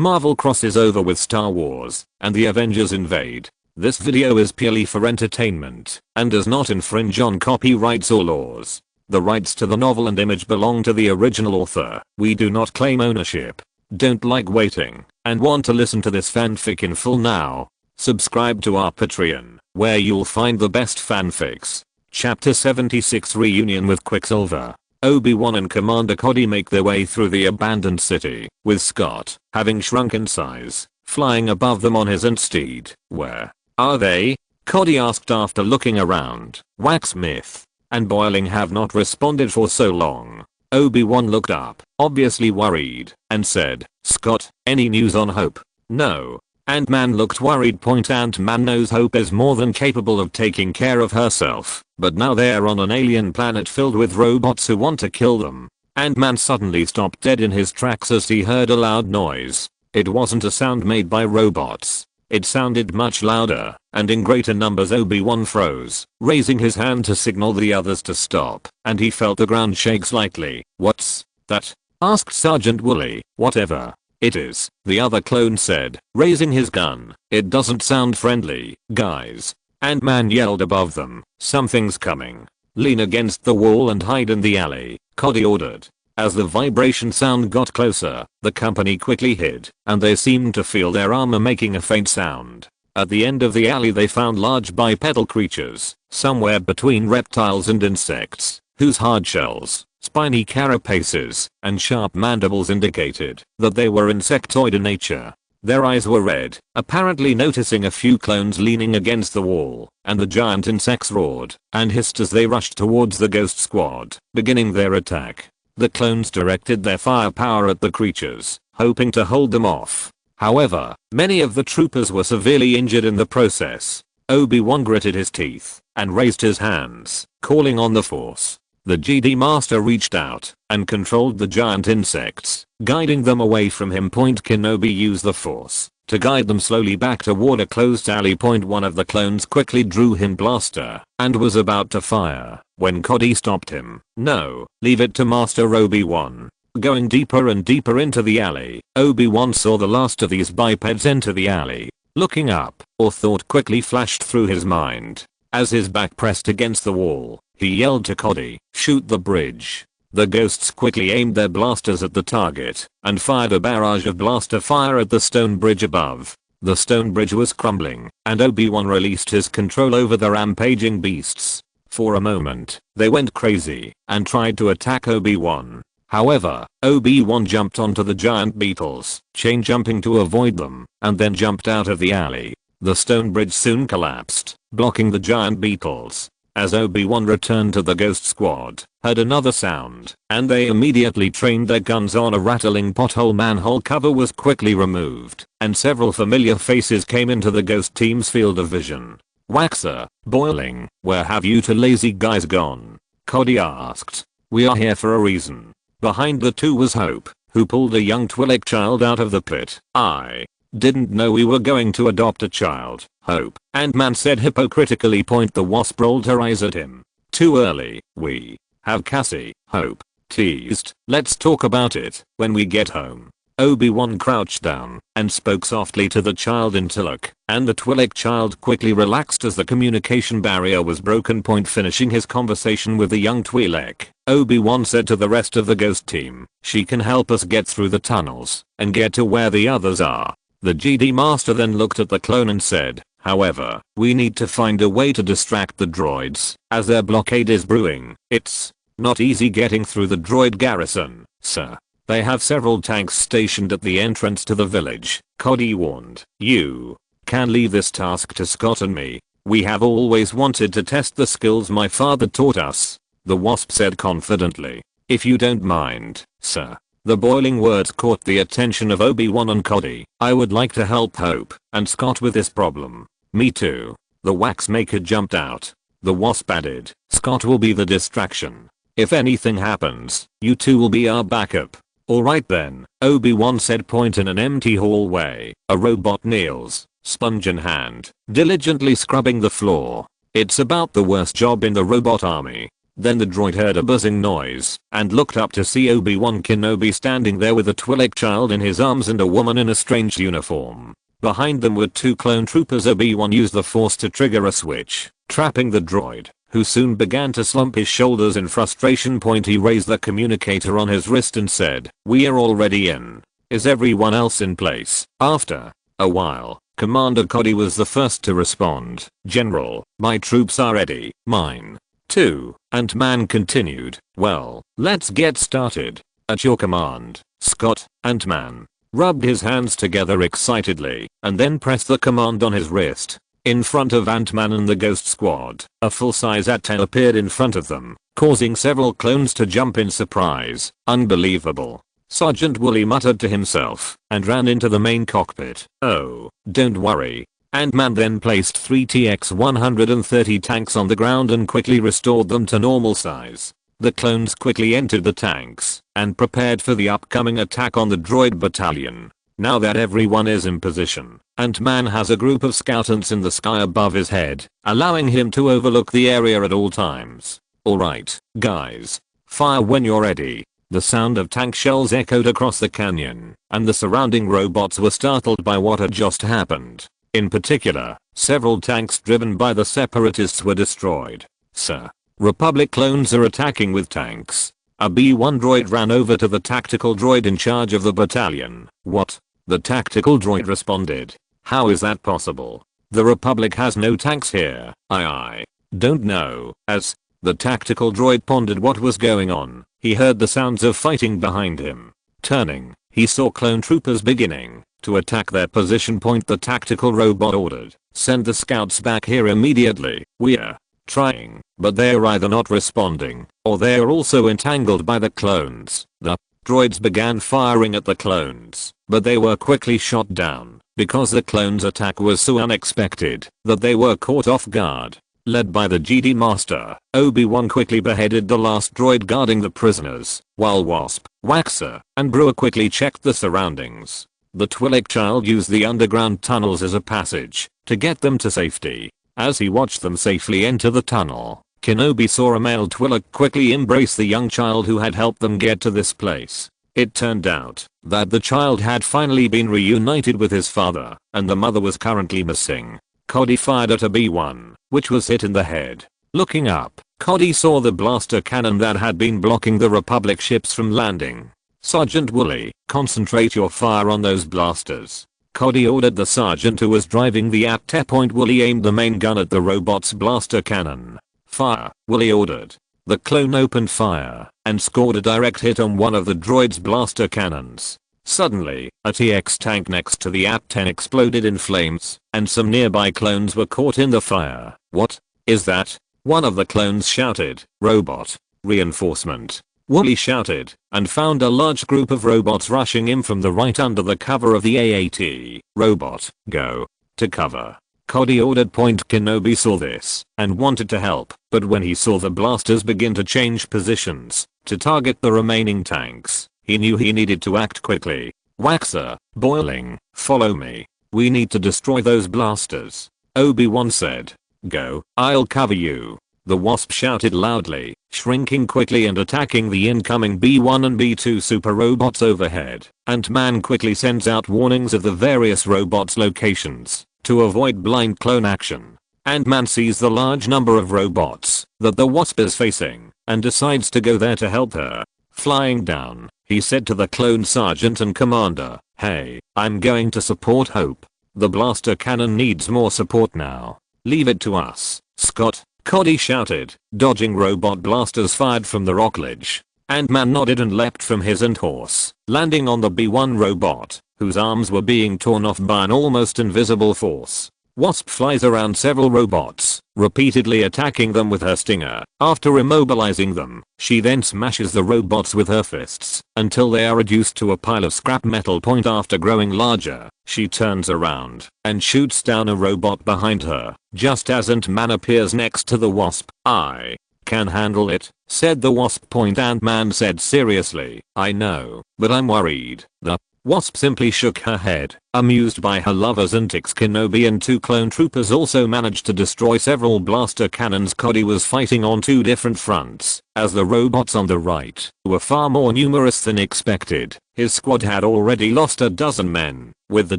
Marvel crosses over with Star Wars, and the Avengers invade. This video is purely for entertainment, and does not infringe on copyrights or laws. The rights to the novel and image belong to the original author. We do not claim ownership. Don't like waiting, and want to listen to this fanfic in full now? Subscribe to our Patreon, where you'll find the best fanfics. Chapter 76 Reunion with Quicksilver. Obi-Wan and Commander Cody make their way through the abandoned city, with Scott, having shrunk in size, flying above them on his steed. Where are they? Cody asked after looking around. Smith and Boiling have not responded for so long. Obi-Wan looked up, obviously worried, and said, "Scott, any news on Hope?" "No." Ant-Man looked worried. Ant-Man knows Hope is more than capable of taking care of herself, but now they're on an alien planet filled with robots who want to kill them. Ant-Man suddenly stopped dead in his tracks as he heard a loud noise. It wasn't a sound made by robots. It sounded much louder, and in greater numbers. Obi-Wan froze, raising his hand to signal the others to stop, and he felt the ground shake slightly. "What's that?" asked Sergeant Woolley. "Whatever it is," the other clone said, raising his gun. "It doesn't sound friendly, guys." Ant-Man yelled above them, "Something's coming. Lean against the wall and hide in the alley," Cody ordered. As the vibration sound got closer, the company quickly hid, and they seemed to feel their armor making a faint sound. At the end of the alley they found large bipedal creatures, somewhere between reptiles and insects, whose hard shells, spiny carapaces, and sharp mandibles indicated that they were insectoid in nature. Their eyes were red, apparently noticing a few clones leaning against the wall, and the giant insects roared and hissed as they rushed towards the ghost squad, beginning their attack. The clones directed their firepower at the creatures, hoping to hold them off. However, many of the troopers were severely injured in the process. Obi-Wan gritted his teeth and raised his hands, calling on the Force. The Jedi Master reached out and controlled the giant insects, guiding them away from him. Kenobi used the Force to guide them slowly back toward a closed alley. One of the clones quickly drew his blaster and was about to fire when Cody stopped him. "No, leave it to Master Obi-Wan." Going deeper and deeper into the alley, Obi-Wan saw the last of these bipeds enter the alley. Looking up, a thought quickly flashed through his mind. As his back pressed against the wall, he yelled to Cody, "Shoot the bridge." The ghosts quickly aimed their blasters at the target and fired a barrage of blaster fire at the stone bridge above. The stone bridge was crumbling, and Obi-Wan released his control over the rampaging beasts. For a moment, they went crazy and tried to attack Obi-Wan. However, Obi-Wan jumped onto the giant beetles, chain jumping to avoid them, and then jumped out of the alley. The stone bridge soon collapsed, blocking the giant beetles. As Obi-Wan returned to the ghost squad, heard another sound, and they immediately trained their guns on a rattling pothole. Manhole cover was quickly removed, and several familiar faces came into the ghost team's field of vision. "Waxer, Boiling, where have you two lazy guys gone?" Cody asked. "We are here for a reason." Behind the two was Hope, who pulled a young Twi'lek child out of the pit. "I didn't know we were going to adopt a child, Hope," Ant-Man said hypocritically. The Wasp rolled her eyes at him. "Too early. We have Cassie," Hope teased. "Let's talk about it when we get home." Obi-Wan crouched down and spoke softly to the child in Twi'lek, and the Twi'lek child quickly relaxed as the communication barrier was broken. Finishing his conversation with the young Twi'lek, Obi-Wan said to the rest of the ghost team, "She can help us get through the tunnels and get to where the others are." The Jedi Master then looked at the clone and said, "However, we need to find a way to distract the droids, as their blockade is brewing. It's not easy getting through the droid garrison, sir. They have several tanks stationed at the entrance to the village," Cody warned. "You can leave this task to Scott and me. We have always wanted to test the skills my father taught us," the Wasp said confidently. "If you don't mind, sir." The Boiling words caught the attention of Obi-Wan and Cody. "I would like to help Hope and Scott with this problem." "Me too." The Waxmaker jumped out. The Wasp added, "Scott will be the distraction. If anything happens, you two will be our backup." "Alright then," Obi-Wan said. In an empty hallway, a robot kneels, sponge in hand, diligently scrubbing the floor. It's about the worst job in the robot army. Then the droid heard a buzzing noise and looked up to see Obi-Wan Kenobi standing there with a Twi'lek child in his arms and a woman in a strange uniform. Behind them were 2 clone troopers. Obi-Wan used the Force to trigger a switch, trapping the droid, who soon began to slump his shoulders in frustration. He raised the communicator on his wrist and said, "We're already in. Is everyone else in place?" After a while, Commander Cody was the first to respond. "General, my troops are ready. Mine too." Ant-Man continued, "Well, let's get started. At your command, Scott." Ant-Man rubbed his hands together excitedly and then pressed the command on his wrist. In front of Ant-Man and the Ghost Squad, a full-size AT-10 appeared in front of them, causing several clones to jump in surprise. "Unbelievable," Sergeant Woolley muttered to himself and ran into the main cockpit. "Oh, don't worry." Ant-Man then placed 3 TX-130 tanks on the ground and quickly restored them to normal size. The clones quickly entered the tanks and prepared for the upcoming attack on the droid battalion. Now that everyone is in position, Ant-Man has a group of scoutants in the sky above his head, allowing him to overlook the area at all times. "Alright, guys. Fire when you're ready." The sound of tank shells echoed across the canyon, and the surrounding robots were startled by what had just happened. In particular, several tanks driven by the Separatists were destroyed. "Sir, Republic clones are attacking with tanks." A B-1 droid ran over to the tactical droid in charge of the battalion. "What?" the tactical droid responded. "How is that possible? The Republic has no tanks here." I don't know." As the tactical droid pondered what was going on, he heard the sounds of fighting behind him. Turning, he saw clone troopers beginning to attack their position point. The tactical robot ordered, "Send the scouts back here immediately. We're trying, but they're either not responding, or they're also entangled by the clones." The droids began firing at the clones, but they were quickly shot down because the clones' attack was so unexpected that they were caught off guard. Led by the Jedi Master, Obi-Wan quickly beheaded the last droid guarding the prisoners, while Wasp, Waxer, and Brewer quickly checked the surroundings. The Twi'lek child used the underground tunnels as a passage to get them to safety. As he watched them safely enter the tunnel, Kenobi saw a male Twi'lek quickly embrace the young child who had helped them get to this place. It turned out that the child had finally been reunited with his father, and the mother was currently missing. Cody fired at a B-1, which was hit in the head. Looking up, Cody saw the blaster cannon that had been blocking the Republic ships from landing. "Sergeant Woolley, concentrate your fire on those blasters." Cody ordered the sergeant who was driving the AT-10. Woolley aimed the main gun at the robot's blaster cannon. "Fire," Woolley ordered. The clone opened fire and scored a direct hit on one of the droid's blaster cannons. Suddenly, a TX tank next to the AT-10 exploded in flames, and some nearby clones were caught in the fire. "What is that?" one of the clones shouted. "Robot reinforcement," Woolley shouted, and found a large group of robots rushing in from the right under the cover of the AAT. "Robot, go to cover." Cody ordered. Kenobi saw this and wanted to help, but when he saw the blasters begin to change positions to target the remaining tanks, he knew he needed to act quickly. "Waxer, Boiling, follow me. We need to destroy those blasters," Obi-Wan said. "Go, I'll cover you," the Wasp shouted loudly, shrinking quickly and attacking the incoming B-1 and B-2 super robots overhead. Ant-Man quickly sends out warnings of the various robots' locations to avoid blind clone action. Ant-Man sees the large number of robots that the Wasp is facing and decides to go there to help her. Flying down, he said to the clone sergeant and commander, "Hey, I'm going to support Hope. The blaster cannon needs more support now. Leave it to us, Scott," Cody shouted, dodging robot blasters fired from the rockledge. Ant-Man nodded and leapt from his horse, landing on the B-1 robot, whose arms were being torn off by an almost invisible force. Wasp flies around several robots, repeatedly attacking them with her stinger. After immobilizing them, she then smashes the robots with her fists until they are reduced to a pile of scrap metal. After growing larger, she turns around and shoots down a robot behind her, just as Ant-Man appears next to the Wasp. "I can handle it," said the Wasp. Ant-Man said seriously, "I know, but I'm worried." The Wasp simply shook her head, amused by her lover's antics. Kenobi and 2 clone troopers also managed to destroy several blaster cannons. Cody was fighting on 2 different fronts, as the robots on the right were far more numerous than expected. His squad had already lost a dozen men, with the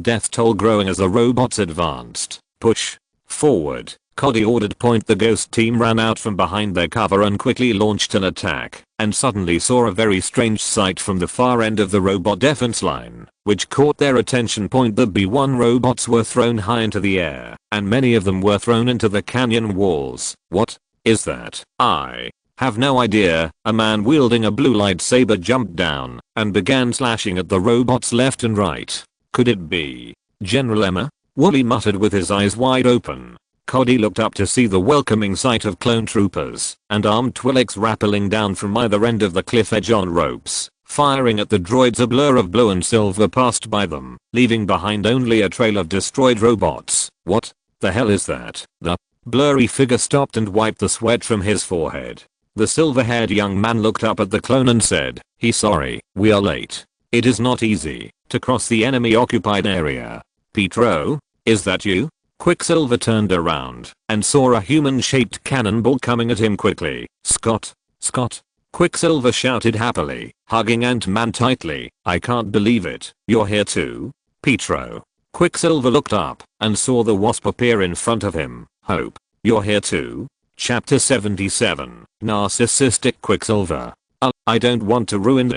death toll growing as the robots advanced. Push forward, Cody ordered. The ghost team ran out from behind their cover and quickly launched an attack, and suddenly saw a very strange sight from the far end of the robot defense line, which caught their attention. The B-1 robots were thrown high into the air, and many of them were thrown into the canyon walls. What is that? I have no idea. A man wielding a blue lightsaber jumped down and began slashing at the robots left and right. Could it be General Emma? Wooly muttered with his eyes wide open. Cody looked up to see the welcoming sight of clone troopers and armed Twi'leks rappelling down from either end of the cliff edge on ropes, firing at the droids. A blur of blue and silver passed by them, leaving behind only a trail of destroyed robots. What the hell is that? The blurry figure stopped and wiped the sweat from his forehead. The silver-haired young man looked up at the clone and said, sorry, we are late. It is not easy to cross the enemy-occupied area. Pietro, is that you? Quicksilver turned around and saw a human-shaped cannonball coming at him quickly. Scott, Quicksilver shouted happily, hugging Ant-Man tightly. I can't believe it. You're here too? Pietro. Quicksilver looked up and saw the Wasp appear in front of him. Hope, you're here too? Chapter 77. Narcissistic Quicksilver. I don't want to ruin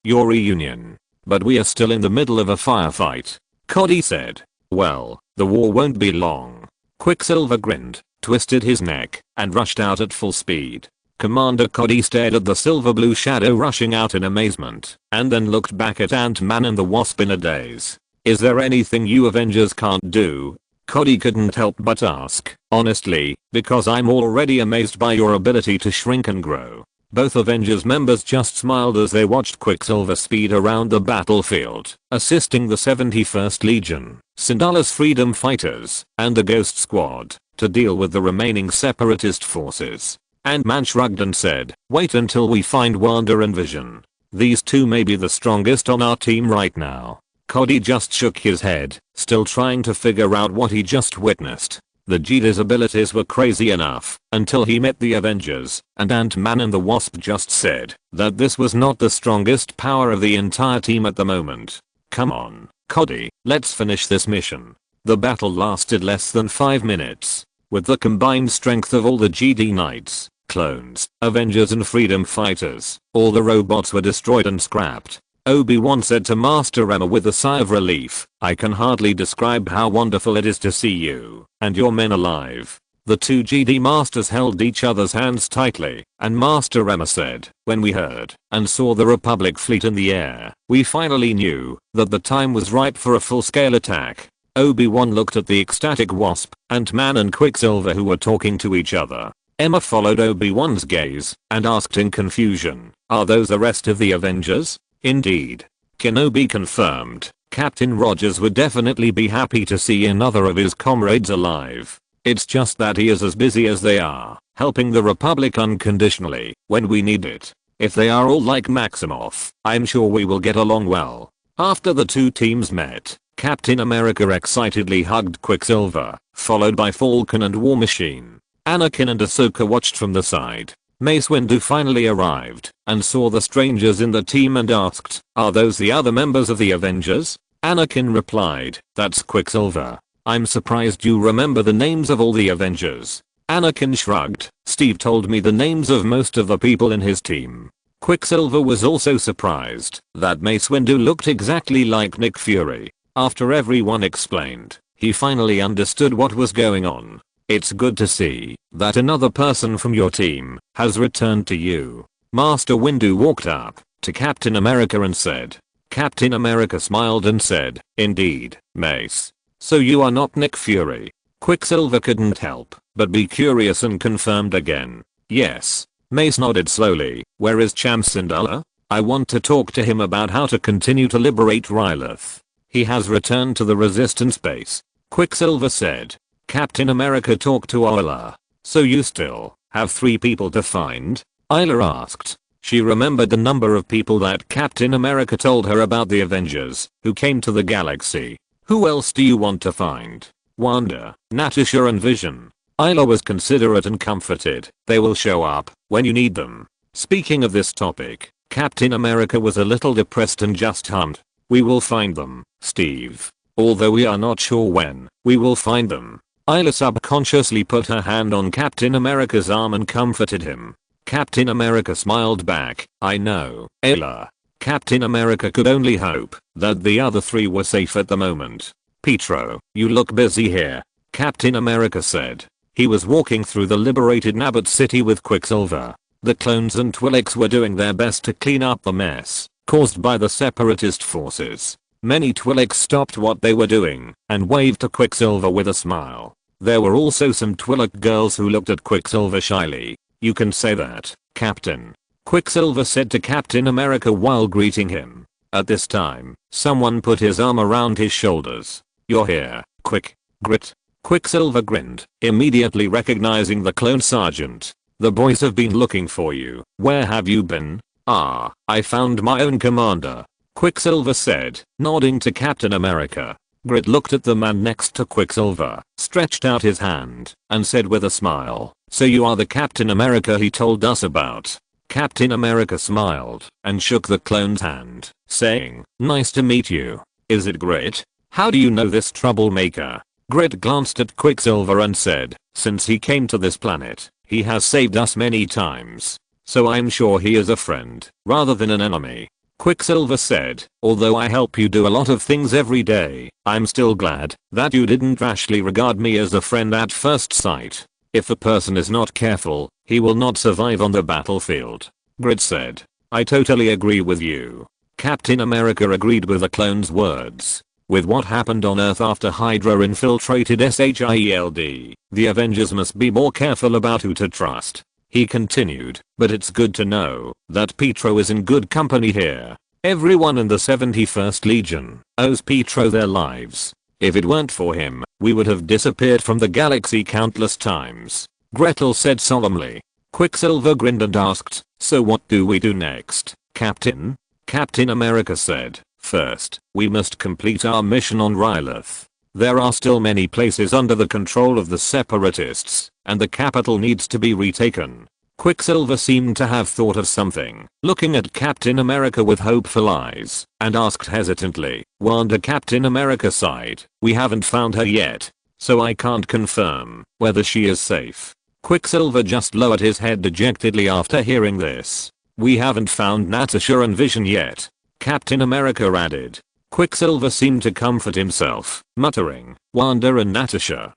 your reunion, but we are still in the middle of a firefight, Cody said. Well, the war won't be long. Quicksilver grinned, twisted his neck, and rushed out at full speed. Commander Cody stared at the silver blue shadow rushing out in amazement, and then looked back at Ant-Man and the Wasp in a daze. Is there anything you Avengers can't do? Cody couldn't help but ask, honestly, because I'm already amazed by your ability to shrink and grow. Both Avengers members just smiled as they watched Quicksilver speed around the battlefield, assisting the 71st Legion, Syndulla's freedom fighters, and the Ghost Squad to deal with the remaining Separatist forces. Ant-Man shrugged and said, wait until we find Wanda and Vision. These 2 may be the strongest on our team right now. Cody just shook his head, still trying to figure out what he just witnessed. The Jedi's abilities were crazy enough until he met the Avengers, and Ant-Man and the Wasp just said that this was not the strongest power of the entire team at the moment. Come on, Cody, let's finish this mission. The battle lasted less than 5 minutes. With the combined strength of all the Jedi Knights, clones, Avengers and freedom fighters, all the robots were destroyed and scrapped. Obi-Wan said to Master Emma with a sigh of relief, I can hardly describe how wonderful it is to see you and your men alive. The 2 Jedi Masters held each other's hands tightly, and Master Emma said, when we heard and saw the Republic fleet in the air, we finally knew that the time was ripe for a full-scale attack. Obi-Wan looked at the ecstatic Wasp, Ant-Man and Quicksilver who were talking to each other. Emma followed Obi-Wan's gaze and asked in confusion, are those the rest of the Avengers? Indeed. Kenobi confirmed. Captain Rogers would definitely be happy to see another of his comrades alive. It's just that he is as busy as they are, helping the Republic unconditionally when we need it. If they are all like Maximoff, I'm sure we will get along well. After the 2 teams met, Captain America excitedly hugged Quicksilver, followed by Falcon and War Machine. Anakin and Ahsoka watched from the side. Mace Windu finally arrived and saw the strangers in the team and asked, are those the other members of the Avengers? Anakin replied, that's Quicksilver. I'm surprised you remember the names of all the Avengers. Anakin shrugged. Steve told me the names of most of the people in his team. Quicksilver was also surprised that Mace Windu looked exactly like Nick Fury. After everyone explained, he finally understood what was going on. It's good to see that another person from your team has returned to you. Master Windu walked up to Captain America and said. Captain America smiled and said, indeed, Mace. So you are not Nick Fury. Quicksilver couldn't help but be curious and confirmed again. Yes. Mace nodded slowly. Where is Cham Syndulla? I want to talk to him about how to continue to liberate Rylith. He has returned to the Resistance base. Quicksilver said. Captain America talked to Isla. So you still have 3 people to find? Isla asked. She remembered the number of people that Captain America told her about the Avengers who came to the galaxy. Who else do you want to find? Wanda, Natasha and Vision. Isla was considerate and comforted. They will show up when you need them. Speaking of this topic, Captain America was a little depressed and just hummed. We will find them, Steve. Although we are not sure when, we will find them. Isla subconsciously put her hand on Captain America's arm and comforted him. Captain America smiled back. I know, Ayla. Captain America could only hope that the other three were safe at the moment. Pietro, you look busy here, Captain America said. He was walking through the liberated Naboo city with Quicksilver. The clones and Twi'leks were doing their best to clean up the mess caused by the Separatist forces. Many Twi'leks stopped what they were doing and waved to Quicksilver with a smile. There were also some Twi'lek girls who looked at Quicksilver shyly. You can say that, Captain. Quicksilver said to Captain America while greeting him. At this time, someone put his arm around his shoulders. You're here, Quick. Grit. Quicksilver grinned, immediately recognizing the clone sergeant. The boys have been looking for you. Where have you been? Ah, I found my own commander, Quicksilver said, nodding to Captain America. Grit looked at the man next to Quicksilver, stretched out his hand, and said with a smile, so you are the Captain America he told us about. Captain America smiled and shook the clone's hand, saying, nice to meet you. Is it Grit? How do you know this troublemaker? Grit glanced at Quicksilver and said, since he came to this planet, he has saved us many times. So I'm sure he is a friend, rather than an enemy. Quicksilver said, although I help you do a lot of things every day, I'm still glad that you didn't rashly regard me as a friend at first sight. If a person is not careful, he will not survive on the battlefield. Grit said, I totally agree with you. Captain America agreed with the clone's words. With what happened on Earth after Hydra infiltrated SHIELD, the Avengers must be more careful about who to trust. He continued, but it's good to know that Pietro is in good company here. Everyone in the 71st Legion owes Pietro their lives. If it weren't for him, we would have disappeared from the galaxy countless times. Gretel said solemnly. Quicksilver grinned and asked, so what do we do next, Captain? Captain America said, first, we must complete our mission on Rylith. There are still many places under the control of the Separatists, and the capital needs to be retaken. Quicksilver seemed to have thought of something, looking at Captain America with hopeful eyes, and asked hesitantly, Wanda? Captain America sighed, we haven't found her yet, so I can't confirm whether she is safe. Quicksilver just lowered his head dejectedly after hearing this. We haven't found Natasha and Vision yet, Captain America added. Quicksilver seemed to comfort himself, muttering, Wanda and Natasha,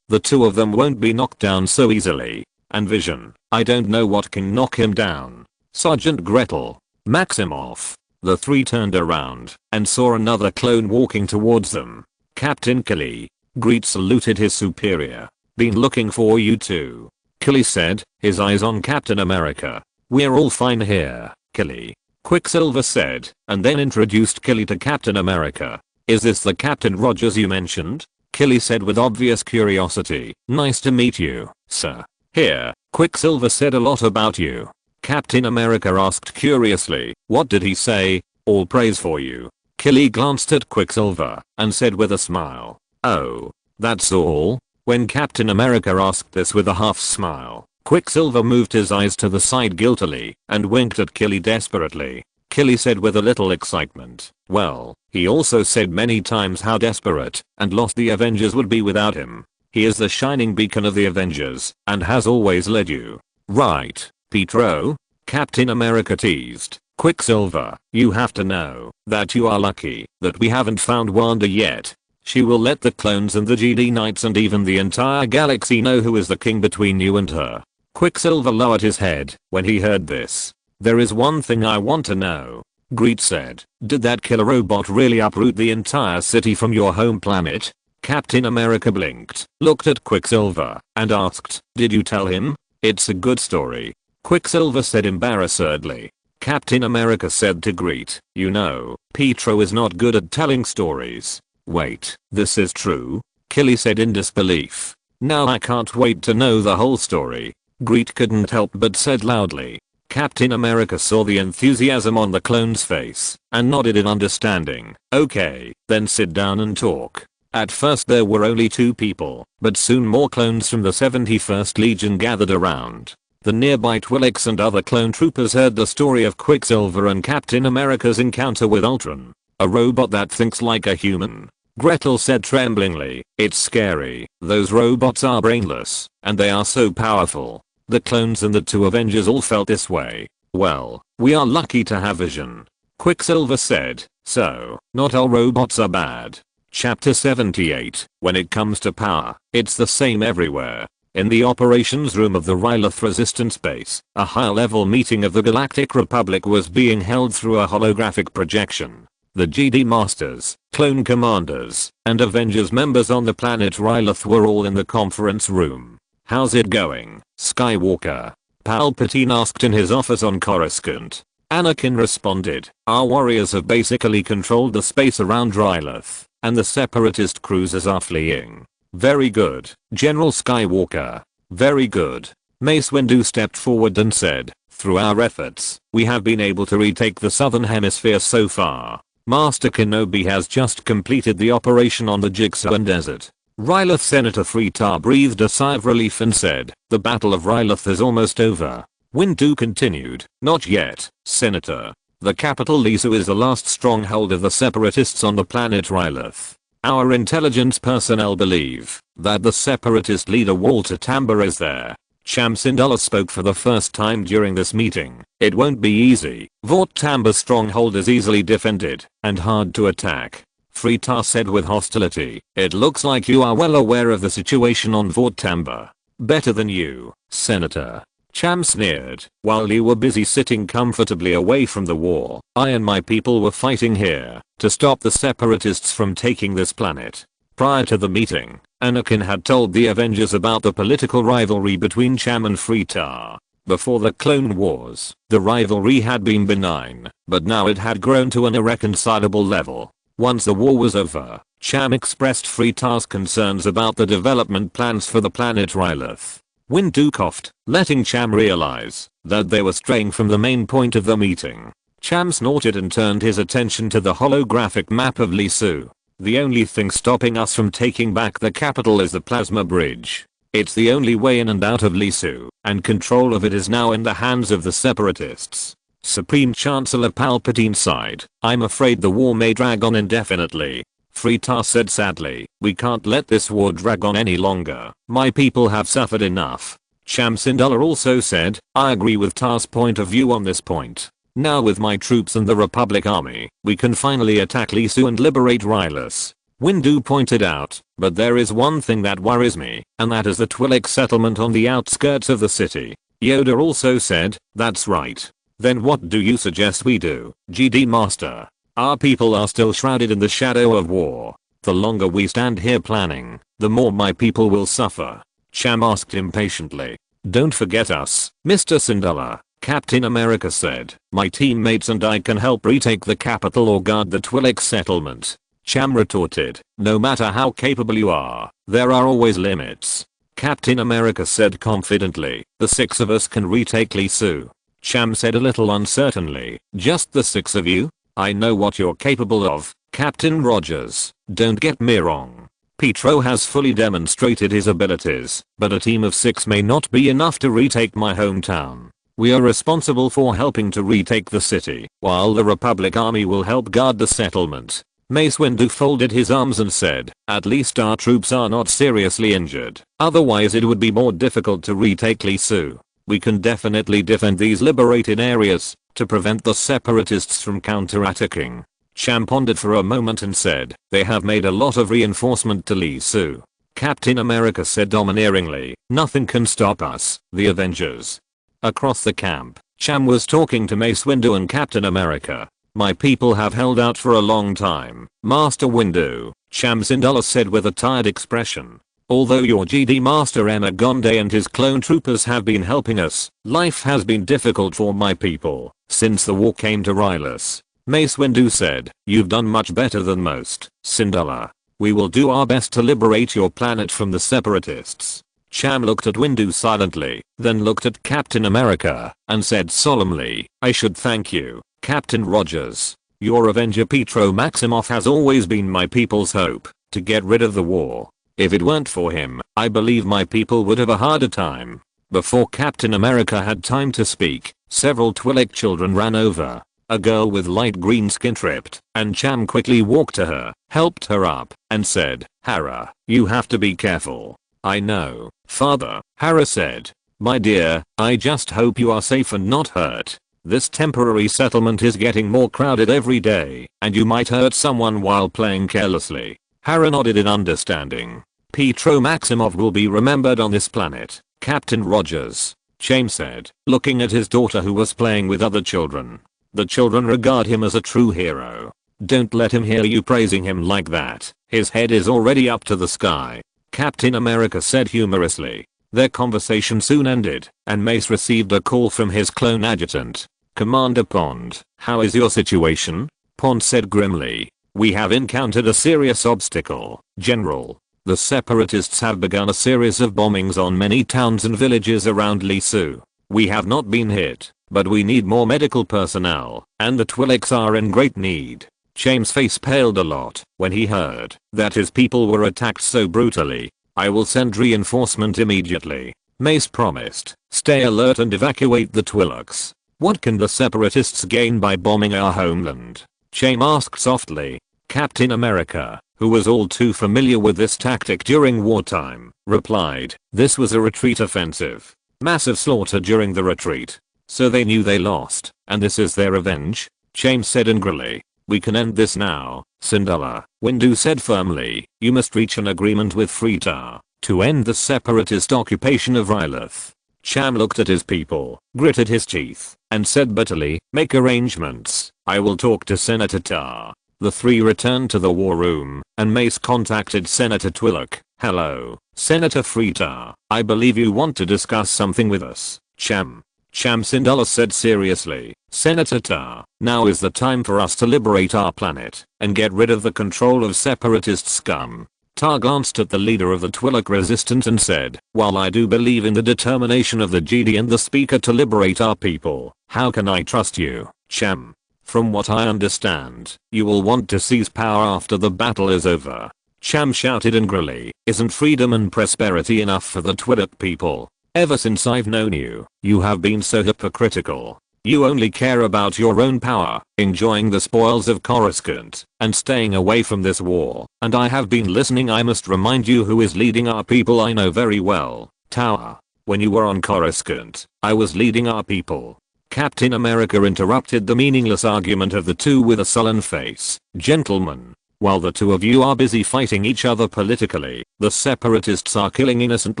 the two of them won't be knocked down so easily. And Vision, I don't know what can knock him down. Sergeant Gretel, Maximoff. The three turned around and saw another clone walking towards them. Captain Killy. Greet saluted his superior. Been looking for you too, Killy said, his eyes on Captain America. We're all fine here, Killy, Quicksilver said, and then introduced Killy to Captain America. Is this the Captain Rogers you mentioned? Killy said with obvious curiosity. Nice to meet you, sir. Here, Quicksilver said a lot about you. Captain America asked curiously, what did he say? All praise for you. Killy glanced at Quicksilver and said with a smile, oh, that's all? When Captain America asked this with a half smile, Quicksilver moved his eyes to the side guiltily and winked at Killy desperately. Killy said with a little excitement, well, he also said many times how desperate and lost the Avengers would be without him. He is the shining beacon of the Avengers and has always led you. Right, Pietro? Captain America teased. Quicksilver, you have to know that you are lucky that we haven't found Wanda yet. She will let the clones and the GD Knights and even the entire galaxy know who is the king between you and her. Quicksilver lowered his head when he heard this. There is one thing I want to know, Greet said. Did that killer robot really uproot the entire city from your home planet? Captain America blinked, looked at Quicksilver, and asked, did you tell him? It's a good story, Quicksilver said embarrassedly. Captain America said to Greet, you know, Pietro is not good at telling stories. Wait, this is true? Killy said in disbelief. Now I can't wait to know the whole story. Greet couldn't help but said loudly. Captain America saw the enthusiasm on the clone's face and nodded in understanding. Okay, then sit down and talk. At first there were only 2 people, but soon more clones from the 71st Legion gathered around. The nearby Twi'leks and other clone troopers heard the story of Quicksilver and Captain America's encounter with Ultron, a robot that thinks like a human. Gretel said tremblingly, "It's scary. Those robots are brainless, and they are so powerful." The clones and the 2 Avengers all felt this way. "Well, we are lucky to have vision," Quicksilver said, "so, not all robots are bad." Chapter 78. When it comes to power, it's the same everywhere. In the operations room of the Ryloth Resistance Base, a high-level meeting of the Galactic Republic was being held through a holographic projection. The Jedi Masters, Clone Commanders, and Avengers members on the planet Ryloth were all in the conference room. "How's it going, Skywalker?" Palpatine asked in his office on Coruscant. Anakin responded, "Our warriors have basically controlled the space around Ryloth, and the Separatist cruisers are fleeing." "Very good, General Skywalker. Very good." Mace Windu stepped forward and said, "Through our efforts, we have been able to retake the southern hemisphere so far. Master Kenobi has just completed the operation on the Jigsaw Desert." Ryloth Senator Freetar breathed a sigh of relief and said, "The Battle of Ryloth is almost over." Windu continued, "Not yet, Senator. The capital Lisu is the last stronghold of the Separatists on the planet Ryloth. Our intelligence personnel believe that the Separatist leader Walter Tamba is there." Cham Syndulla spoke for the first time during this meeting. "It won't be easy. Vought Tamba's stronghold is easily defended and hard to attack." Freetar said with hostility, "It looks like you are well aware of the situation on Vought Tamba. Better than you, Senator." Cham sneered. "While you were busy sitting comfortably away from the war, I and my people were fighting here to stop the Separatists from taking this planet." Prior to the meeting, Anakin had told the Avengers about the political rivalry between Cham and Freetar. Before the Clone Wars, the rivalry had been benign, but now it had grown to an irreconcilable level. Once the war was over, Cham expressed Freetar's concerns about the development plans for the planet Ryloth. Windu coughed, letting Cham realize that they were straying from the main point of the meeting. Cham snorted and turned his attention to the holographic map of Lisu. "The only thing stopping us from taking back the capital is the plasma bridge. It's the only way in and out of Lisu, and control of it is now in the hands of the Separatists." Supreme Chancellor Palpatine sighed, "I'm afraid the war may drag on indefinitely." Freetar said sadly, "We can't let this war drag on any longer. My people have suffered enough." Cham Syndulla also said, "I agree with Tar's point of view on this point. Now with my troops and the Republic Army, we can finally attack Lisu and liberate Ryloth." Windu pointed out, "But there is one thing that worries me, and that is the Twi'lek settlement on the outskirts of the city." Yoda also said, "That's right. Then what do you suggest we do, GD Master? Our people are still shrouded in the shadow of war. The longer we stand here planning, the more my people will suffer." Cham asked impatiently, "Don't forget us, Mr. Syndulla." Captain America said, "My teammates and I can help retake the capital or guard the Twi'lek settlement." Cham retorted, "No matter how capable you are, there are always limits." Captain America said confidently, "The 6 of us can retake Lisu." Cham said a little uncertainly, "Just the 6 of you? I know what you're capable of, Captain Rogers, don't get me wrong. Pietro has fully demonstrated his abilities, but a team of 6 may not be enough to retake my hometown. We are responsible for helping to retake the city, while the Republic Army will help guard the settlement." Mace Windu folded his arms and said, "At least our troops are not seriously injured, otherwise it would be more difficult to retake Lisu. We can definitely defend these liberated areas to prevent the Separatists from counterattacking." Cham pondered for a moment and said, "They have made a lot of reinforcement to Lisu." Captain America said domineeringly, "Nothing can stop us, the Avengers." Across the camp, Cham was talking to Mace Windu and Captain America. "My people have held out for a long time, Master Windu," Cham Syndulla said with a tired expression. "Although your GD Master Anagonde and his clone troopers have been helping us, life has been difficult for my people since the war came to Ryloth." Mace Windu said, "You've done much better than most, Syndulla. We will do our best to liberate your planet from the Separatists." Cham looked at Windu silently, then looked at Captain America, and said solemnly, I should thank you, Captain Rogers. Your Avenger Petro Maximoff has always been my people's hope, to get rid of the war. If it weren't for him, I believe my people would have a harder time. Before Captain America had time to speak, several Twi'lek children ran over. A girl with light green skin tripped, and Cham quickly walked to her, helped her up, and said, Hera, you have to be careful. I know, Father, Hera said. My dear, I just hope you are safe and not hurt. This temporary settlement is getting more crowded every day, and you might hurt someone while playing carelessly. Hera nodded in understanding. Petro Maximoff will be remembered on this planet, Captain Rogers, Cham said, looking at his daughter who was playing with other children. The children regard him as a true hero. Don't let him hear you praising him like that. His head is already up to the sky, Captain America said humorously. Their conversation soon ended, and Mace received a call from his clone adjutant. Commander Pond, how is your situation? Pond said grimly. We have encountered a serious obstacle, General. The Separatists have begun a series of bombings on many towns and villages around Lisu. We have not been hit, but we need more medical personnel, and the Twi'leks are in great need. Cham's face paled a lot when he heard that his people were attacked so brutally. I will send reinforcement immediately, Mace promised. Stay alert and evacuate the Twi'leks. What can the Separatists gain by bombing our homeland? Cham asked softly. Captain America, who was all too familiar with this tactic during wartime, replied, this was a retreat offensive. Massive slaughter during the retreat. So they knew they lost, and this is their revenge? Cham said angrily. We can end this now, Syndulla, Windu said firmly. You must reach an agreement with Freetar to end the Separatist occupation of Ryloth. Cham looked at his people, gritted his teeth, and said bitterly, make arrangements. I will talk to Senator Tar. The three returned to the war room, and Mace contacted Senator Twi'lek. Hello, Senator Freetar. I believe you want to discuss something with us, Cham. Syndulla said seriously. Senator Tar, now is the time for us to liberate our planet, and get rid of the control of Separatist scum. Tar glanced at the leader of the Twi'lek resistance and said, while I do believe in the determination of the Jedi and the speaker to liberate our people, how can I trust you, Cham? From what I understand, you will want to seize power after the battle is over. Cham shouted angrily, isn't freedom and prosperity enough for the Twi'lek people? Ever since I've known you, you have been so hypocritical. You only care about your own power, enjoying the spoils of Coruscant, and staying away from this war. And I have been listening. I must remind you who is leading our people. I know very well. Tower. When you were on Coruscant, I was leading our people. Captain America interrupted the meaningless argument of the two with a sullen face. Gentlemen, while the two of you are busy fighting each other politically, the Separatists are killing innocent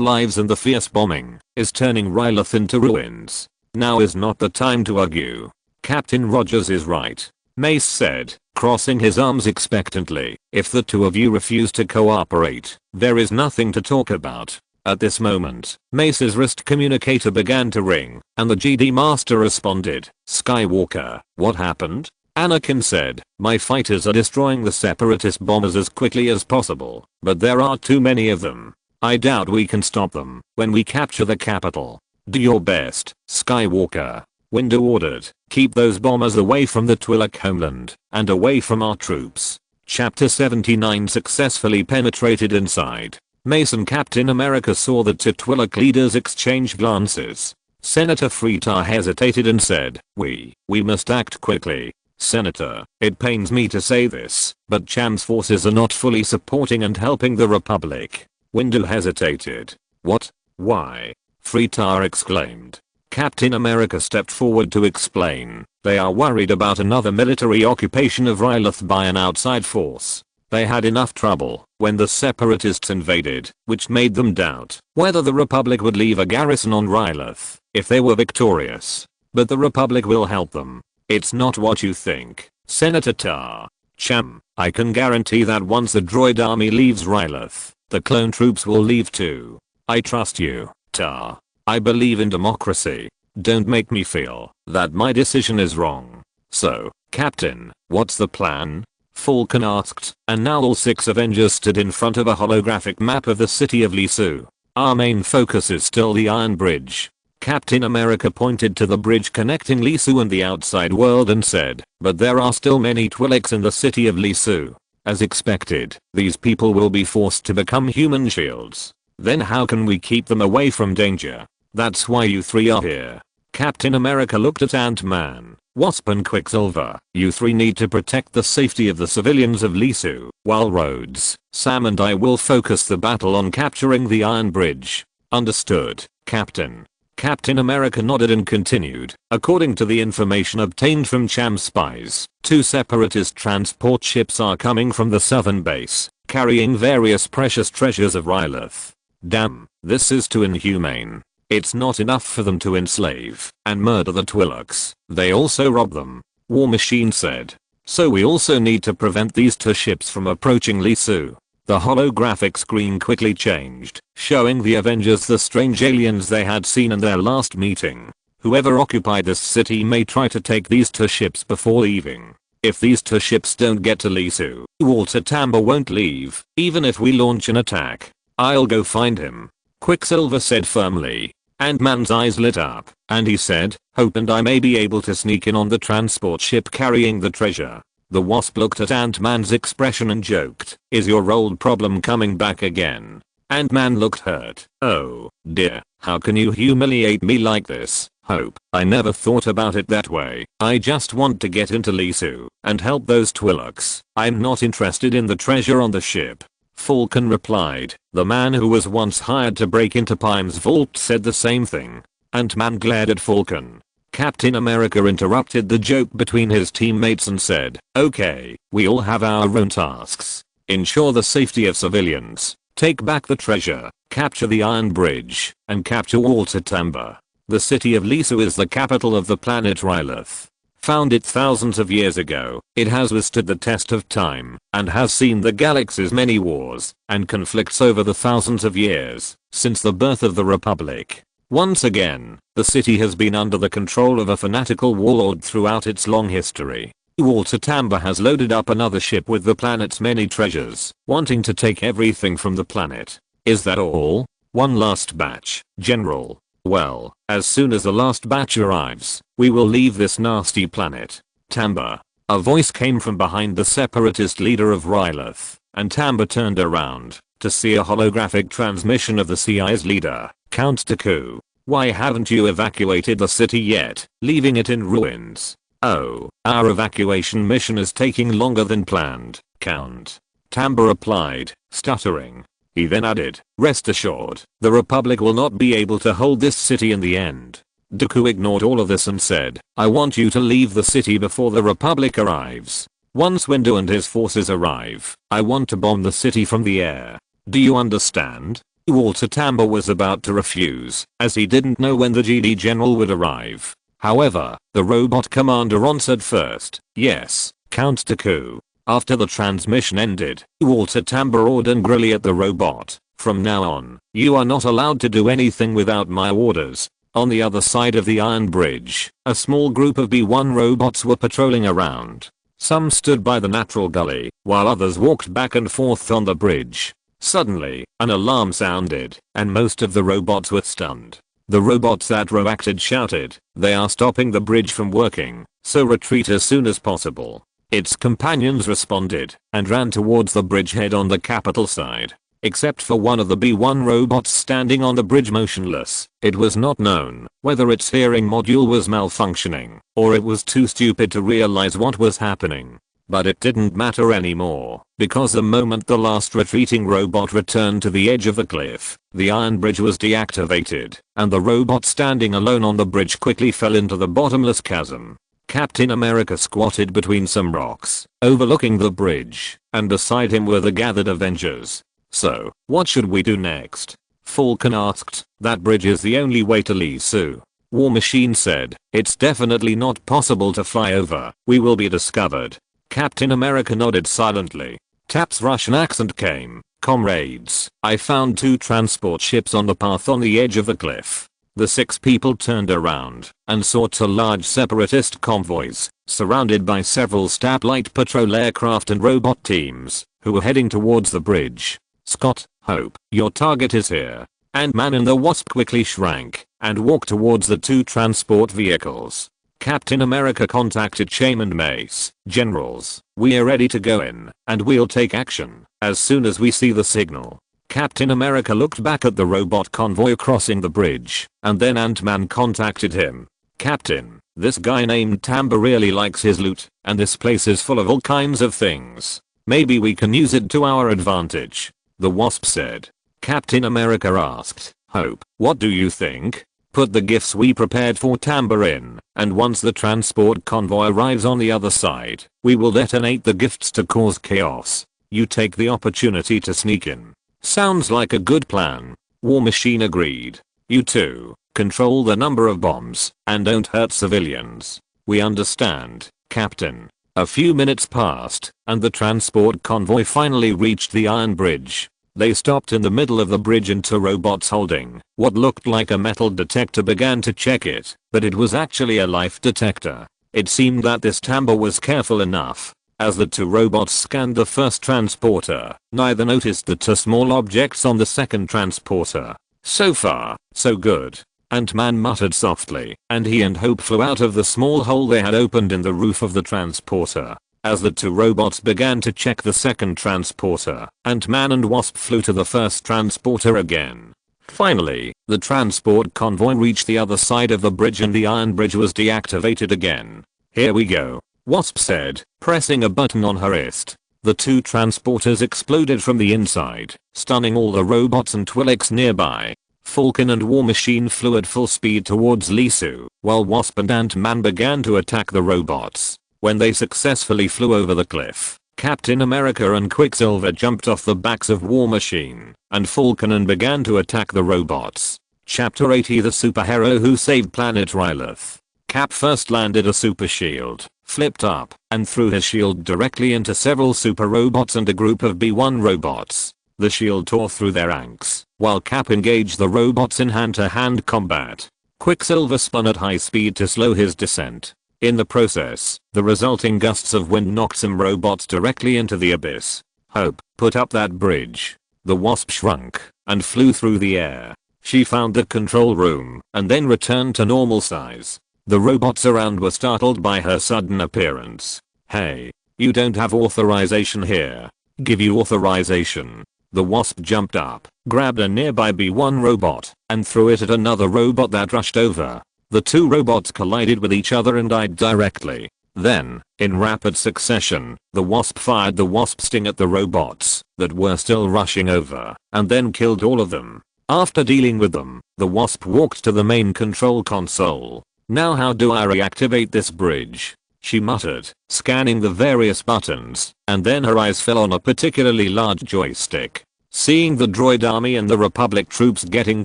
lives and the fierce bombing is turning Ryloth into ruins. Now is not the time to argue. Captain Rogers is right, Mace said, crossing his arms expectantly. If the two of you refuse to cooperate, there is nothing to talk about. At this moment, Mace's wrist communicator began to ring, and the Jedi Master responded. Skywalker, what happened? Anakin said, my fighters are destroying the Separatist bombers as quickly as possible, but there are too many of them. I doubt we can stop them when we capture the capital. Do your best, Skywalker. Windu ordered, keep those bombers away from the Twi'lek homeland, and away from our troops. Chapter 79 successfully penetrated inside. Mace and Captain America saw the two Twi'lek leaders exchange glances. Senator Freetar hesitated and said, we must act quickly. Senator, it pains me to say this, but Cham's forces are not fully supporting and helping the Republic. Windu hesitated. What? Why? Freetar exclaimed. Captain America stepped forward to explain. They are worried about another military occupation of Ryloth by an outside force. They had enough trouble when the Separatists invaded, which made them doubt whether the Republic would leave a garrison on Ryloth if they were victorious. But the Republic will help them. It's not what you think, Senator Tar. Cham, I can guarantee that once the droid army leaves Ryloth, the clone troops will leave too. I trust you, Tar. I believe in democracy. Don't make me feel that my decision is wrong. So, Captain, what's the plan? Falcon asked, and now all 6 Avengers stood in front of a holographic map of the city of Lisu. Our main focus is still the Iron Bridge. Captain America pointed to the bridge connecting Lisu and the outside world and said, but there are still many Twi'leks in the city of Lisu. As expected, these people will be forced to become human shields. Then how can we keep them away from danger? That's why you three are here. Captain America looked at Ant-Man, Wasp and Quicksilver. You three need to protect the safety of the civilians of Lisu, while Rhodes, Sam and I will focus the battle on capturing the Iron Bridge. Understood, Captain. Captain America nodded and continued. According to the information obtained from Cham's spies, 2 Separatist transport ships are coming from the southern base, carrying various precious treasures of Rylith. Damn, this is too inhumane. It's not enough for them to enslave and murder the Twi'leks, they also rob them. War Machine said. So we also need to prevent these 2 ships from approaching Lisu. The holographic screen quickly changed, showing the Avengers the strange aliens they had seen in their last meeting. Whoever occupied this city may try to take these 2 ships before leaving. If these 2 ships don't get to Lisu, Walter Tamba won't leave, even if we launch an attack. I'll go find him. Quicksilver said firmly. Ant-Man's eyes lit up, and he said, Hope and I may be able to sneak in on the transport ship carrying the treasure. The Wasp looked at Ant-Man's expression and joked, is your old problem coming back again? Ant-Man looked hurt. Oh, dear, how can you humiliate me like this, Hope? I never thought about it that way. I just want to get into Lisu and help those Twi'leks. I'm not interested in the treasure on the ship. Falcon replied. The man who was once hired to break into Pyme's vault said the same thing. Ant-Man glared at Falcon. Captain America interrupted the joke between his teammates and said, okay, we all have our own tasks. Ensure the safety of civilians, take back the treasure, capture the Iron Bridge, and capture Walter Tamba. The city of Lisu is the capital of the planet Rylith. Founded thousands of years ago, it has withstood the test of time and has seen the galaxy's many wars and conflicts over the thousands of years since the birth of the Republic. Once again, the city has been under the control of a fanatical warlord throughout its long history. Walter Tamba has loaded up another ship with the planet's many treasures, wanting to take everything from the planet. Is that all? One last batch, General. Well, as soon as the last batch arrives, we will leave this nasty planet. Tamba. A voice came from behind the Separatist leader of Rylith, and Tamba turned around to see a holographic transmission of the CI's leader, Count Dooku. Why haven't you evacuated the city yet, leaving it in ruins? Oh, our evacuation mission is taking longer than planned, Count. Tamba replied, stuttering. He then added, rest assured, the Republic will not be able to hold this city in the end. Dooku ignored all of this and said, I want you to leave the city before the Republic arrives. Once Windu and his forces arrive, I want to bomb the city from the air. Do you understand? Walter Tamba was about to refuse, as he didn't know when the GD General would arrive. However, the robot commander answered first, yes, Count Dooku. After the transmission ended, Walter Tamba ordered angrily at the robot, from now on, you are not allowed to do anything without my orders. On the other side of the Iron Bridge, a small group of B-1 robots were patrolling around. Some stood by the natural gully, while others walked back and forth on the bridge. Suddenly, an alarm sounded, and most of the robots were stunned. The robots that reacted shouted, they are stopping the bridge from working, so retreat as soon as possible. Its companions responded, and ran towards the bridgehead on the capital side. Except for one of the B-1 robots standing on the bridge motionless, it was not known whether its hearing module was malfunctioning, or it was too stupid to realize what was happening. But it didn't matter anymore, because the moment the last retreating robot returned to the edge of the cliff, the Iron Bridge was deactivated, and the robot standing alone on the bridge quickly fell into the bottomless chasm. Captain America squatted between some rocks, overlooking the bridge, and beside him were the gathered Avengers. So, what should we do next? Falcon asked. That bridge is the only way to Lisu. War Machine said, it's definitely not possible to fly over, we will be discovered. Captain America nodded silently. Tap's Russian accent came, comrades, I found 2 transport ships on the path on the edge of the cliff. The 6 people turned around and saw 2 large Separatist convoys, surrounded by several Starlight patrol aircraft and robot teams, who were heading towards the bridge. Scott, Hope, your target is here. Ant-Man and the Wasp quickly shrank and walked towards the two transport vehicles. Captain America contacted Chaim and Mace. "Generals, we are ready to go in, and we'll take action as soon as we see the signal." Captain America looked back at the robot convoy crossing the bridge, and then Ant-Man contacted him. "Captain, this guy named Tamba really likes his loot, and this place is full of all kinds of things. Maybe we can use it to our advantage," the Wasp said. Captain America asked, "Hope, what do you think? Put the gifts we prepared for Tamba in, and once the transport convoy arrives on the other side, we will detonate the gifts to cause chaos. You take the opportunity to sneak in." "Sounds like a good plan," War Machine agreed. "You two, control the number of bombs, and don't hurt civilians." "We understand, Captain." A few minutes passed, and the transport convoy finally reached the iron bridge. They stopped in the middle of the bridge and two robots holding what looked like a metal detector began to check it, but it was actually a life detector. It seemed that this Tamba was careful enough. As the two robots scanned the first transporter, neither noticed the two small objects on the second transporter. "So far, so good," Ant-Man muttered softly, and he and Hope flew out of the small hole they had opened in the roof of the transporter. As the two robots began to check the second transporter, Ant-Man and Wasp flew to the first transporter again. Finally, the transport convoy reached the other side of the bridge and the iron bridge was deactivated again. "Here we go," Wasp said, pressing a button on her wrist. The two transporters exploded from the inside, stunning all the robots and Twi'leks nearby. Falcon and War Machine flew at full speed towards Lisu, while Wasp and Ant-Man began to attack the robots. When they successfully flew over the cliff, Captain America and Quicksilver jumped off the backs of War Machine and Falcon and began to attack the robots. Chapter 80: The Superhero Who Saved Planet Rylith. Cap first landed a super shield, flipped up, and threw his shield directly into several super robots and a group of B-1 robots. The shield tore through their ranks, while Cap engaged the robots in hand-to-hand combat. Quicksilver spun at high speed to slow his descent. In the process, the resulting gusts of wind knocked some robots directly into the abyss. "Hope, put up that bridge." The Wasp shrunk and flew through the air. She found the control room and then returned to normal size. The robots around were startled by her sudden appearance. "Hey, you don't have authorization here." "Give you authorization." The Wasp jumped up, grabbed a nearby B-1 robot, and threw it at another robot that rushed over. The two robots collided with each other and died directly. Then, in rapid succession, the Wasp fired the Wasp Sting at the robots that were still rushing over, and then killed all of them. After dealing with them, the Wasp walked to the main control console. "Now how do I reactivate this bridge?" she muttered, scanning the various buttons, and then her eyes fell on a particularly large joystick. Seeing the droid army and the Republic troops getting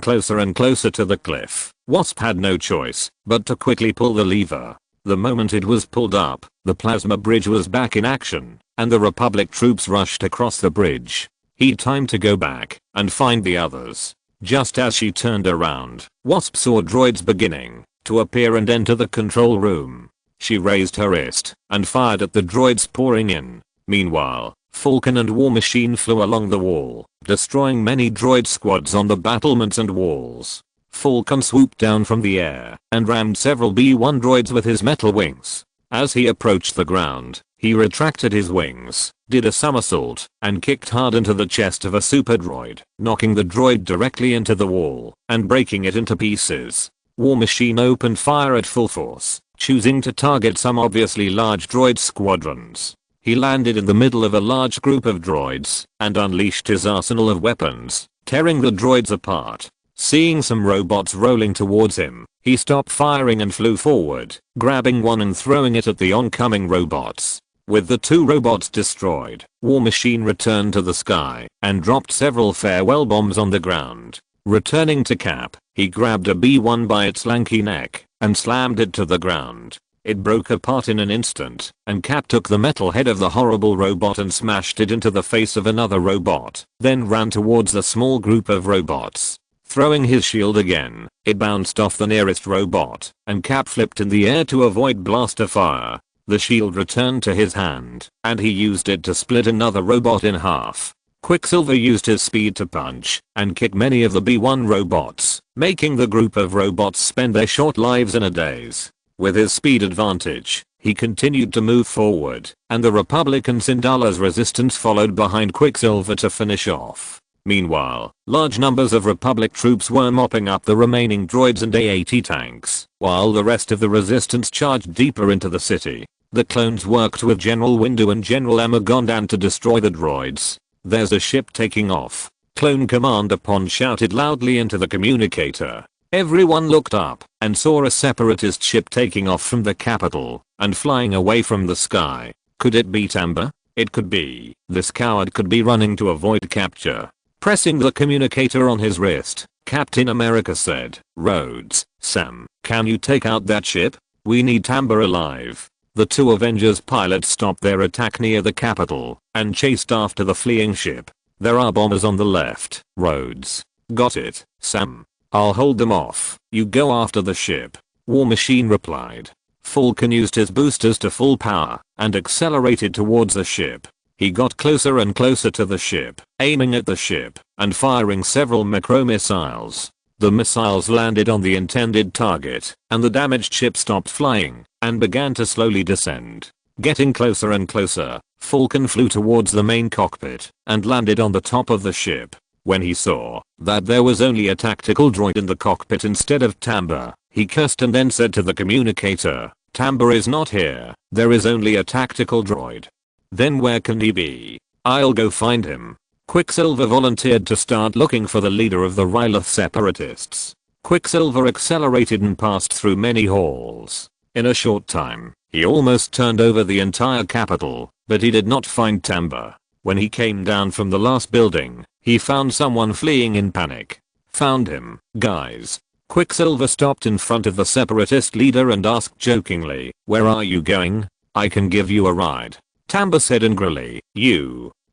closer and closer to the cliff, Wasp had no choice but to quickly pull the lever. The moment it was pulled up, the plasma bridge was back in action, and the Republic troops rushed across the bridge. He'd time to go back and find the others. Just as she turned around, Wasp saw droids beginning to appear and enter the control room. She raised her wrist and fired at the droids pouring in. Meanwhile, Falcon and War Machine flew along the wall, destroying many droid squads on the battlements and walls. Falcon swooped down from the air and rammed several B-1 droids with his metal wings. As he approached the ground, he retracted his wings, did a somersault, and kicked hard into the chest of a super droid, knocking the droid directly into the wall and breaking it into pieces. War Machine opened fire at full force, choosing to target some obviously large droid squadrons. He landed in the middle of a large group of droids and unleashed his arsenal of weapons, tearing the droids apart. Seeing some robots rolling towards him, he stopped firing and flew forward, grabbing one and throwing it at the oncoming robots. With the two robots destroyed, War Machine returned to the sky and dropped several farewell bombs on the ground. Returning to Cap, he grabbed a B-1 by its lanky neck and slammed it to the ground. It broke apart in an instant, and Cap took the metal head of the horrible robot and smashed it into the face of another robot, then ran towards the small group of robots. Throwing his shield again, it bounced off the nearest robot, and Cap flipped in the air to avoid blaster fire. The shield returned to his hand, and he used it to split another robot in half. Quicksilver used his speed to punch and kick many of the B-1 robots, making the group of robots spend their short lives in a daze. With his speed advantage, he continued to move forward, and the Republic and Syndulla's resistance followed behind Quicksilver to finish off. Meanwhile, large numbers of Republic troops were mopping up the remaining droids and A-80 tanks, while the rest of the resistance charged deeper into the city. The clones worked with General Windu and General Emagondan to destroy the droids. "There's a ship taking off," Clone Commander Pond shouted loudly into the communicator. Everyone looked up and saw a Separatist ship taking off from the capital and flying away from the sky. Could it be Tamba? It could be. This coward could be running to avoid capture. Pressing the communicator on his wrist, Captain America said, "Rhodes, Sam, can you take out that ship? We need Tamba alive." The two Avengers pilots stopped their attack near the capital and chased after the fleeing ship. "There are bombers on the left, Rhodes." "Got it, Sam. I'll hold them off. You go after the ship." War Machine replied. Falcon used his boosters to full power and accelerated towards the ship. He got closer and closer to the ship, aiming at the ship and firing several macro missiles. The missiles landed on the intended target, and the damaged ship stopped flying and began to slowly descend. Getting closer and closer, Falcon flew towards the main cockpit and landed on the top of the ship. When he saw that there was only a tactical droid in the cockpit instead of Tamba, he cursed and then said to the communicator, "Tamba is not here. There is only a tactical droid." "Then where can he be? I'll go find him." Quicksilver volunteered to start looking for the leader of the Ryloth Separatists. Quicksilver accelerated and passed through many halls. In a short time, he almost turned over the entire capital, but he did not find Tamba. When he came down from the last building, he found someone fleeing in panic. "Found him, guys." Quicksilver stopped in front of the Separatist leader and asked jokingly, "Where are you going? I can give you a ride." Tamba said angrily,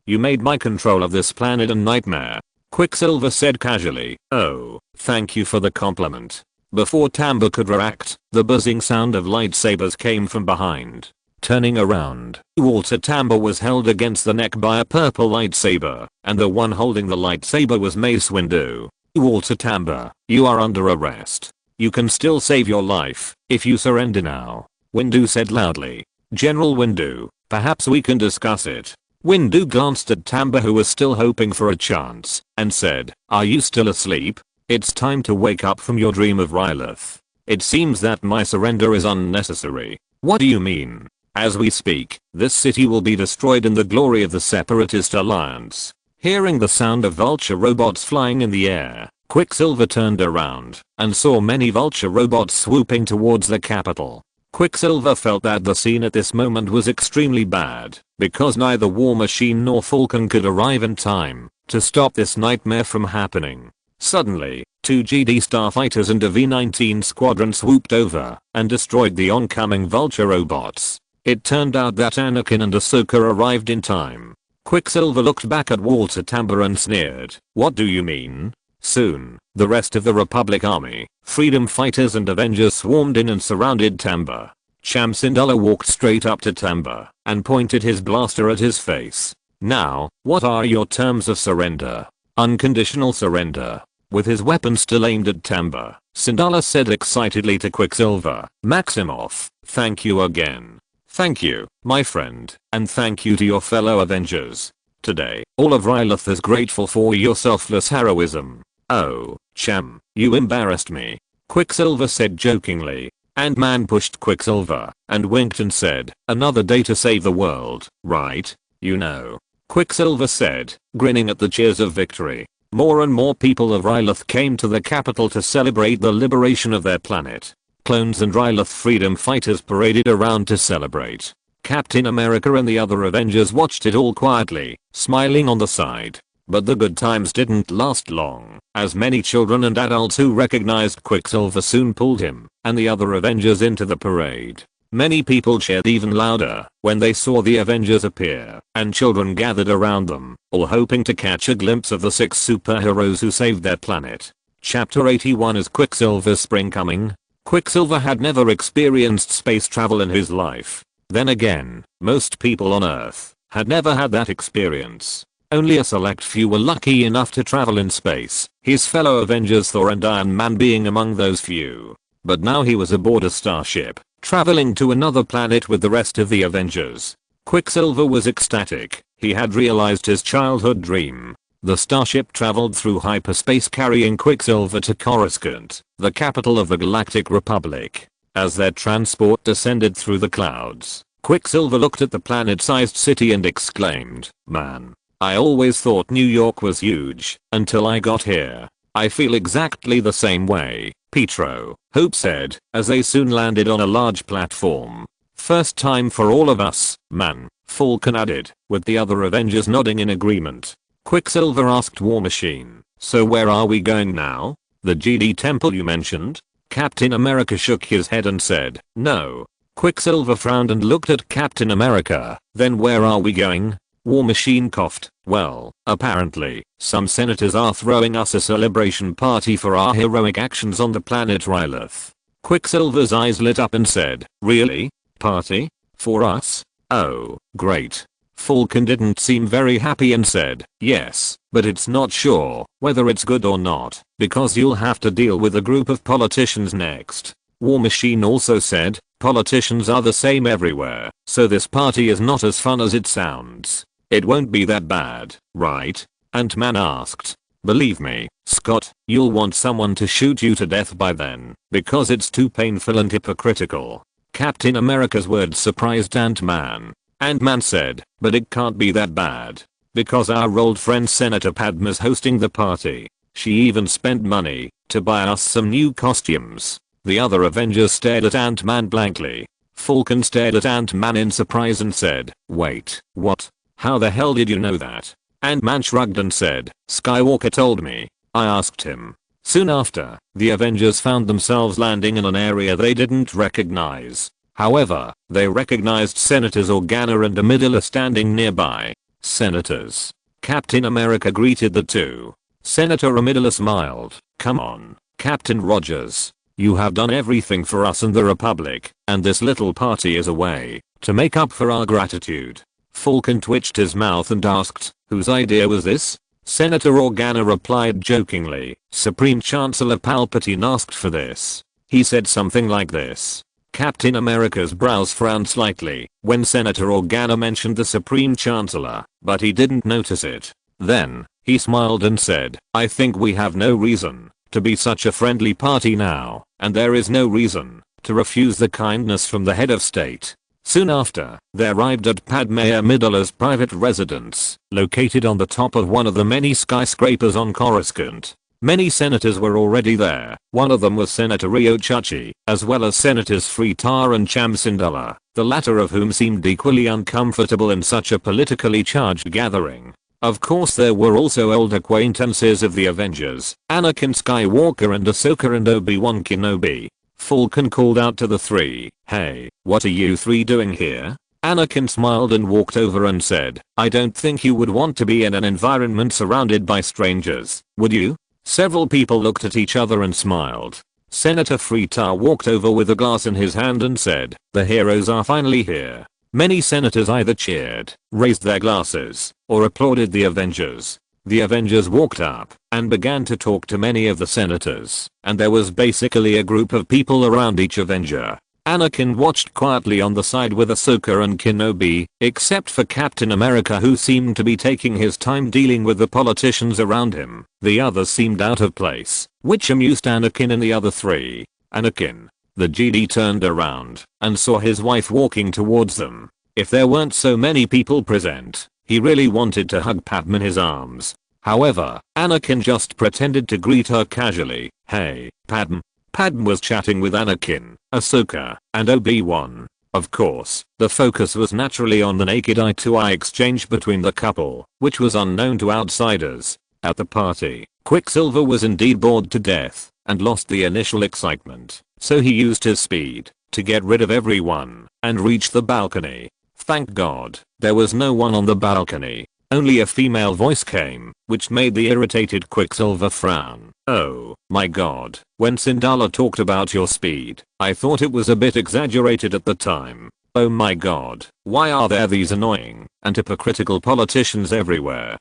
You made my control of this planet a nightmare." Quicksilver said casually, "Oh, thank you for the compliment." Before Tamba could react, the buzzing sound of lightsabers came from behind. Turning around, Walter Tamba was held against the neck by a purple lightsaber, and the one holding the lightsaber was Mace Windu. "Walter Tamba, you are under arrest. You can still save your life if you surrender now," Windu said loudly. "General Windu, perhaps we can discuss it." Windu glanced at Tamba, who was still hoping for a chance, and said, "Are you still asleep? It's time to wake up from your dream of Ryloth. It seems that my surrender is unnecessary." "What do you mean?" "As we speak, this city will be destroyed in the glory of the Separatist Alliance." Hearing the sound of vulture robots flying in the air, Quicksilver turned around and saw many vulture robots swooping towards the capital. Quicksilver felt that the scene at this moment was extremely bad, because neither War Machine nor Falcon could arrive in time to stop this nightmare from happening. Suddenly, two GD starfighters and a V-19 squadron swooped over and destroyed the oncoming vulture robots. It turned out that Anakin and Ahsoka arrived in time. Quicksilver looked back at Walter Tamba and sneered, "What do you mean?" Soon, the rest of the Republic army, freedom fighters and Avengers swarmed in and surrounded Tamba. Cham Syndulla walked straight up to Tamba and pointed his blaster at his face. "Now, what are your terms of surrender?" "Unconditional surrender." With his weapon still aimed at Tamba, Syndulla said excitedly to Quicksilver, "Maximoff, thank you again." "Thank you, my friend, and thank you to your fellow Avengers. Today, all of Ryloth is grateful for your selfless heroism." "Oh, Cham, you embarrassed me," Quicksilver said jokingly. Ant-Man pushed Quicksilver and winked and said, "Another day to save the world, right? You know." Quicksilver said, grinning at the cheers of victory. More and more people of Ryloth came to the capital to celebrate the liberation of their planet. Clones and Ryloth freedom fighters paraded around to celebrate. Captain America and the other Avengers watched it all quietly, smiling on the side. But the good times didn't last long, as many children and adults who recognized Quicksilver soon pulled him and the other Avengers into the parade. Many people cheered even louder when they saw the Avengers appear, and children gathered around them, all hoping to catch a glimpse of the 6 superheroes who saved their planet. Chapter 81 Is Quicksilver's Spring Coming? Quicksilver had never experienced space travel in his life. Then again, most people on Earth had never had that experience. Only a select few were lucky enough to travel in space, his fellow Avengers Thor and Iron Man being among those few. But now he was aboard a starship, traveling to another planet with the rest of the Avengers. Quicksilver was ecstatic. He had realized his childhood dream. The starship traveled through hyperspace carrying Quicksilver to Coruscant, the capital of the Galactic Republic. As their transport descended through the clouds, Quicksilver looked at the planet-sized city and exclaimed, "Man, I always thought New York was huge, until I got here. I feel exactly the same way," Pietro, Hope said, as they soon landed on a large platform. "First time for all of us, man," Falcon added, with the other Avengers nodding in agreement. Quicksilver asked War Machine, "So where are we going now? The GD temple you mentioned?" Captain America shook his head and said, "No." Quicksilver frowned and looked at Captain America. "Then where are we going?" War Machine coughed. "Well, apparently, some senators are throwing us a celebration party for our heroic actions on the planet Rylith." Quicksilver's eyes lit up and said, "Really? Party? For us? Oh, great." Falcon didn't seem very happy and said, "Yes, but it's not sure whether it's good or not, because you'll have to deal with a group of politicians next." War Machine also said, "Politicians are the same everywhere, so this party is not as fun as it sounds. It won't be that bad, right?" Ant-Man asked. "Believe me, Scott, you'll want someone to shoot you to death by then, because it's too painful and hypocritical." Captain America's words surprised Ant-Man. Ant-Man said, "But it can't be that bad, because our old friend Senator Padma's hosting the party. She even spent money to buy us some new costumes." The other Avengers stared at Ant-Man blankly. Falcon stared at Ant-Man in surprise and said, "Wait, what? How the hell did you know that?" Ant-Man shrugged and said, "Skywalker told me. I asked him." Soon after, the Avengers found themselves landing in an area they didn't recognize. However, they recognized Senators Organa and Amidala standing nearby. "Senators." Captain America greeted the two. Senator Amidala smiled. "Come on, Captain Rogers. You have done everything for us and the Republic, and this little party is a way to make up for our gratitude." Falcon twitched his mouth and asked, "Whose idea was this?" Senator Organa replied jokingly, "Supreme Chancellor Palpatine asked for this. He said something like this." Captain America's brows frowned slightly when Senator Organa mentioned the Supreme Chancellor, but he didn't notice it. Then, he smiled and said, "I think we have no reason to be such a friendly party now, and there is no reason to refuse the kindness from the head of state." Soon after, they arrived at Padme Amidala's private residence, located on the top of one of the many skyscrapers on Coruscant. Many senators were already there. One of them was Senator Rio Chachi, as well as Senators Fritar and Cham Syndulla, the latter of whom seemed equally uncomfortable in such a politically charged gathering. Of course there were also old acquaintances of the Avengers, Anakin Skywalker and Ahsoka and Obi-Wan Kenobi. Falcon called out to the three, "Hey, what are you three doing here?" Anakin smiled and walked over and said, "I don't think you would want to be in an environment surrounded by strangers, would you?" Several people looked at each other and smiled. Senator Fritar walked over with a glass in his hand and said, "The heroes are finally here." Many senators either cheered, raised their glasses, or applauded the Avengers. The Avengers walked up and began to talk to many of the senators, and there was basically a group of people around each Avenger. Anakin watched quietly on the side with Ahsoka and Kenobi, except for Captain America who seemed to be taking his time dealing with the politicians around him. The others seemed out of place, which amused Anakin and the other three. "Anakin." The GD turned around and saw his wife walking towards them. If there weren't so many people present, he really wanted to hug Padme in his arms. However, Anakin just pretended to greet her casually. "Hey, Padme." Padme was chatting with Anakin, Ahsoka, and Obi-Wan. Of course, the focus was naturally on the naked eye-to-eye exchange between the couple, which was unknown to outsiders. At the party, Quicksilver was indeed bored to death and lost the initial excitement, so he used his speed to get rid of everyone and reach the balcony. Thank God, there was no one on the balcony. Only a female voice came, which made the irritated Quicksilver frown. "Oh, my God, when Syndulla talked about your speed, I thought it was a bit exaggerated at the time. Oh my God, why are there these annoying and hypocritical politicians everywhere?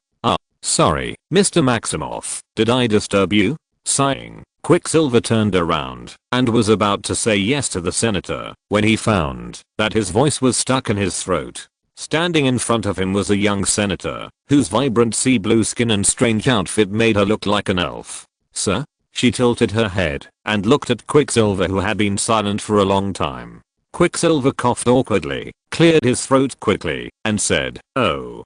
Sorry, Mr. Maximoff, did I disturb you? Sighing, Quicksilver turned around and was about to say yes to the senator when he found that his voice was stuck in his throat. Standing in front of him was a young senator whose vibrant sea blue skin and strange outfit made her look like an elf. Sir? She tilted her head and looked at Quicksilver, who had been silent for a long time. Quicksilver coughed awkwardly, cleared his throat quickly, and said, Oh,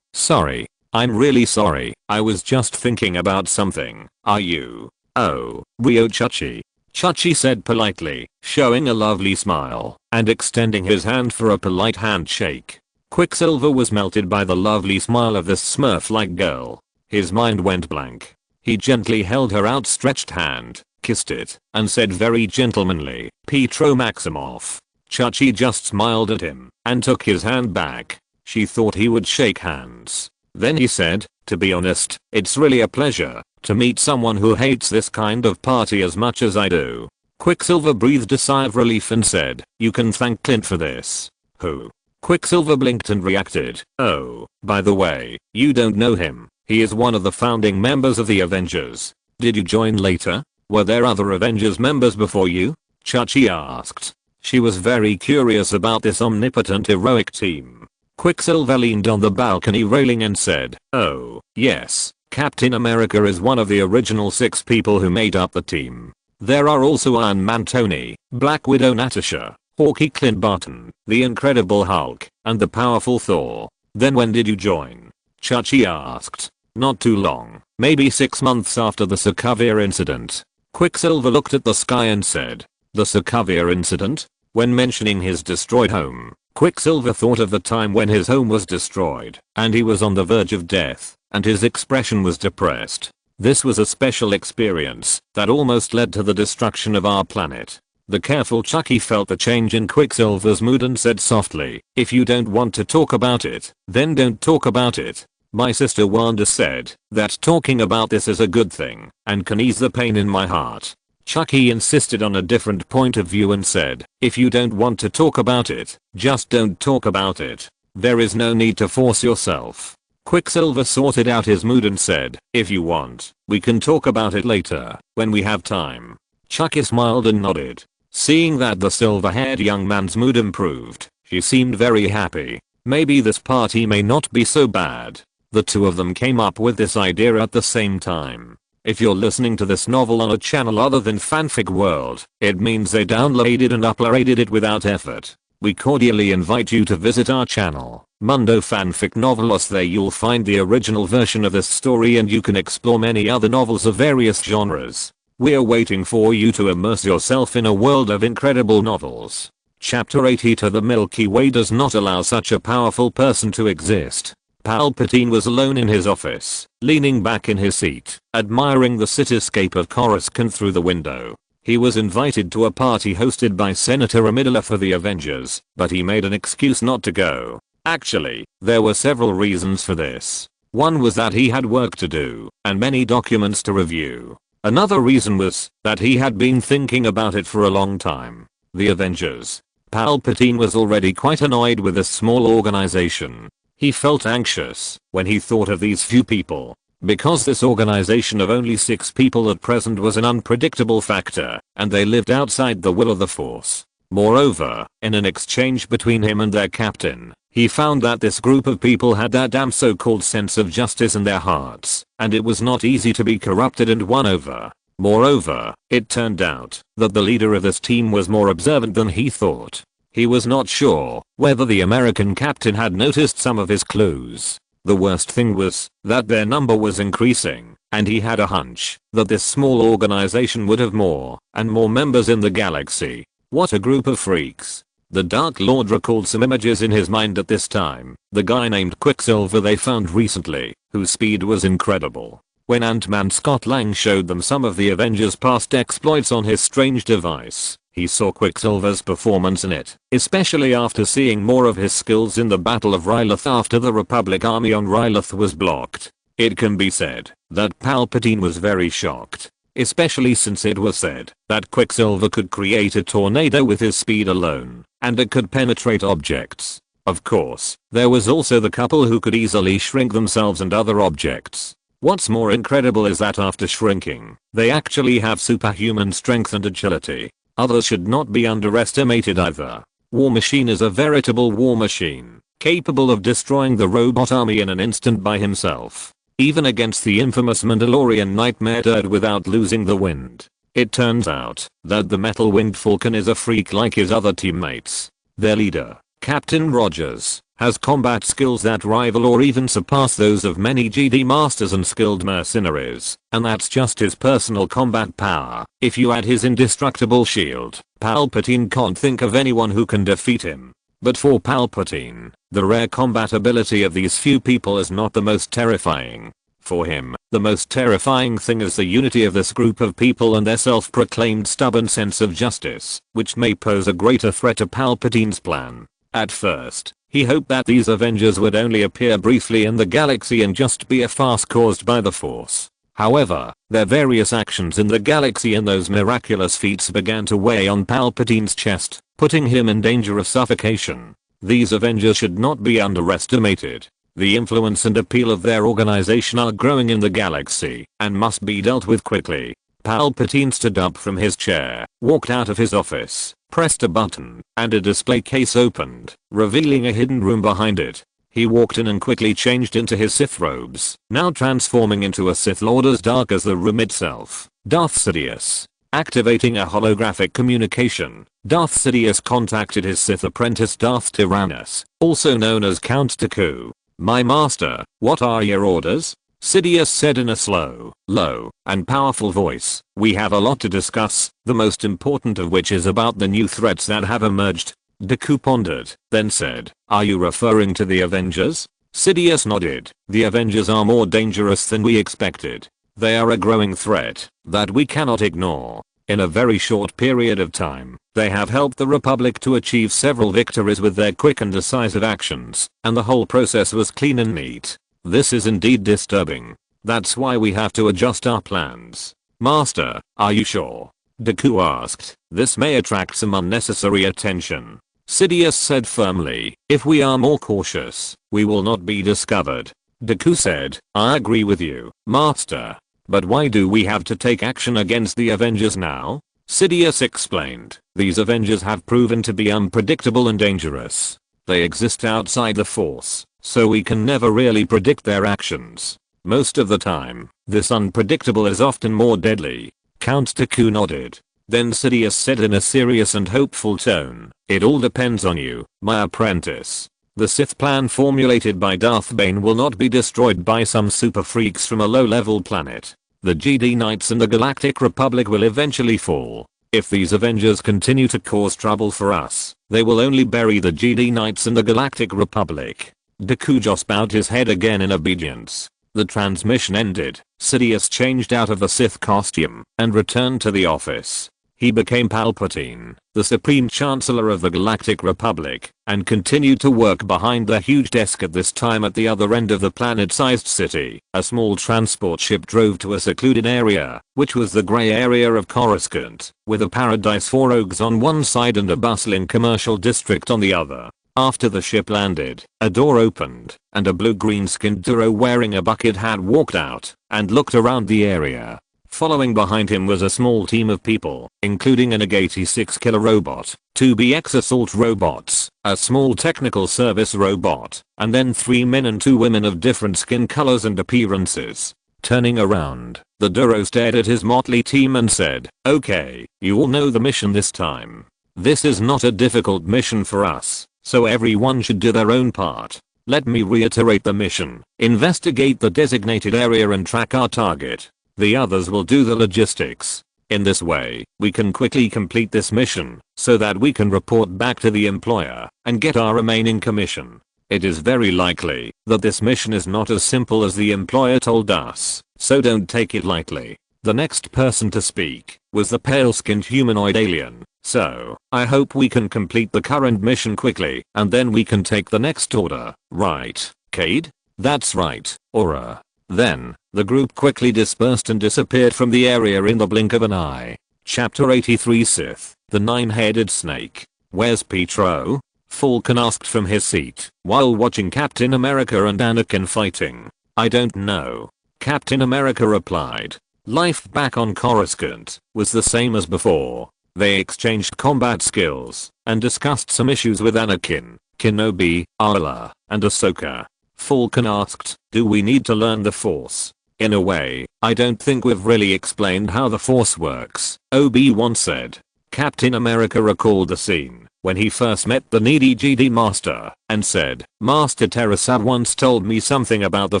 sorry. I'm really sorry. I was just thinking about something. Are you? Oh, Rio Chachi. Chachi said politely, showing a lovely smile and extending his hand for a polite handshake. Quicksilver was melted by the lovely smile of this Smurf-like girl. His mind went blank. He gently held her outstretched hand, kissed it, and said very gentlemanly, Petro Maximoff. Chachi just smiled at him and took his hand back. She thought he would shake hands. Then he said, to be honest, it's really a pleasure to meet someone who hates this kind of party as much as I do. Quicksilver breathed a sigh of relief and said, you can thank Clint for this. Who? Quicksilver blinked and reacted, oh, by the way, you don't know him. He is one of the founding members of the Avengers. Did you join later? Were there other Avengers members before you? Chachi asked. She was very curious about this omnipotent heroic team. Quicksilver leaned on the balcony railing and said, oh, yes, Captain America is one of the original 6 people who made up the team. There are also Iron Man Tony, Black Widow Natasha, Hawkeye Clint Barton, the Incredible Hulk, and the powerful Thor. Then when did you join? Chachi asked. Not too long, maybe 6 months after the Sokovia incident. Quicksilver looked at the sky and said, the Sokovia incident? When mentioning his destroyed home, Quicksilver thought of the time when his home was destroyed and he was on the verge of death, and his expression was depressed. This was a special experience that almost led to the destruction of our planet. The careful Chucky felt the change in Quicksilver's mood and said softly, if you don't want to talk about it, then don't talk about it. My sister Wanda said that talking about this is a good thing and can ease the pain in my heart. Chucky insisted on a different point of view and said, if you don't want to talk about it, just don't talk about it. There is no need to force yourself. Quicksilver sorted out his mood and said, if you want, we can talk about it later, when we have time. Chucky smiled and nodded. Seeing that the silver-haired young man's mood improved, she seemed very happy. Maybe this party may not be so bad. The two of them came up with this idea at the same time. If you're listening to this novel on a channel other than Fanfic World, it means they downloaded and uploaded it without effort. We cordially invite you to visit our channel, Mundo Fanfic Novelos. There you'll find the original version of this story and you can explore many other novels of various genres. We're waiting for you to immerse yourself in a world of incredible novels. Chapter 80 To the Milky Way does not allow such a powerful person to exist. Palpatine was alone in his office, leaning back in his seat, admiring the cityscape of Coruscant through the window. He was invited to a party hosted by Senator Amidala for the Avengers, but he made an excuse not to go. Actually, there were several reasons for this. One was that he had work to do, and many documents to review. Another reason was that he had been thinking about it for a long time. The Avengers. Palpatine was already quite annoyed with this small organization. He felt anxious when he thought of these few people, because this organization of only 6 people at present was an unpredictable factor, and they lived outside the will of the Force. Moreover, in an exchange between him and their captain, he found that this group of people had that damn so-called sense of justice in their hearts, and it was not easy to be corrupted and won over. Moreover, it turned out that the leader of this team was more observant than he thought. He was not sure whether the American captain had noticed some of his clues. The worst thing was that their number was increasing, and he had a hunch that this small organization would have more and more members in the galaxy. What a group of freaks. The Dark Lord recalled some images in his mind at this time. The guy named Quicksilver they found recently, whose speed was incredible. When Ant-Man Scott Lang showed them some of the Avengers' past exploits on his strange device, he saw Quicksilver's performance in it, especially after seeing more of his skills in the Battle of Ryloth after the Republic army on Ryloth was blocked. It can be said that Palpatine was very shocked, especially since it was said that Quicksilver could create a tornado with his speed alone, and it could penetrate objects. Of course, there was also the couple who could easily shrink themselves and other objects. What's more incredible is that after shrinking, they actually have superhuman strength and agility. Others should not be underestimated either. War Machine is a veritable war machine, capable of destroying the robot army in an instant by himself, even against the infamous Mandalorian nightmare turd without losing the wind. It turns out that the metal-winged Falcon is a freak like his other teammates. Their leader, Captain Rogers, has combat skills that rival or even surpass those of many Jedi masters and skilled mercenaries, and that's just his personal combat power. If you add his indestructible shield, Palpatine can't think of anyone who can defeat him. But for Palpatine, the rare combat ability of these few people is not the most terrifying. For him, the most terrifying thing is the unity of this group of people and their self-proclaimed stubborn sense of justice, which may pose a greater threat to Palpatine's plan. At first, he hoped that these Avengers would only appear briefly in the galaxy and just be a farce caused by the Force. However, their various actions in the galaxy and those miraculous feats began to weigh on Palpatine's chest, putting him in danger of suffocation. These Avengers should not be underestimated. The influence and appeal of their organization are growing in the galaxy and must be dealt with quickly. Palpatine stood up from his chair, walked out of his office, pressed a button, and a display case opened, revealing a hidden room behind it. He walked in and quickly changed into his Sith robes, now transforming into a Sith Lord as dark as the room itself. Darth Sidious. Activating a holographic communication, Darth Sidious contacted his Sith apprentice Darth Tyrannus, also known as Count Dooku. "My master, what are your orders?" Sidious said in a slow, low, and powerful voice. "We have a lot to discuss, the most important of which is about the new threats that have emerged." Dooku pondered, then said, "Are you referring to the Avengers?" Sidious nodded. "The Avengers are more dangerous than we expected. They are a growing threat that we cannot ignore. In a very short period of time, they have helped the Republic to achieve several victories with their quick and decisive actions, and the whole process was clean and neat. This is indeed disturbing. That's why we have to adjust our plans." "Master, are you sure?" Dooku asked. "This may attract some unnecessary attention." Sidious said firmly, "If we are more cautious, we will not be discovered." Dooku said, "I agree with you, Master. But why do we have to take action against the Avengers now?" Sidious explained, "These Avengers have proven to be unpredictable and dangerous. They exist outside the Force, so we can never really predict their actions. Most of the time, this unpredictable is often more deadly." Count Dooku nodded. Then Sidious said in a serious and hopeful tone, "It all depends on you, my apprentice. The Sith plan formulated by Darth Bane will not be destroyed by some super freaks from a low-level planet. The Jedi Knights and the Galactic Republic will eventually fall. If these Avengers continue to cause trouble for us, they will only bury the Jedi Knights and the Galactic Republic." Dooku just bowed his head again in obedience. The transmission ended. Sidious changed out of the Sith costume and returned to the office. He became Palpatine, the Supreme Chancellor of the Galactic Republic, and continued to work behind the huge desk. At this time, at the other end of the planet-sized city, a small transport ship drove to a secluded area, which was the grey area of Coruscant, with a paradise for rogues on one side and a bustling commercial district on the other. After the ship landed, a door opened, and a blue-green skinned Duro wearing a bucket hat walked out and looked around the area. Following behind him was a small team of people, including an AG-86 killer robot, 2 BX assault robots, a small technical service robot, and then 3 men and 2 women of different skin colors and appearances. Turning around, the Duro stared at his motley team and said, "Okay, you all know the mission this time. This is not a difficult mission for us, so everyone should do their own part. Let me reiterate the mission. Investigate the designated area and track our target. The others will do the logistics. In this way, we can quickly complete this mission, so that we can report back to the employer and get our remaining commission. It is very likely that this mission is not as simple as the employer told us, so don't take it lightly." The next person to speak was the pale-skinned humanoid alien. "So, I hope we can complete the current mission quickly, and then we can take the next order, right, Cade?" "That's right, Aura." Then, the group quickly dispersed and disappeared from the area in the blink of an eye. Chapter 83 Sith, the Nine-Headed Snake. "Where's Pietro?" Falcon asked from his seat while watching Captain America and Anakin fighting. I don't know. Captain America replied. Life back on Coruscant was the same as before. They exchanged combat skills and discussed some issues with Anakin, Kenobi, Arla, and Ahsoka. Falcon asked, do we need to learn the Force? In a way, I don't think we've really explained how the Force works, Obi-Wan said. Captain America recalled the scene when he first met the needy Jedi Master and said, Master Teresa once told me something about the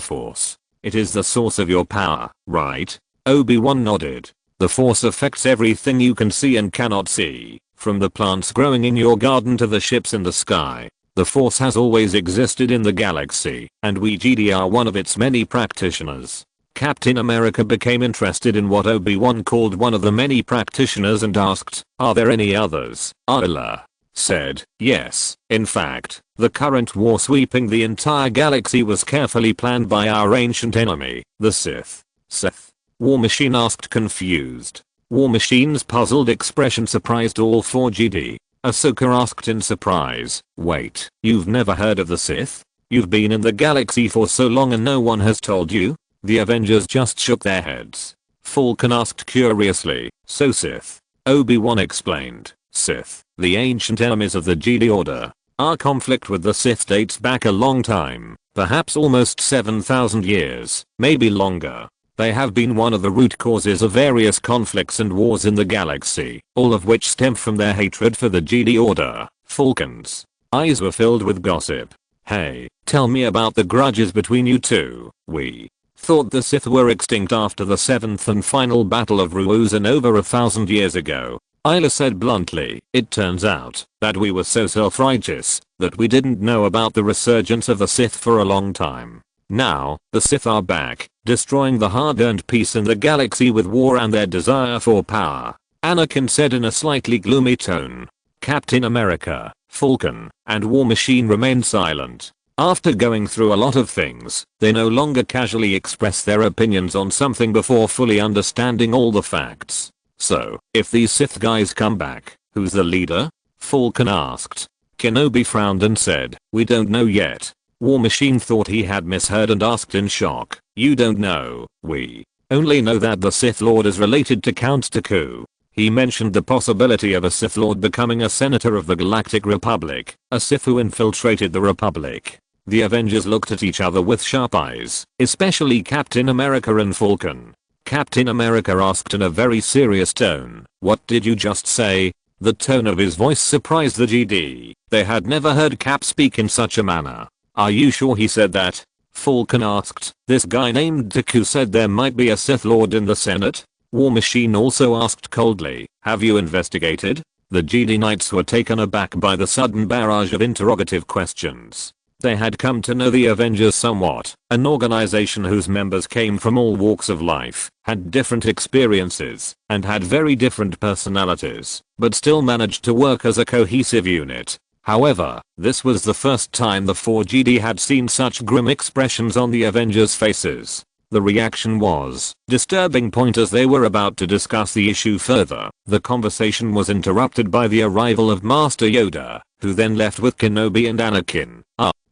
Force. It is the source of your power, right? Obi-Wan nodded. The Force affects everything you can see and cannot see, from the plants growing in your garden to the ships in the sky. The Force has always existed in the galaxy, and we Jedi are one of its many practitioners. Captain America became interested in what Obi-Wan called one of the many practitioners and asked, are there any others? Arla said, yes. In fact, the current war sweeping the entire galaxy was carefully planned by our ancient enemy, the Sith. Sith? War Machine asked, confused. War Machine's puzzled expression surprised all four Jedi. Ahsoka asked in surprise, wait, you've never heard of the Sith? You've been in the galaxy for so long and no one has told you? The Avengers just shook their heads. Falcon asked curiously, so Sith? Obi-Wan explained, Sith, the ancient enemies of the Jedi Order. Our conflict with the Sith dates back a long time, perhaps almost 7,000 years, maybe longer. They have been one of the root causes of various conflicts and wars in the galaxy, all of which stem from their hatred for the Jedi Order. Falcon's eyes were filled with gossip. Hey, tell me about the grudges between you two. We thought the Sith were extinct after the seventh and final battle of Ruuzan over 1,000 years ago. Isla said bluntly. It turns out that we were so self-righteous that we didn't know about the resurgence of the Sith for a long time. Now, the Sith are back, destroying the hard-earned peace in the galaxy with war and their desire for power. Anakin said in a slightly gloomy tone. Captain America, Falcon, and War Machine remained silent. After going through a lot of things, they no longer casually express their opinions on something before fully understanding all the facts. So, if these Sith guys come back, who's the leader? Falcon asked. Kenobi frowned and said, we don't know yet. War Machine thought he had misheard and asked in shock, you don't know? We only know that the Sith Lord is related to Count Dooku. He mentioned the possibility of a Sith Lord becoming a senator of the Galactic Republic, a Sith who infiltrated the Republic. The Avengers looked at each other with sharp eyes, especially Captain America and Falcon. Captain America asked in a very serious tone, what did you just say? The tone of his voice surprised the Jedi. They had never heard Cap speak in such a manner. Are you sure he said that? Falcon asked. This guy named Dooku said there might be a Sith Lord in the Senate. War Machine also asked coldly, have you investigated? The Jedi Knights were taken aback by the sudden barrage of interrogative questions. They had come to know the Avengers somewhat, an organization whose members came from all walks of life, had different experiences, and had very different personalities, but still managed to work as a cohesive unit. However, this was the first time the four Jedi had seen such grim expressions on the Avengers' faces. The reaction was disturbing point as they were about to discuss the issue further. The conversation was interrupted by the arrival of Master Yoda, who then left with Kenobi and Anakin.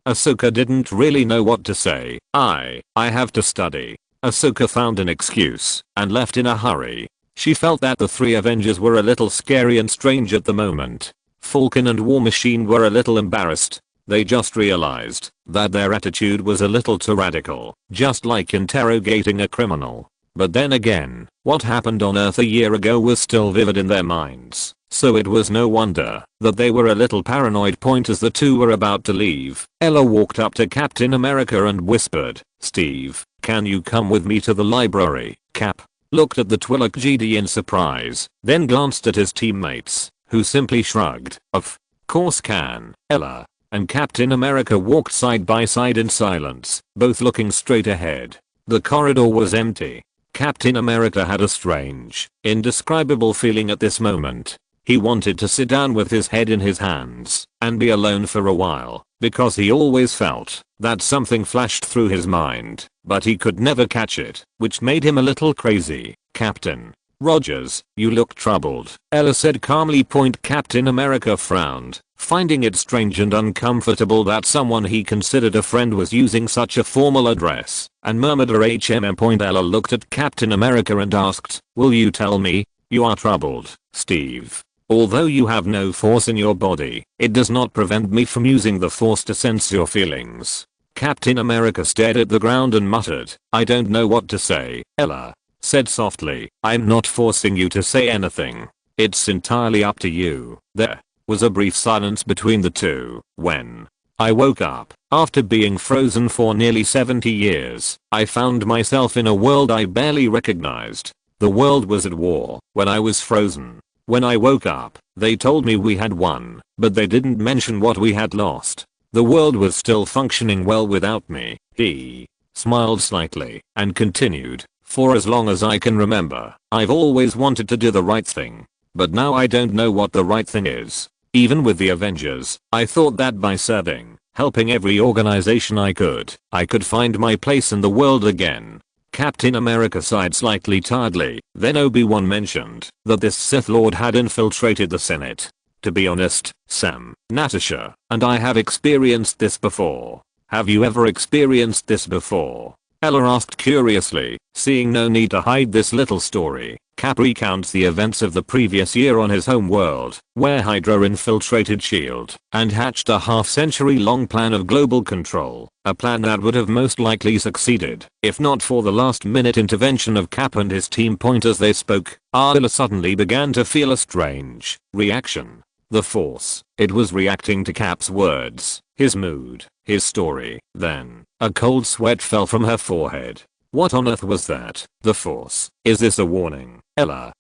Ahsoka didn't really know what to say. I have to study. Ahsoka found an excuse and left in a hurry. She felt that the three Avengers were a little scary and strange at the moment. Falcon and War Machine were a little embarrassed. They just realized that their attitude was a little too radical, just like interrogating a criminal. But then again, what happened on Earth a year ago was still vivid in their minds, so it was no wonder that they were a little paranoid. Point as the two were about to leave, Ella walked up to Captain America and whispered, Steve, can you come with me to the library? Cap looked at the Twi'lek Jedi in surprise, then glanced at his teammates, who simply shrugged. Of course can. Ella and Captain America walked side by side in silence, both looking straight ahead. The corridor was empty. Captain America had a strange, indescribable feeling at this moment. He wanted to sit down with his head in his hands and be alone for a while, because he always felt that something flashed through his mind, but he could never catch it, which made him a little crazy. Captain Rogers, you look troubled, Ella said calmly. Captain America frowned, finding it strange and uncomfortable that someone he considered a friend was using such a formal address, and murmured HMM. Ella looked at Captain America and asked, will you tell me? You are troubled, Steve. Although you have no force in your body, it does not prevent me from using the force to sense your feelings. Captain America stared at the ground and muttered, I don't know what to say. Ella said softly, I'm not forcing you to say anything. It's entirely up to you. There was a brief silence between the two. When I woke up, after being frozen for nearly 70 years, I found myself in a world I barely recognized. The world was at war when I was frozen. When I woke up, they told me we had won, but they didn't mention what we had lost. The world was still functioning well without me. He smiled slightly and continued, for as long as I can remember, I've always wanted to do the right thing. But now I don't know what the right thing is. Even with the Avengers, I thought that by serving, helping every organization I could find my place in the world again. Captain America sighed slightly tiredly. Then Obi-Wan mentioned that this Sith Lord had infiltrated the Senate. To be honest, Sam, Natasha, and I have experienced this before. Have you ever experienced this before? Ella asked curiously, seeing no need to hide this little story. Cap recounts the events of the previous year on his home world, where Hydra infiltrated S.H.I.E.L.D. and hatched a half-century-long plan of global control, a plan that would have most likely succeeded, if not for the last-minute intervention of Cap and his team. As they spoke, Ella suddenly began to feel a strange reaction. The Force. It was reacting to Cap's words, his mood, his story. Then, a cold sweat fell from her forehead. What on earth was that? The Force. Is this a warning? Ella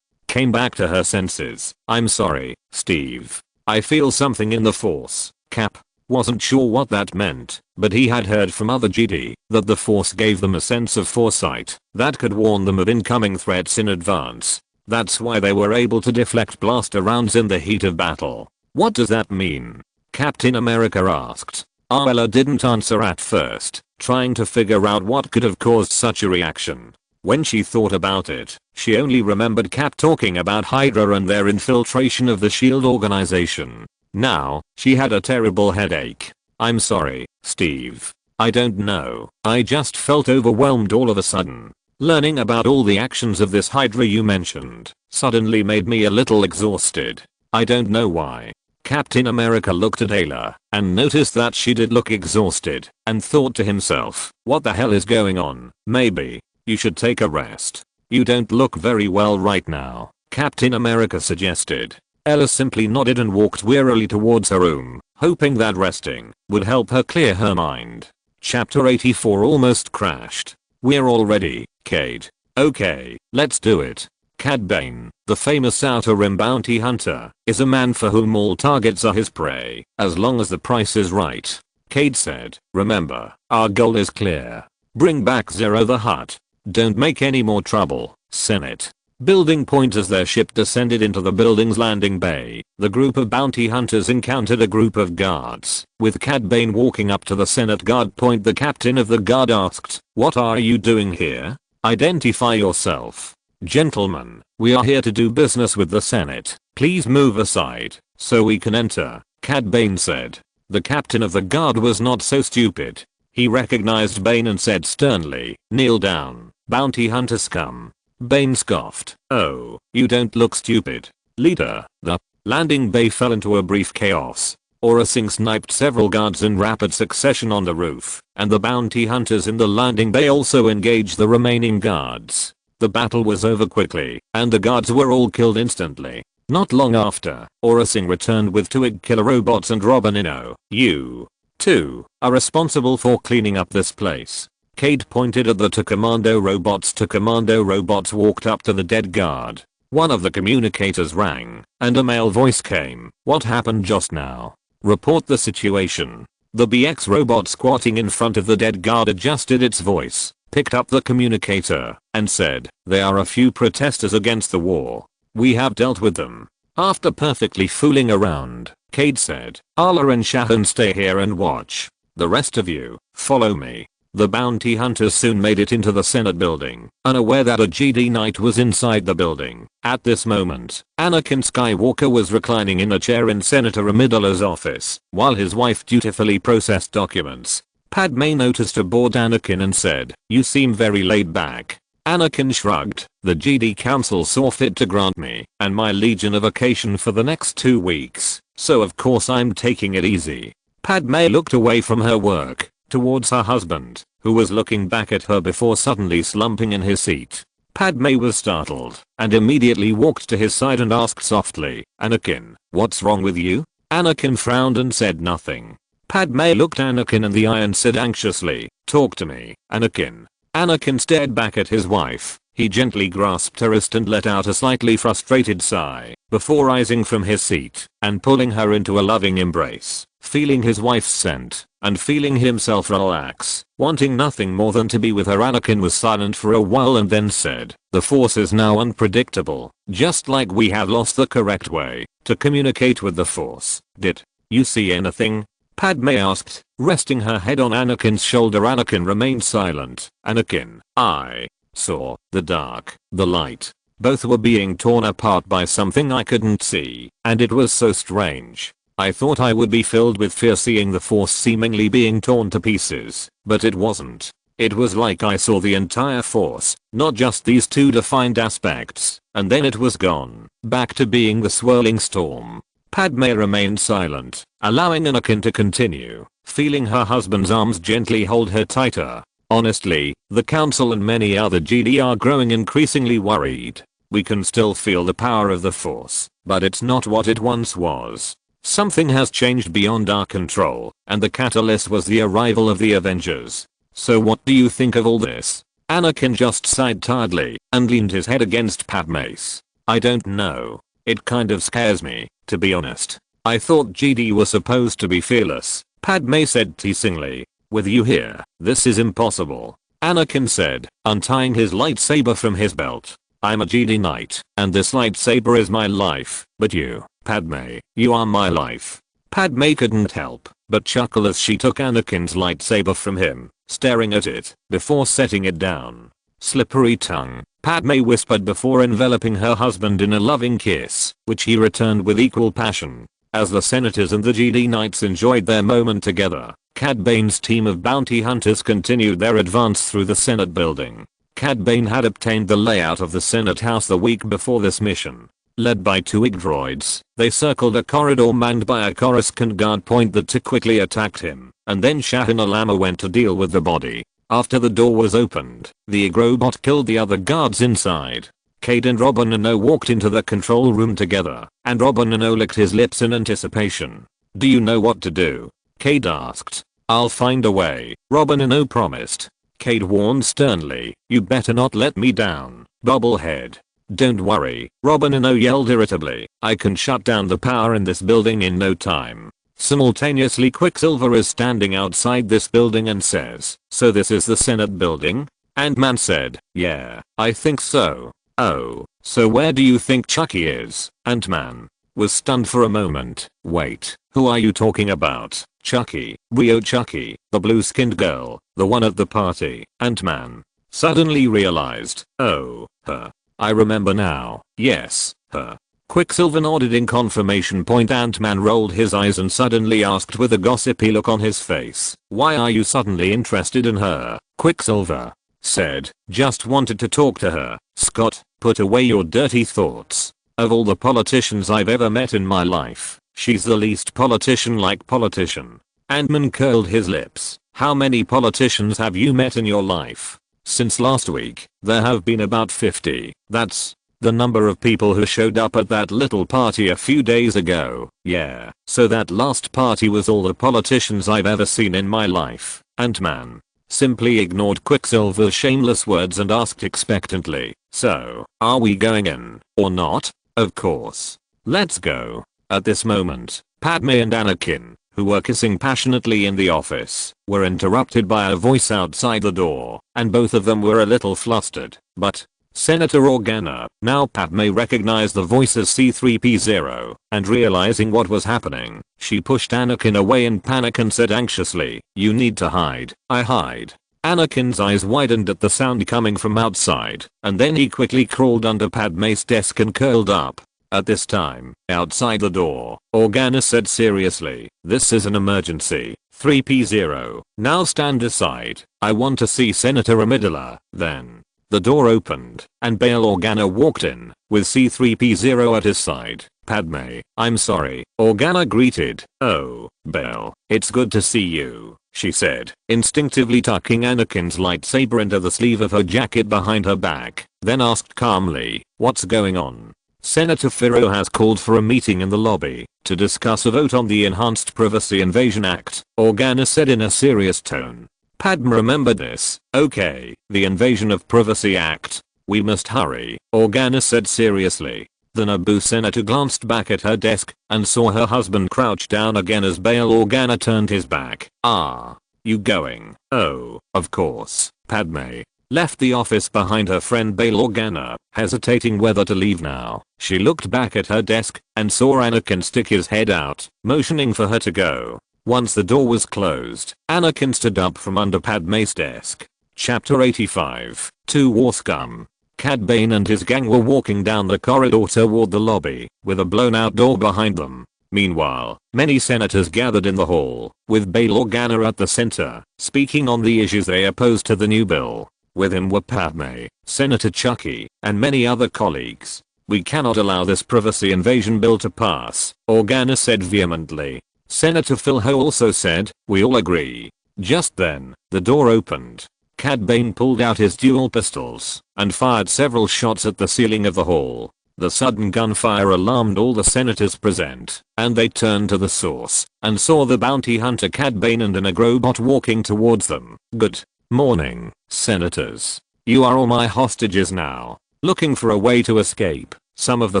came back to her senses. I'm sorry, Steve. I feel something in the Force. Cap wasn't sure what that meant, but he had heard from other Jedi that the Force gave them a sense of foresight that could warn them of incoming threats in advance. That's why they were able to deflect blaster rounds in the heat of battle. What does that mean? Captain America asked. Ella didn't answer at first, trying to figure out what could have caused such a reaction. When she thought about it, she only remembered Cap talking about Hydra and their infiltration of the S.H.I.E.L.D. organization. Now, she had a terrible headache. I'm sorry, Steve. I don't know. I just felt overwhelmed all of a sudden. Learning about all the actions of this Hydra you mentioned suddenly made me a little exhausted. I don't know why. Captain America looked at Ayla and noticed that she did look exhausted and thought to himself, what the hell is going on? Maybe you should take a rest. You don't look very well right now, Captain America suggested. Ella simply nodded and walked wearily towards her room, hoping that resting would help her clear her mind. Chapter 84 almost crashed. We're all ready, Cade. Okay, let's do it. Cad Bane, the famous Outer Rim bounty hunter, is a man for whom all targets are his prey, as long as the price is right. Cade said, remember, our goal is clear. Bring back Zero the Hutt. Don't make any more trouble, Senate. Building point. As their ship descended into the building's landing bay, the group of bounty hunters encountered a group of guards, with Cad Bane walking up to the Senate guard point. The captain of the guard asked, what are you doing here? Identify yourself. Gentlemen, we are here to do business with the Senate. Please move aside, so we can enter, Cad Bane said. The captain of the guard was not so stupid. He recognized Bane and said sternly, kneel down, bounty hunter scum. Bane scoffed. Oh, you don't look stupid. Leader. The landing bay fell into a brief chaos. Aura Singh sniped several guards in rapid succession on the roof, and the bounty hunters in the landing bay also engaged the remaining guards. The battle was over quickly, and the guards were all killed instantly. Not long after, Aura Singh returned with 2 egg killer robots and Robinino. You, too, are responsible for cleaning up this place. Cade pointed at the 2 commando robots. 2 commando robots walked up to the dead guard. One of the communicators rang, and a male voice came. What happened just now? Report the situation. The BX robot squatting in front of the dead guard adjusted its voice, picked up the communicator, and said, there are a few protesters against the war. We have dealt with them. After perfectly fooling around, Cade said, Arla and Shahan stay here and watch. The rest of you, follow me. The bounty hunters soon made it into the Senate building, unaware that a Jedi Knight was inside the building. At this moment, Anakin Skywalker was reclining in a chair in Senator Amidala's office, while his wife dutifully processed documents. Padme noticed aboard Anakin and said, "You seem very laid back." Anakin shrugged. "The Jedi Council saw fit to grant me and my legion a vacation for the next 2 weeks, so of course I'm taking it easy." Padme looked away from her work, towards her husband, who was looking back at her before suddenly slumping in his seat. Padme was startled, and immediately walked to his side and asked softly, "Anakin, what's wrong with you?" Anakin frowned and said nothing. Padme looked Anakin in the eye and said anxiously, "Talk to me, Anakin." Anakin stared back at his wife. He gently grasped her wrist and let out a slightly frustrated sigh, before rising from his seat and pulling her into a loving embrace. Feeling his wife's scent, and feeling himself relax, wanting nothing more than to be with her, Anakin was silent for a while and then said, "The Force is now unpredictable, just like we have lost the correct way to communicate with the Force. Did you see anything?" Padme asked, resting her head on Anakin's shoulder. Anakin remained silent. "Anakin, I saw the dark, the light. Both were being torn apart by something I couldn't see, and it was so strange. I thought I would be filled with fear seeing the Force seemingly being torn to pieces, but it wasn't. It was like I saw the entire Force, not just these two defined aspects, and then it was gone, back to being the swirling storm." Padme remained silent, allowing Anakin to continue, feeling her husband's arms gently hold her tighter. "Honestly, the Council and many other Jedi are growing increasingly worried. We can still feel the power of the Force, but it's not what it once was. Something has changed beyond our control, and the catalyst was the arrival of the Avengers. So what do you think of all this?" Anakin just sighed tiredly and leaned his head against Padme's. "I don't know. It kind of scares me, to be honest. I thought Jedi were supposed to be fearless," Padme said teasingly. "With you here, this is impossible," Anakin said, untying his lightsaber from his belt. "I'm a Jedi Knight, and this lightsaber is my life, but you, Padme, you are my life." Padme couldn't help but chuckle as she took Anakin's lightsaber from him, staring at it, before setting it down. "Slippery tongue," Padme whispered before enveloping her husband in a loving kiss, which he returned with equal passion. As the senators and the Jedi Knights enjoyed their moment together, Cad Bane's team of bounty hunters continued their advance through the Senate building. Cad Bane had obtained the layout of the Senate House the week before this mission. Led by 2 IG droids, they circled a corridor manned by a Coruscant guard point that too quickly attacked him, and then Shahin Alama went to deal with the body. After the door was opened, the IG robot killed the other guards inside. Cade and Robinano walked into the control room together, and Robinano licked his lips in anticipation. "Do you know what to do?" Cade asked. "I'll find a way," Robinano promised. Cade warned sternly, "You better not let me down, Bubblehead." "Don't worry," Robinano yelled irritably. "I can shut down the power in this building in no time." Simultaneously, Quicksilver is standing outside this building and says, "So this is the Senate building?" Ant-Man said, "Yeah, I think so." "Oh, so where do you think Chucky is?" Ant-Man was stunned for a moment. "Wait, who are you talking about?" "Chucky, Rio Chucky, the blue-skinned girl, the one at the party." Ant-Man suddenly realized, "Oh, her. I remember now. Yes, her." Quicksilver nodded in confirmation. Ant-Man rolled his eyes and suddenly asked with a gossipy look on his face, "Why are you suddenly interested in her?" Quicksilver said, "Just wanted to talk to her." "Scott, put away your dirty thoughts. Of all the politicians I've ever met in my life, she's the least politician-like politician." Ant-Man curled his lips. "How many politicians have you met in your life?" "Since last week, there have been about 50. That's the number of people who showed up at that little party a few days ago." "Yeah, so that last party was all the politicians I've ever seen in my life." Ant-Man simply ignored Quicksilver's shameless words and asked expectantly, "So, are we going in, or not?" "Of course. Let's go." At this moment, Padme and Anakin, who were kissing passionately in the office, were interrupted by a voice outside the door, and both of them were a little flustered. "But, Senator Organa." Now Padme recognized the voice as C-3PO, and realizing what was happening, she pushed Anakin away in panic and said anxiously, "You need to hide." "I hide?" Anakin's eyes widened at the sound coming from outside, and then he quickly crawled under Padme's desk and curled up. At this time, outside the door, Organa said seriously, "This is an emergency. 3P0. Now stand aside. I want to see Senator Amidala." Then the door opened, and Bail Organa walked in, with C3P0 at his side. "Padme, I'm sorry," Organa greeted. "Oh, Bail, it's good to see you," she said, instinctively tucking Anakin's lightsaber into the sleeve of her jacket behind her back, then asked calmly, "What's going on?" "Senator Firo has called for a meeting in the lobby to discuss a vote on the Enhanced Privacy Invasion Act," Organa said in a serious tone. Padme remembered this. "Okay, the Invasion of Privacy Act. We must hurry," Organa said seriously. The Naboo senator glanced back at her desk and saw her husband crouch down again as Bail Organa turned his back. "Ah, you going?" "Oh, of course." Padme left the office behind her friend Bail Organa, hesitating whether to leave now. She looked back at her desk and saw Anakin stick his head out, motioning for her to go. Once the door was closed, Anakin stood up from under Padme's desk. Chapter 85. Two War Scum. Cad Bane and his gang were walking down the corridor toward the lobby, with a blown-out door behind them. Meanwhile, many senators gathered in the hall, with Bail Organa at the center, speaking on the issues they opposed to the new bill. With him were Padme, Senator Chucky, and many other colleagues. "We cannot allow this privacy invasion bill to pass," Organa said vehemently. Senator Phil Ho also said, "We all agree." Just then, the door opened. Cad Bane pulled out his dual pistols and fired several shots at the ceiling of the hall. The sudden gunfire alarmed all the senators present, and they turned to the source and saw the bounty hunter Cad Bane and an agrobot walking towards them. "Good morning, senators. You are all my hostages now." Looking for a way to escape, some of the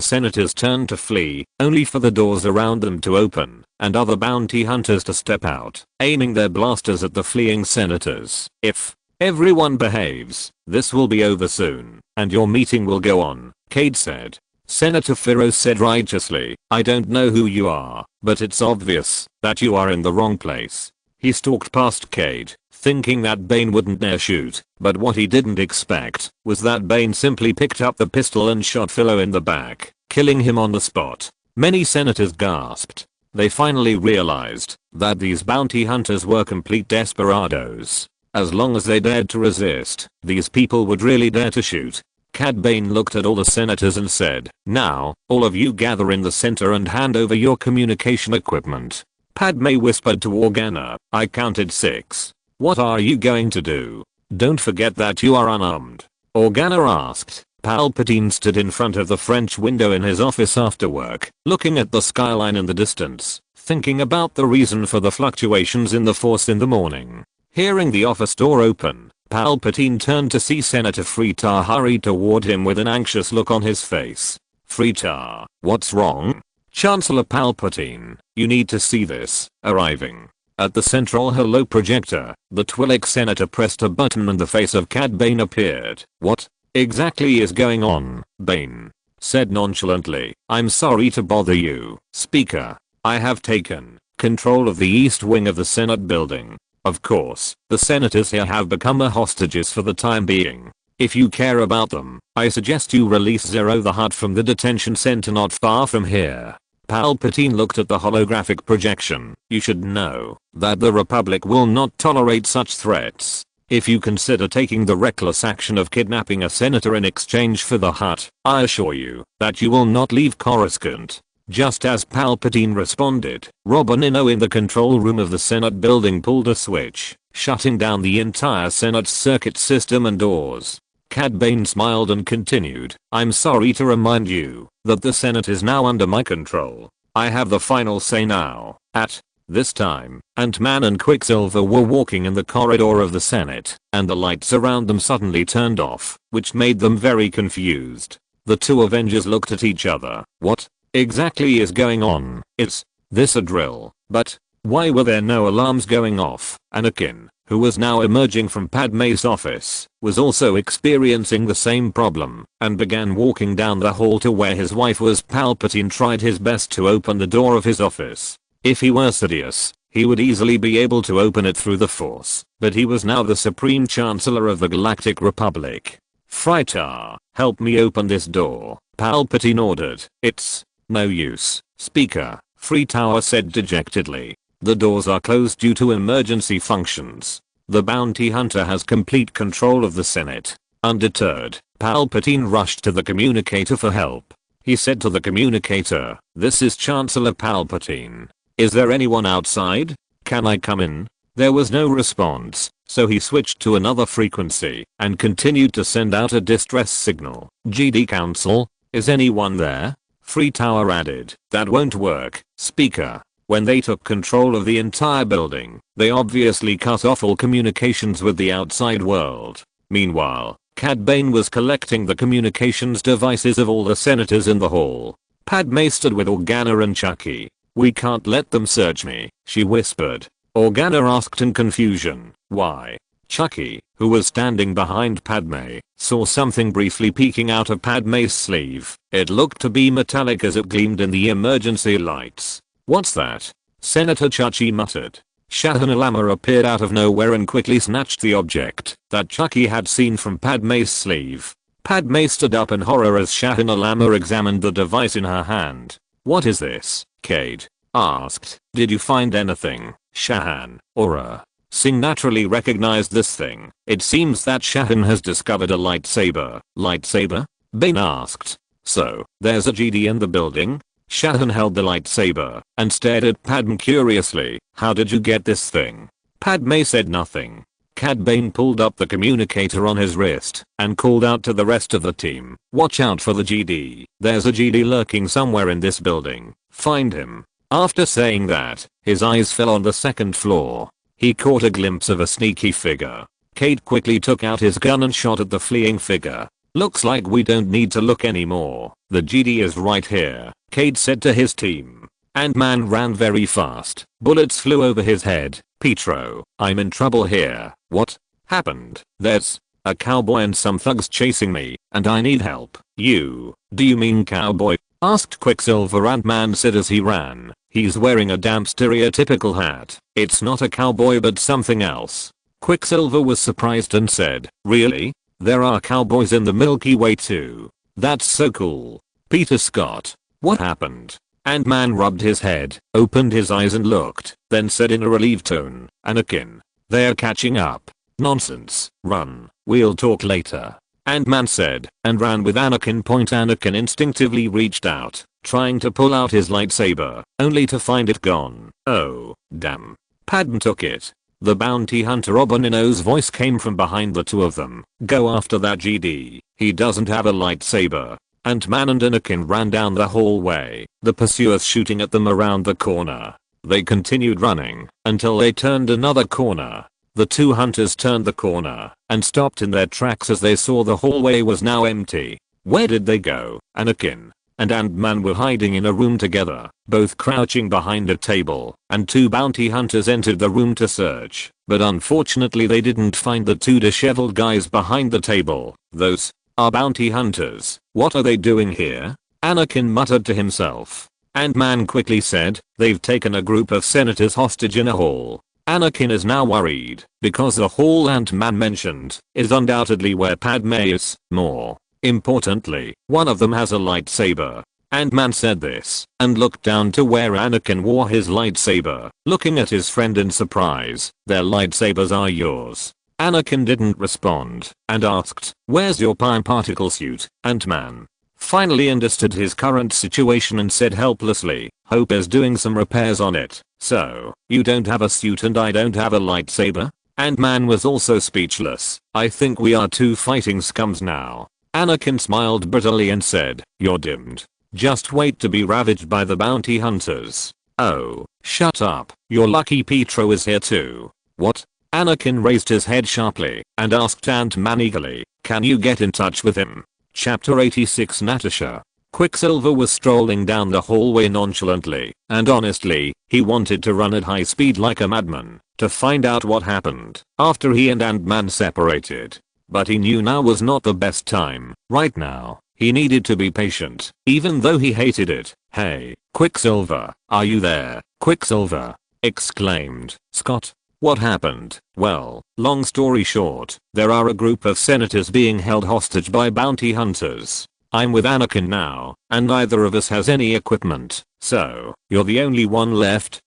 senators turned to flee, only for the doors around them to open and other bounty hunters to step out, aiming their blasters at the fleeing senators. "If everyone behaves, this will be over soon, and your meeting will go on," Cade said. Senator Firo said righteously, "I don't know who you are, but it's obvious that you are in the wrong place." He stalked past Cade, thinking that Bane wouldn't dare shoot, but what he didn't expect was that Bane simply picked up the pistol and shot Filo in the back, killing him on the spot. Many senators gasped. They finally realized that these bounty hunters were complete desperados. As long as they dared to resist, these people would really dare to shoot. Cad Bane looked at all the senators and said, "Now, all of you gather in the center and hand over your communication equipment." Padme whispered to Organa, "I counted 6. What are you going to do? Don't forget that you are unarmed." Organa asked. Palpatine stood in front of the French window in his office after work, looking at the skyline in the distance, thinking about the reason for the fluctuations in the Force in the morning. Hearing the office door open, Palpatine turned to see Senator Freetar hurry toward him with an anxious look on his face. "Freetar, what's wrong?" "Chancellor Palpatine, you need to see this." Arriving at the central holo projector, the Twi'lek senator pressed a button and the face of Cad Bane appeared. "What exactly is going on?" Bane said nonchalantly. "I'm sorry to bother you, Speaker. I have taken control of the east wing of the Senate building. Of course, the senators here have become my hostages for the time being. If you care about them, I suggest you release Zero the Hutt from the detention center not far from here." Palpatine looked at the holographic projection. "You should know that the Republic will not tolerate such threats. If you consider taking the reckless action of kidnapping a senator in exchange for the Hutt, I assure you that you will not leave Coruscant." Just as Palpatine responded, Robinino in the control room of the Senate building pulled a switch, shutting down the entire Senate circuit system and doors. Cad Bane smiled and continued, "I'm sorry to remind you that the Senate is now under my control. I have the final say now." At this time, Ant-Man and Quicksilver were walking in the corridor of the Senate, and the lights around them suddenly turned off, which made them very confused. The two Avengers looked at each other. "What exactly is going on? Is this a drill? But why were there no alarms going off?" Anakin, who was now emerging from Padme's office, was also experiencing the same problem, and began walking down the hall to where his wife was. Palpatine tried his best to open the door of his office. If he were Sidious, he would easily be able to open it through the Force, but he was now the Supreme Chancellor of the Galactic Republic. Fritar, help me open this door, Palpatine ordered. It's no use, Speaker, Fritar said dejectedly. The doors are closed due to emergency functions. The bounty hunter has complete control of the Senate. Undeterred, Palpatine rushed to the communicator for help. He said to the communicator, "This is Chancellor Palpatine. Is there anyone outside? Can I come in?" There was no response, so he switched to another frequency and continued to send out a distress signal. "GD Council, is anyone there?" Freetower added, "That won't work, Speaker. When they took control of the entire building, they obviously cut off all communications with the outside world." Meanwhile, Cad Bane was collecting the communications devices of all the senators in the hall. Padme stood with Organa and Chucky. "We can't let them search me," she whispered. Organa asked in confusion, "Why?" Chucky, who was standing behind Padme, saw something briefly peeking out of Padme's sleeve. It looked to be metallic as it gleamed in the emergency lights. "What's that?" Senator Chucky muttered. Shahan Alama appeared out of nowhere and quickly snatched the object that Chucky had seen from Padme's sleeve. Padme stood up in horror as Shahan Alama examined the device in her hand. "What is this?" Cade asked. "Did you find anything, Shahan, or Singh naturally recognized this thing. It seems that Shahan has discovered a lightsaber." "Lightsaber?" Bane asked. "So, there's a GD in the building?" Shahan held the lightsaber and stared at Padme curiously. "How did you get this thing?" Padme said nothing. Cad Bane pulled up the communicator on his wrist and called out to the rest of the team, "Watch out for the GD. There's a GD lurking somewhere in this building. Find him." After saying that, his eyes fell on the second floor. He caught a glimpse of a sneaky figure. Cade quickly took out his gun and shot at the fleeing figure. "Looks like we don't need to look anymore. The GD is right here," Cade said to his team. Ant-Man ran very fast. Bullets flew over his head. "Pietro, I'm in trouble here." "What happened?" "There's a cowboy and some thugs chasing me, and I need help." Do you mean cowboy?" asked Quicksilver. Ant-Man said as he ran. "He's wearing a damn stereotypical hat. It's not a cowboy but something else." Quicksilver was surprised and said, "Really? There are cowboys in the Milky Way too. That's so cool." "Peter Scott, what happened?" Ant-Man rubbed his head, opened his eyes and looked, then said in a relieved tone, "Anakin, they're catching up." "Nonsense, run, we'll talk later," Ant-Man said, and ran with Anakin. Anakin instinctively reached out, trying to pull out his lightsaber, only to find it gone. "Oh, damn. Padme took it." The bounty hunter Obanino's voice came from behind the two of them. "Go after that GD. He doesn't have a lightsaber." Ant-Man and Anakin ran down the hallway, the pursuers shooting at them around the corner. They continued running until they turned another corner. The two hunters turned the corner and stopped in their tracks as they saw the hallway was now empty. Where did they go? Anakin and Ant-Man were hiding in a room together, both crouching behind a table, and two bounty hunters entered the room to search, but unfortunately they didn't find the two disheveled guys behind the table. "Those are bounty hunters. What are they doing here?" Anakin muttered to himself. Ant-Man quickly said, "They've taken a group of senators hostage in a hall." Anakin is now worried, because the hall Ant-Man mentioned is undoubtedly where Padme is. More importantly, one of them has a lightsaber. Ant-Man said this and looked down to where Anakin wore his lightsaber, looking at his friend in surprise. "Their lightsabers are yours." Anakin didn't respond and asked, "Where's your particle suit?" Ant-Man finally understood his current situation and said helplessly, "Hope is doing some repairs on it." "So, you don't have a suit and I don't have a lightsaber?" Ant-Man was also speechless. "I think we are two fighting scums now." Anakin smiled bitterly and said, "You're doomed. Just wait to be ravaged by the bounty hunters." "Oh, shut up. You're lucky Pietro is here too." "What?" Anakin raised his head sharply and asked Ant-Man eagerly, "Can you get in touch with him?" Chapter 86 Natasha. Quicksilver was strolling down the hallway nonchalantly, and honestly, he wanted to run at high speed like a madman to find out what happened after he and Ant-Man separated. But he knew now was not the best time. Right now, he needed to be patient, even though he hated it. "Hey, Quicksilver, are you there?" "Quicksilver." exclaimed Scott. What happened? Well, long story short, there are a group of senators being held hostage by bounty hunters. I'm with Anakin now, and neither of us has any equipment, so you're the only one left.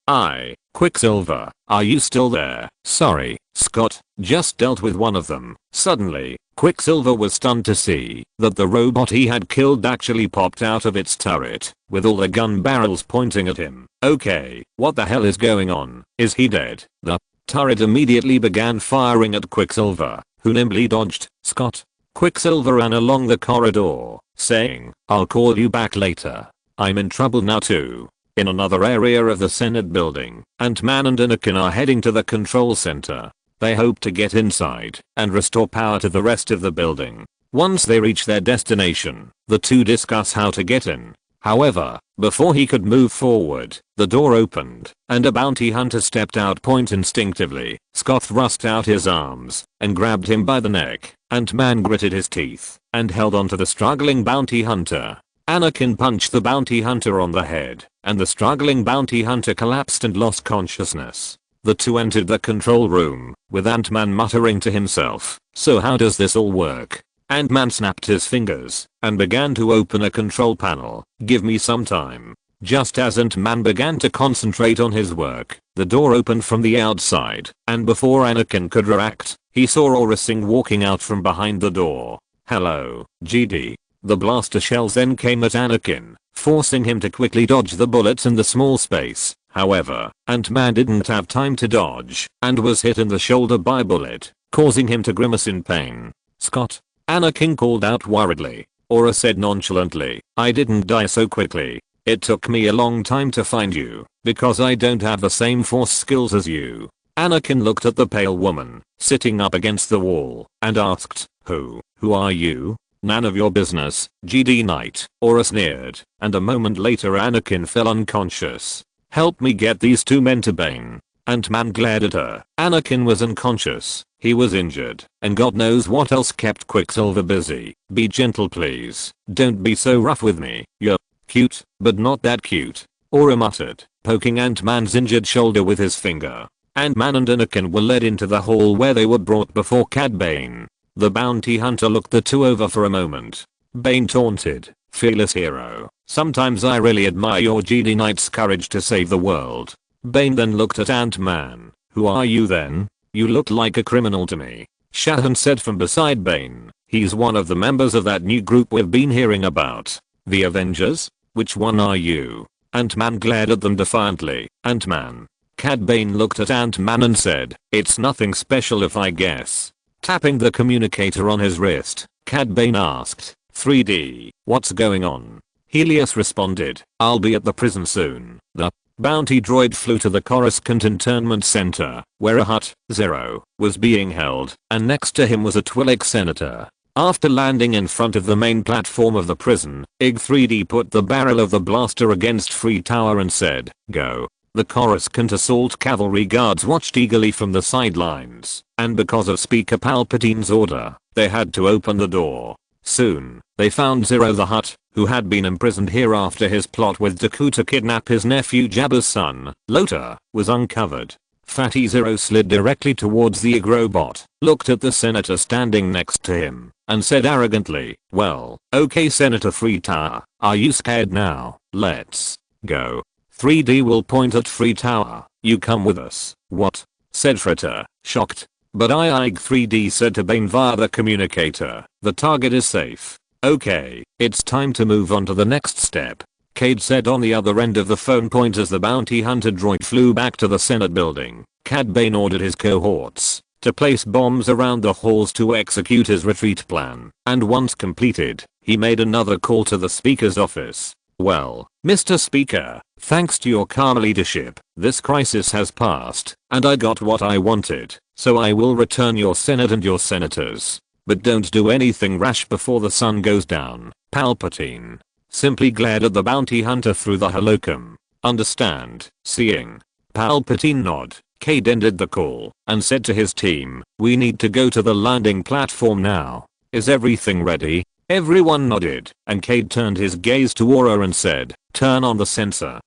Quicksilver, are you still there? Sorry, Scott, just dealt with one of them. Suddenly, Quicksilver was stunned to see that the robot he had killed actually popped out of its turret, with all the gun barrels pointing at him. Okay, what the hell is going on? Is he dead? The turret immediately began firing at Quicksilver, who nimbly dodged. Scott. Quicksilver ran along the corridor, saying, I'll call you back later. I'm in trouble now too. In another area of the Senate building, Ant-Man and Anakin are heading to the control center. They hope to get inside and restore power to the rest of the building. Once they reach their destination, the two discuss how to get in. However, before he could move forward, the door opened, and a bounty hunter stepped out. Instinctively, Scott thrust out his arms and grabbed him by the neck. Ant-Man gritted his teeth and held onto the struggling bounty hunter. Anakin punched the bounty hunter on the head, and the struggling bounty hunter collapsed and lost consciousness. The two entered the control room, with Ant-Man muttering to himself, so how does this all work? Ant-Man snapped his fingers and began to open a control panel. Give me some time. Just as Ant-Man began to concentrate on his work, the door opened from the outside, and before Anakin could react, he saw Aura Singh walking out from behind the door. Hello, GD. The blaster shells then came at Anakin, forcing him to quickly dodge the bullets in the small space. However, Ant-Man didn't have time to dodge and was hit in the shoulder by a bullet, causing him to grimace in pain. Scott. Anakin called out worriedly. Aura said nonchalantly, I didn't die so quickly. It took me a long time to find you, because I don't have the same force skills as you. Anakin looked at the pale woman, sitting up against the wall, and asked, Who are you? None of your business, GD Knight. Aura sneered, and a moment later Anakin fell unconscious. Help me get these two men to Bane. Ant-Man glared at her. Anakin was unconscious, he was injured, and God knows what else kept Quicksilver busy. Be gentle please, don't be so rough with me. You're cute, but not that cute. Aura muttered, poking Ant-Man's injured shoulder with his finger. Ant-Man and Anakin were led into the hall where they were brought before Cad Bane. The bounty hunter looked the two over for a moment. Bane taunted, fearless hero. Sometimes I really admire your GD Knight's courage to save the world. Bane then looked at Ant-Man. Who are you then? You look like a criminal to me. Shahan said from beside Bane. He's one of the members of that new group we've been hearing about. The Avengers? Which one are you? Ant-Man glared at them defiantly. Ant-Man. Cad Bane looked at Ant-Man and said, it's nothing special if I guess. Tapping the communicator on his wrist, Cad Bane asked, 3D, what's going on? Helios responded, I'll be at the prison soon. The bounty droid flew to the Coruscant internment center, where a Hut, Zero, was being held, and next to him was a Twi'lek senator. After landing in front of the main platform of the prison, IG-3D put the barrel of the blaster against Free Tower and said, go. The Coruscant assault cavalry guards watched eagerly from the sidelines, and because of Speaker Palpatine's order, they had to open the door. Soon, they found Zero the Hutt, who had been imprisoned here after his plot with Dooku to kidnap his nephew Jabba's son, Lota, was uncovered. Fatty Zero slid directly towards the Ig-robot, looked at the senator standing next to him, and said arrogantly, well, okay Senator Free Tower, are you scared now? Let's go. 3D will point at Free Tower. You come with us. What? Said Fritter, shocked. But IG-3D said to Bane via the communicator, the target is safe. Okay, it's time to move on to the next step. Cade said on the other end of the phone point as the bounty hunter droid flew back to the Senate building. Cad Bane ordered his cohorts to place bombs around the halls to execute his retreat plan, and once completed, he made another call to the Speaker's office. Well, Mr. Speaker, thanks to your calm leadership, this crisis has passed, and I got what I wanted, so I will return your Senate and your senators. But don't do anything rash before the sun goes down. Palpatine simply glared at the bounty hunter through the holocom. Understand? Seeing Palpatine nod, Cade ended the call and said to his team, we need to go to the landing platform now. Is everything ready? Everyone nodded, and Cade turned his gaze to Aura and said, turn on the sensor.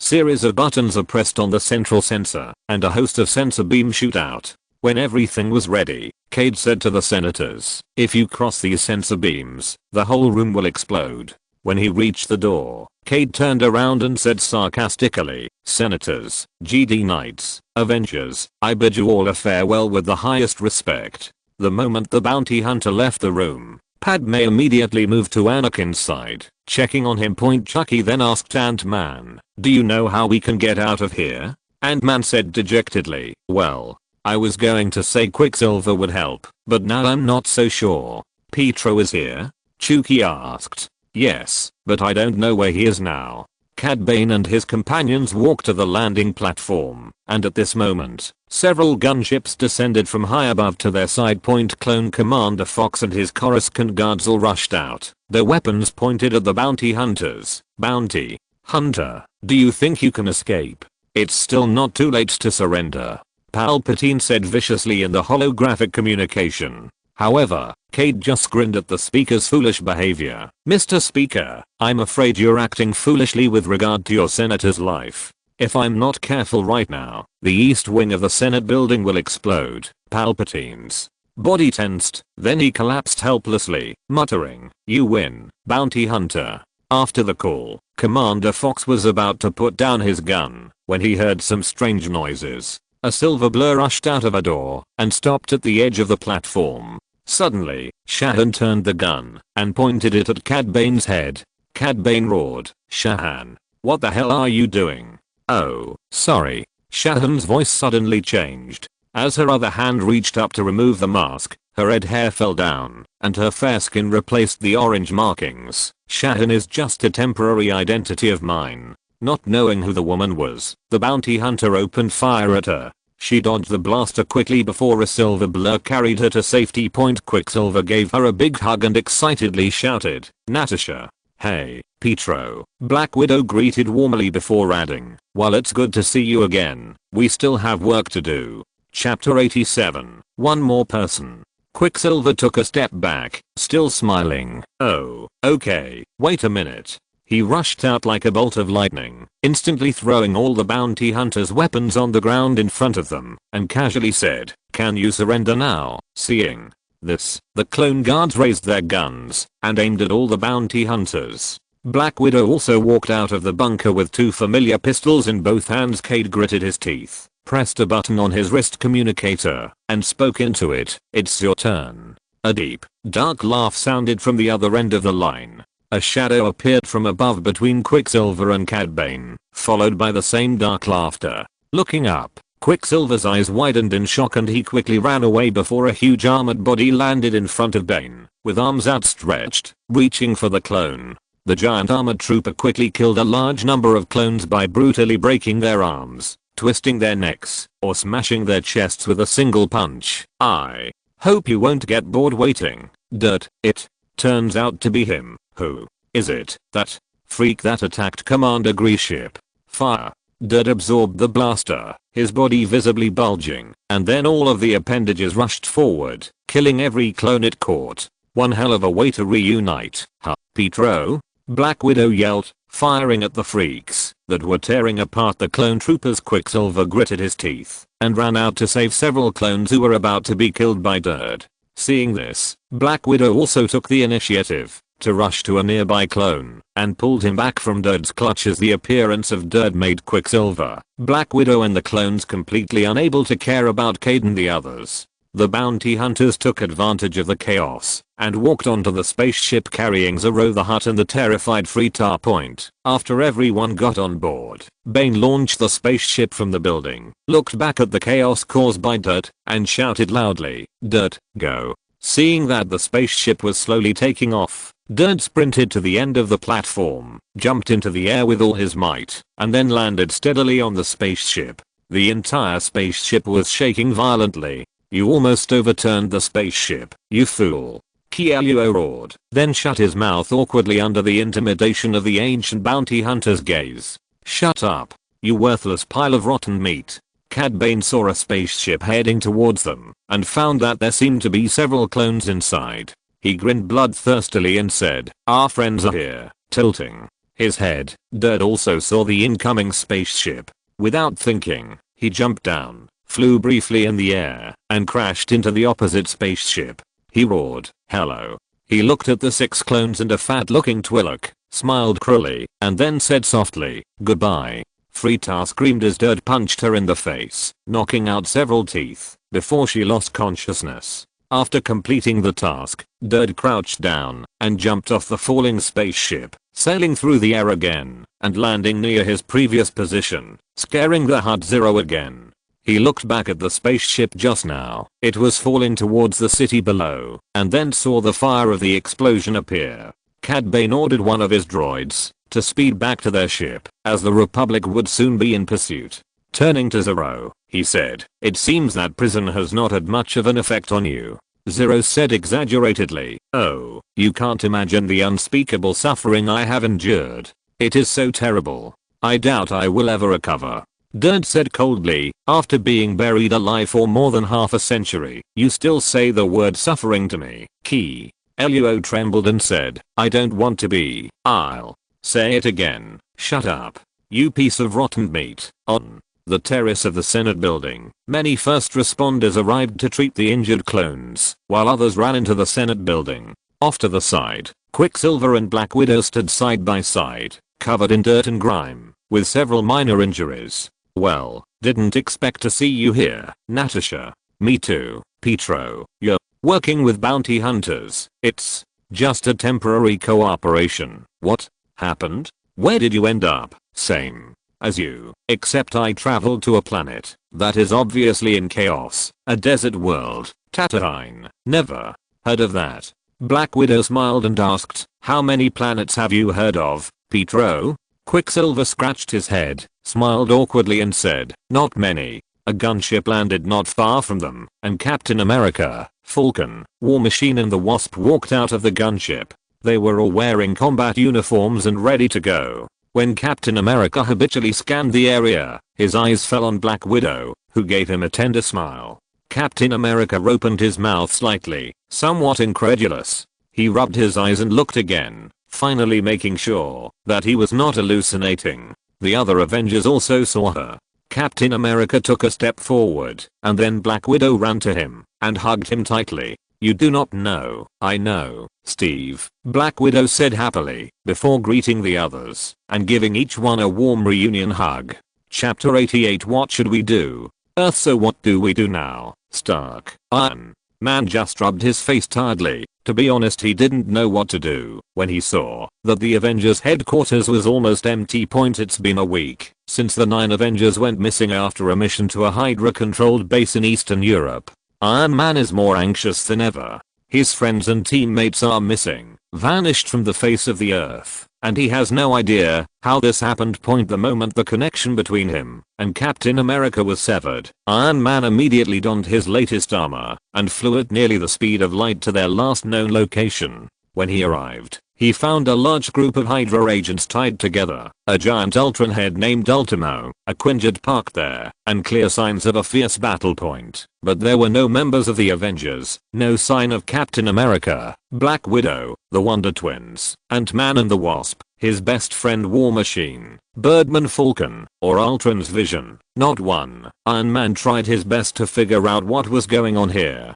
Series of buttons are pressed on the central sensor, and a host of sensor beams shoot out. When everything was ready, Cade said to the senators, "If you cross these sensor beams, the whole room will explode." When he reached the door, Cade turned around and said sarcastically, "Senators, GD Knights, Avengers, I bid you all a farewell with the highest respect." The moment the bounty hunter left the room, Padme immediately moved to Anakin's side, checking on him. Chucky then asked Ant-Man, "Do you know how we can get out of here?" Ant-Man said dejectedly, "Well, I was going to say Quicksilver would help, but now I'm not so sure." "Pietro is here?" Chucky asked. "Yes, but I don't know where he is now." Cad Bane and his companions walked to the landing platform, and at this moment, several gunships descended from high above to their side. Clone Commander Fox and his Coruscant guards all rushed out, their weapons pointed at the bounty hunters. "Bounty hunter, do you think you can escape? It's still not too late to surrender," Palpatine said viciously in the holographic communication. However, Cade just grinned at the speaker's foolish behavior. "Mr. Speaker, I'm afraid you're acting foolishly with regard to your senator's life. If I'm not careful right now, the east wing of the Senate building will explode." Palpatine's body tensed, then he collapsed helplessly, muttering, "You win, bounty hunter." After the call, Commander Fox was about to put down his gun when he heard some strange noises. A silver blur rushed out of a door and stopped at the edge of the platform. Suddenly, Shahan turned the gun and pointed it at Cad Bane's head. Cad Bane roared, "Shahan, what the hell are you doing?" "Oh, sorry." Shahan's voice suddenly changed. As her other hand reached up to remove the mask, her red hair fell down, and her fair skin replaced the orange markings. "Shahan is just a temporary identity of mine." Not knowing who the woman was, the bounty hunter opened fire at her. She dodged the blaster quickly before a silver blur carried her to safety. Quicksilver gave her a big hug and excitedly shouted, "Natasha." "Hey, Pietro." Black Widow greeted warmly before adding, "While it's good to see you again, we still have work to do." Chapter 87. One more person. Quicksilver took a step back, still smiling. "Oh, okay, wait a minute." He rushed out like a bolt of lightning, instantly throwing all the bounty hunters' weapons on the ground in front of them, and casually said, "Can you surrender now?" Seeing this, the clone guards raised their guns and aimed at all the bounty hunters. Black Widow also walked out of the bunker with two familiar pistols in both hands. Cade gritted his teeth, pressed a button on his wrist communicator, and spoke into it, "It's your turn." A deep, dark laugh sounded from the other end of the line. A shadow appeared from above between Quicksilver and Cad Bane, followed by the same dark laughter. Looking up, Quicksilver's eyes widened in shock and he quickly ran away before a huge armored body landed in front of Bane, with arms outstretched, reaching for the clone. The giant armored trooper quickly killed a large number of clones by brutally breaking their arms, twisting their necks, or smashing their chests with a single punch. "I hope you won't get bored waiting." It turns out to be him. "Who is it? That freak that attacked Commander Gree's ship?" "Fire." Absorbed the blaster, his body visibly bulging, and then all of the appendages rushed forward, killing every clone it caught. "One hell of a way to reunite, huh, Pietro?" Black Widow yelled, firing at the freaks that were tearing apart the clone troopers. Quicksilver gritted his teeth and ran out to save several clones who were about to be killed by Dirt. Seeing this, Black Widow also took the initiative to rush to a nearby clone and pulled him back from Dirt's clutches. The appearance of Dirt made Quicksilver, Black Widow and the clones completely unable to care about Cade and the others. The bounty hunters took advantage of the chaos and walked onto the spaceship carrying Zero the Hutt and the terrified Freetar Point. After everyone got on board, Bane launched the spaceship from the building, looked back at the chaos caused by Dirt, and shouted loudly, "Dirt, go." Seeing that the spaceship was slowly taking off, Dirt sprinted to the end of the platform, jumped into the air with all his might, and then landed steadily on the spaceship. The entire spaceship was shaking violently. "You almost overturned the spaceship, you fool." Kieluo roared, then shut his mouth awkwardly under the intimidation of the ancient bounty hunter's gaze. "Shut up, you worthless pile of rotten meat." Cad Bane saw a spaceship heading towards them and found that there seemed to be several clones inside. He grinned bloodthirstily and said, "Our friends are here," tilting his head. Derd also saw the incoming spaceship. Without thinking, he jumped down, flew briefly in the air, and crashed into the opposite spaceship. He roared, "Hello." He looked at the 6 clones and a fat-looking Twi'lek, smiled cruelly, and then said softly, "Goodbye." Frita screamed as Derd punched her in the face, knocking out several teeth, before she lost consciousness. After completing the task, Derd crouched down and jumped off the falling spaceship, sailing through the air again and landing near his previous position, scaring the HUD Zero again. He looked back at the spaceship just now. It was falling towards the city below, and then saw the fire of the explosion appear. Cad Bane ordered one of his droids to speed back to their ship, as the Republic would soon be in pursuit. Turning to Zero, he said, "It seems that prison has not had much of an effect on you." Zero said exaggeratedly, "Oh, you can't imagine the unspeakable suffering I have endured. It is so terrible. I doubt I will ever recover." Derd said coldly, "After being buried alive for more than half a century, you still say the word suffering to me." Key. Luo trembled and said, "I don't want to be." "I'll say it again. Shut up. You piece of rotten meat." On the terrace of the Senate building, many first responders arrived to treat the injured clones, while others ran into the Senate building. Off to the side, Quicksilver and Black Widow stood side by side, covered in dirt and grime, with several minor injuries. "Well, didn't expect to see you here, Natasha." "Me too, Pietro. You're working with bounty hunters." "It's just a temporary cooperation." "What happened? Where did you end up?" "Same as you, except I traveled to a planet that is obviously in chaos. A desert world. Tatooine. Never heard of that." Black Widow smiled and asked, "How many planets have you heard of, Pietro?" Quicksilver scratched his head, smiled awkwardly and said, "Not many." A gunship landed not far from them, and Captain America, Falcon, War Machine and the Wasp walked out of the gunship. They were all wearing combat uniforms and ready to go. When Captain America habitually scanned the area, his eyes fell on Black Widow, who gave him a tender smile. Captain America opened his mouth slightly, somewhat incredulous. He rubbed his eyes and looked again, finally making sure that he was not hallucinating. The other Avengers also saw her. Captain America took a step forward, and then Black Widow ran to him and hugged him tightly. "You do not know." "I know, Steve," Black Widow said happily, before greeting the others and giving each one a warm reunion hug. Chapter 88. What should we do? Earth. So what do we do now? Stark. Iron Man just rubbed his face tiredly. To be honest, he didn't know what to do when he saw that the Avengers headquarters was almost empty. It's been a week since the 9 Avengers went missing after a mission to a Hydra controlled base in Eastern Europe. Iron Man is more anxious than ever. His friends and teammates are missing, vanished from the face of the earth, and he has no idea how this happened. The moment the connection between him and Captain America was severed, Iron Man immediately donned his latest armor and flew at nearly the speed of light to their last known location. When he arrived, he found a large group of Hydra agents tied together, a giant Ultron head named Ultimo, a Quinjet parked there, and clear signs of a fierce battle point. But there were no members of the Avengers, no sign of Captain America, Black Widow, the Wonder Twins, Ant-Man and the Wasp, his best friend War Machine, Birdman, Falcon, or Ultron's Vision. Not one. Iron Man tried his best to figure out what was going on here,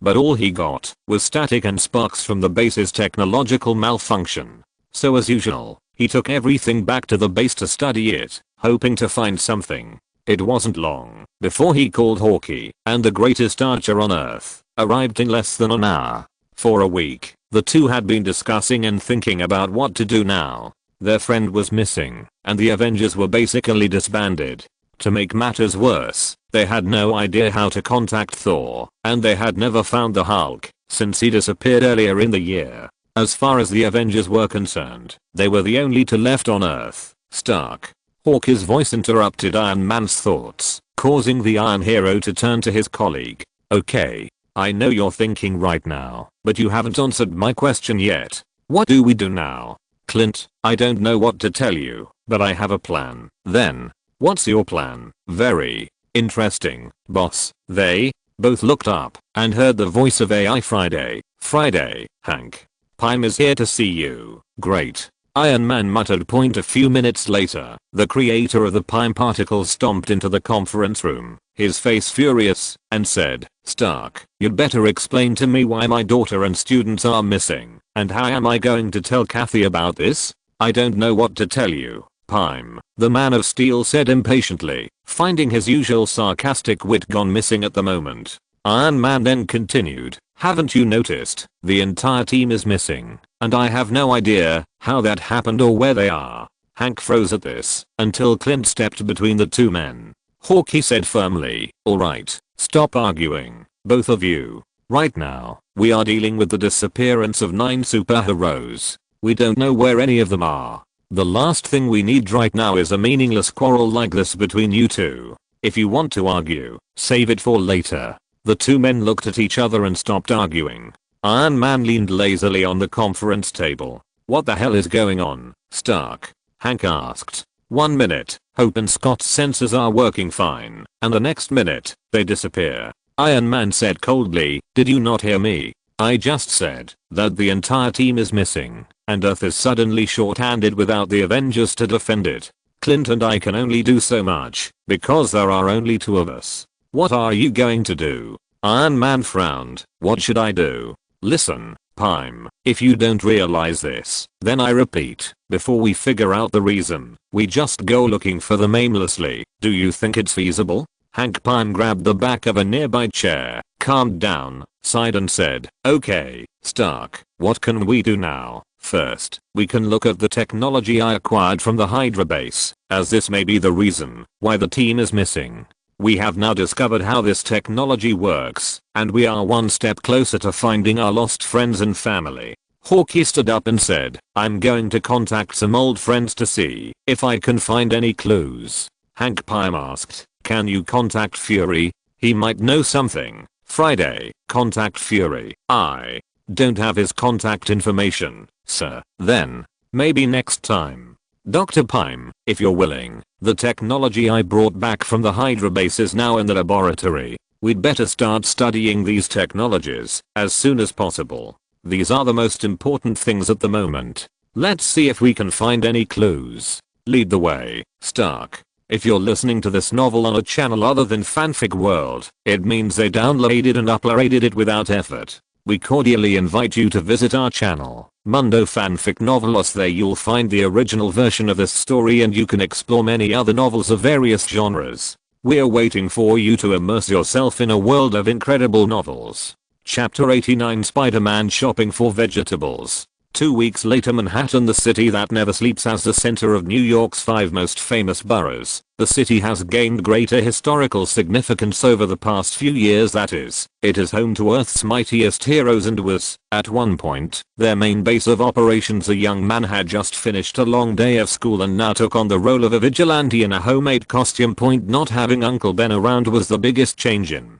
but all he got was static and sparks from the base's technological malfunction. So as usual, he took everything back to the base to study it, hoping to find something. It wasn't long before he called Hawkeye, and the greatest archer on Earth arrived in less than an hour. For a week, the two had been discussing and thinking about what to do now. Their friend was missing, and the Avengers were basically disbanded. To make matters worse, they had no idea how to contact Thor, and they had never found the Hulk since he disappeared earlier in the year. As far as the Avengers were concerned, they were the only two left on Earth. Stark. Hawkeye's voice interrupted Iron Man's thoughts, causing the Iron Hero to turn to his colleague. "Okay, I know you're thinking right now, but you haven't answered my question yet. What do we do now?" "Clint, I don't know what to tell you, but I have a plan." "Then, what's your plan?" "Very interesting, boss." They both looked up and heard the voice of AI Friday. "Friday, Hank. Pym is here to see you." "Great. Iron Man muttered. A few minutes later, the creator of the Pime particles stomped into the conference room, his face furious, and said, "Stark, you'd better explain to me why my daughter and students are missing, and how am I going to tell Kathy about this?" "I don't know what to tell you, Pime," the Man of Steel said impatiently, finding his usual sarcastic wit gone missing at the moment. Iron Man then continued, "Haven't you noticed, the entire team is missing, and I have no idea how that happened or where they are." Hank froze at this, until Clint stepped between the two men. Hawkeye said firmly, "Alright, stop arguing, both of you. Right now, we are dealing with the disappearance of 9 superheroes. We don't know where any of them are. The last thing we need right now is a meaningless quarrel like this between you two. If you want to argue, save it for later." The two men looked at each other and stopped arguing. Iron Man leaned lazily on the conference table. "What the hell is going on, Stark?" Hank asked. "1 minute, Hope and Scott's sensors are working fine, and the next minute, they disappear." Iron Man said coldly, "Did you not hear me? I just said that the entire team is missing, and Earth is suddenly short-handed without the Avengers to defend it. Clint and I can only do so much, because there are only 2 of us. What are you going to do?" Iron Man frowned. "What should I do?" "Listen, Pime, if you don't realize this, then I repeat, before we figure out the reason, we just go looking for them aimlessly. Do you think it's feasible?" Hank Pym grabbed the back of a nearby chair, calmed down, sighed and said, "Okay, Stark, what can we do now? First, we can look at the technology I acquired from the Hydra base, as this may be the reason why the team is missing. We have now discovered how this technology works, and we are one step closer to finding our lost friends and family." Hawkeye stood up and said, "I'm going to contact some old friends to see if I can find any clues." Hank Pym asked, "Can you contact Fury? He might know something." "Friday, contact Fury." "I don't have his contact information, sir." "Then, maybe next time. Dr. Pym, if you're willing, the technology I brought back from the Hydra base is now in the laboratory. We'd better start studying these technologies as soon as possible. These are the most important things at the moment. Let's see if we can find any clues. Lead the way, Stark." If you're listening to this novel on a channel other than Fanfic World, it means they downloaded and uploaded it without effort. We cordially invite you to visit our channel, Mundo Fanfic Novelos. There you'll find the original version of this story and you can explore many other novels of various genres. We're waiting for you to immerse yourself in a world of incredible novels. Chapter 89, Spider-Man shopping for vegetables. 2 weeks later, Manhattan, the city that never sleeps, as the center of New York's 5 most famous boroughs. The city has gained greater historical significance over the past few years. That is, it is home to Earth's mightiest heroes and was, at one point, their main base of operations. A young man had just finished a long day of school and now took on the role of a vigilante in a homemade costume. Not having Uncle Ben around was the biggest change in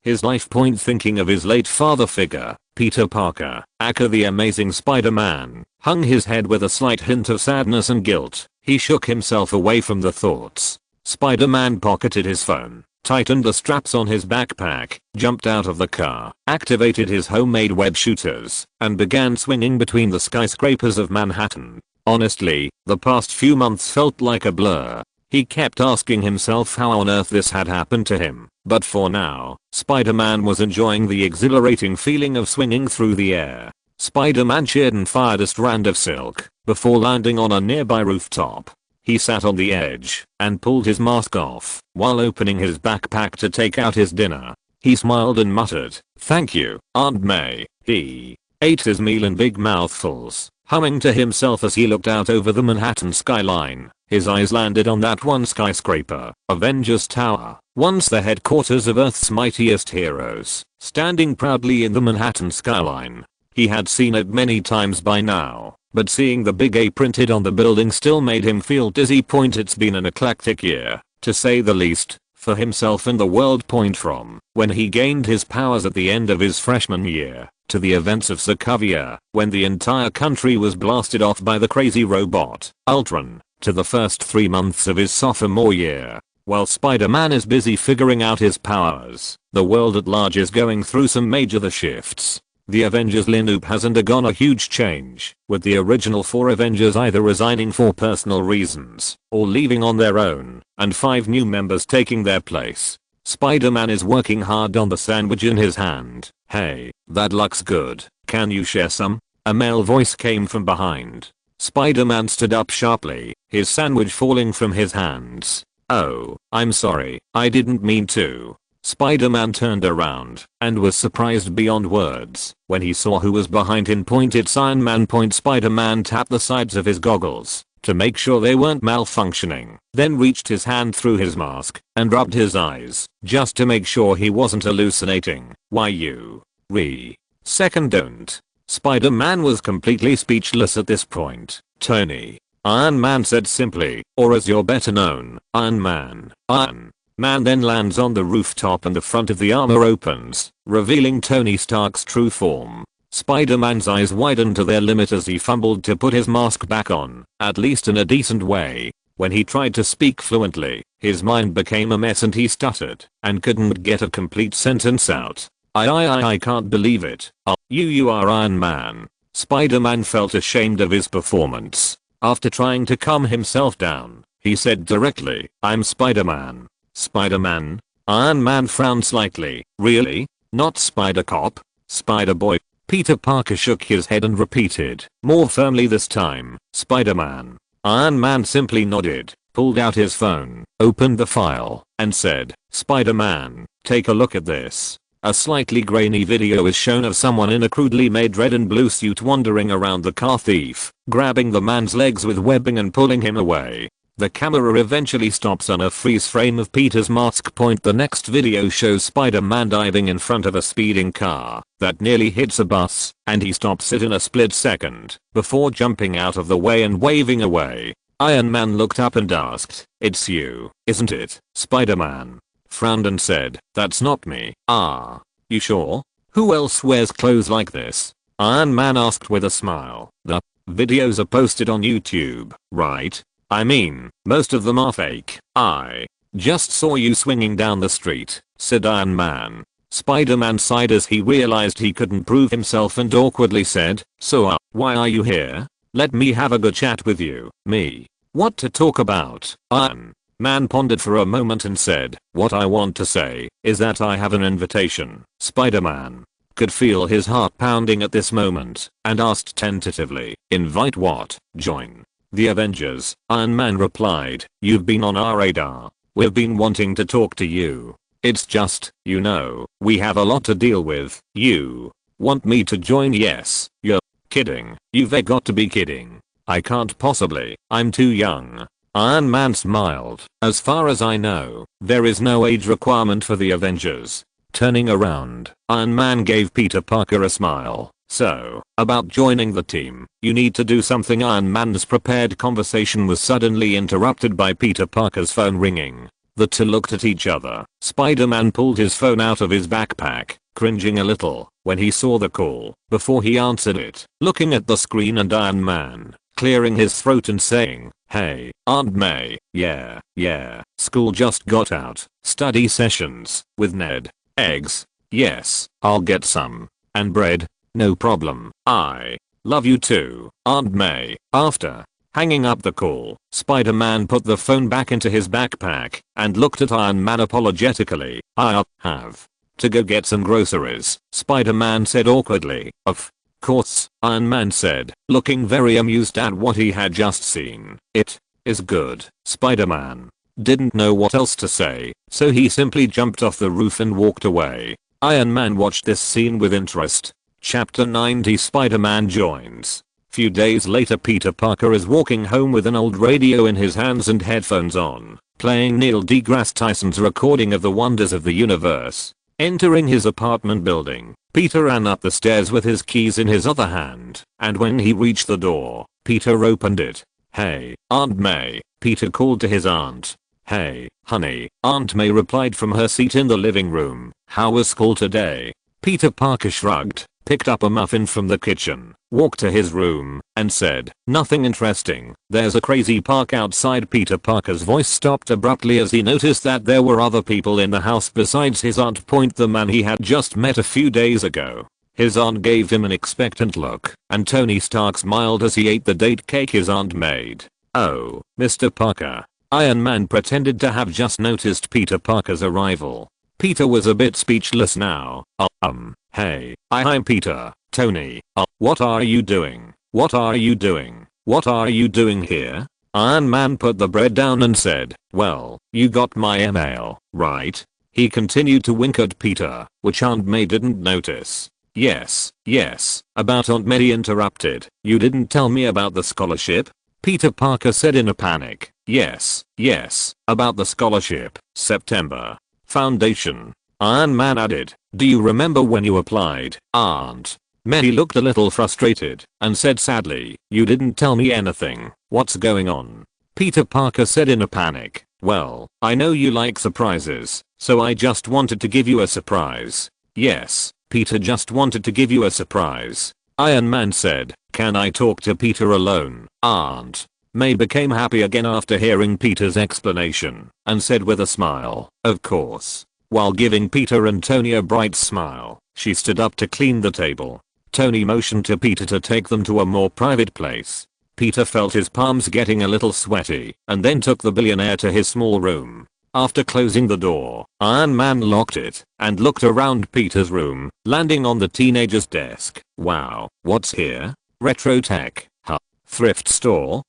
his life. Thinking of his late father figure, Peter Parker, aka the Amazing Spider-Man, hung his head with a slight hint of sadness and guilt. He shook himself away from the thoughts. Spider-Man pocketed his phone, tightened the straps on his backpack, jumped out of the car, activated his homemade web shooters, and began swinging between the skyscrapers of Manhattan. Honestly, the past few months felt like a blur. He kept asking himself how on earth this had happened to him, but for now, Spider-Man was enjoying the exhilarating feeling of swinging through the air. Spider-Man cheered and fired a strand of silk before landing on a nearby rooftop. He sat on the edge and pulled his mask off while opening his backpack to take out his dinner. He smiled and muttered, "Thank you, Aunt May." He ate his meal in big mouthfuls, humming to himself as he looked out over the Manhattan skyline. His eyes landed on that one skyscraper, Avengers Tower, once the headquarters of Earth's mightiest heroes, standing proudly in the Manhattan skyline. He had seen it many times by now, but seeing the big A printed on the building still made him feel dizzy. It's been an eclectic year, to say the least, for himself and the world. From when he gained his powers at the end of his freshman year, to the events of Sokovia, when the entire country was blasted off by the crazy robot, Ultron, to the first 3 months of his sophomore year. While Spider-Man is busy figuring out his powers, the world at large is going through some major shifts. The Avengers lineup has undergone a huge change, with the original 4 Avengers either resigning for personal reasons or leaving on their own, and 5 new members taking their place. Spider-Man is working hard on the sandwich in his hand. "Hey, that looks good. Can you share some?" A male voice came from behind. Spider-Man stood up sharply, his sandwich falling from his hands. "Oh, I'm sorry, I didn't mean to." Spider-Man turned around and was surprised beyond words when he saw who was behind him. It's Iron Man. Spider-Man tapped the sides of his goggles to make sure they weren't malfunctioning, then reached his hand through his mask and rubbed his eyes just to make sure he wasn't hallucinating. "Why you? Second don't." Spider-Man was completely speechless at this point. "Tony," Iron Man said simply, or as you're better known, Iron Man. Iron Man then lands on the rooftop and the front of the armor opens, revealing Tony Stark's true form. Spider-Man's eyes widened to their limit as he fumbled to put his mask back on, at least in a decent way. When he tried to speak fluently, his mind became a mess and he stuttered and couldn't get a complete sentence out. I can't believe it. You are Iron Man." Spider-Man felt ashamed of his performance. After trying to calm himself down, he said directly, "I'm Spider-Man." "Spider-Man?" Iron Man frowned slightly. "Really? Not Spider-Cop? Spider-Boy?" Peter Parker shook his head and repeated, more firmly this time, "Spider-Man." Iron Man simply nodded, pulled out his phone, opened the file, and said, "Spider-Man, take a look at this." A slightly grainy video is shown of someone in a crudely made red and blue suit wandering around the car thief, grabbing the man's legs with webbing and pulling him away. The camera eventually stops on a freeze frame of Peter's mask. The next video shows Spider-Man diving in front of a speeding car that nearly hits a bus, and he stops it in a split second before jumping out of the way and waving away. Iron Man looked up and asked, "It's you, isn't it?" Spider-Man frowned and said, "That's not me." "Ah, you sure? Who else wears clothes like this?" Iron Man asked with a smile. "The videos are posted on YouTube, right? I mean, most of them are fake." "I just saw you swinging down the street," said Iron Man. Spider-Man sighed as he realized he couldn't prove himself and awkwardly said, "So why are you here?" "Let me have a good chat with you." "Me? What to talk about?" Iron Man pondered for a moment and said, "What I want to say is that I have an invitation." Spider-Man could feel his heart pounding at this moment and asked tentatively, "Invite what?" "Join the Avengers." Iron Man replied, "You've been on our radar. We've been wanting to talk to you. It's just, you know, we have a lot to deal with." "You want me to join?" "Yes." "You're kidding. You've got to be kidding." "I can't possibly. I'm too young." Iron Man smiled. "As far as I know, there is no age requirement for the Avengers." Turning around, Iron Man gave Peter Parker a smile. "So, about joining the team, you need to do something." Iron Man's prepared conversation was suddenly interrupted by Peter Parker's phone ringing. The two looked at each other. Spider-Man pulled his phone out of his backpack, cringing a little when he saw the call before he answered it, looking at the screen and Iron Man clearing his throat and saying, "Hey, Aunt May, yeah, school just got out. Study sessions with Ned. Eggs? Yes, I'll get some. And bread? No problem. I love you too, Aunt May." After hanging up the call, Spider-Man put the phone back into his backpack and looked at Iron Man apologetically. "I'll have to go get some groceries," Spider-Man said awkwardly. "Of course," Iron Man said, looking very amused at what he had just seen. "It is good." Spider-Man didn't know what else to say, so he simply jumped off the roof and walked away. Iron Man watched this scene with interest. Chapter 90 Spider-Man joins. Few days later, Peter Parker is walking home with an old radio in his hands and headphones on, playing Neil deGrasse Tyson's recording of the wonders of the universe. Entering his apartment building, Peter ran up the stairs with his keys in his other hand, and when he reached the door, Peter opened it. "Hey, Aunt May," Peter called to his aunt. "Hey, honey," Aunt May replied from her seat in the living room. "How was school today?" Peter Parker shrugged, picked up a muffin from the kitchen, walked to his room, and said, "Nothing interesting. There's a crazy park outside." Peter Parker's voice stopped abruptly as he noticed that there were other people in the house besides his aunt. The man he had just met a few days ago. His aunt gave him an expectant look, and Tony Stark smiled as he ate the date cake his aunt made. "Oh, Mr. Parker." Iron Man pretended to have just noticed Peter Parker's arrival. Peter was a bit speechless now. Hey, I'm Peter, Tony. What are you doing? What are you doing? What are you doing here? Iron Man put the bread down and said, "Well, you got my email, right?" He continued to wink at Peter, which Aunt May didn't notice. Yes, about Aunt May interrupted. "You didn't tell me about the scholarship?" Peter Parker said in a panic. Yes, about the scholarship, September. Foundation. Iron Man added, "Do you remember when you applied, Aunt May?" Looked a little frustrated and said sadly, "You didn't tell me anything. What's going on?" Peter Parker said in a panic, "Well, I know you like surprises, so I just wanted to give you a surprise." Yes, Peter just wanted to give you a surprise. Iron Man said, "Can I talk to Peter alone, Aunt?" May became happy again after hearing Peter's explanation and said with a smile, "Of course." While giving Peter and Tony a bright smile, she stood up to clean the table. Tony motioned to Peter to take them to a more private place. Peter felt his palms getting a little sweaty and then took the billionaire to his small room. After closing the door, Iron Man locked it and looked around Peter's room, landing on the teenager's desk. "Wow, what's here? Retro tech? Huh? Thrift store?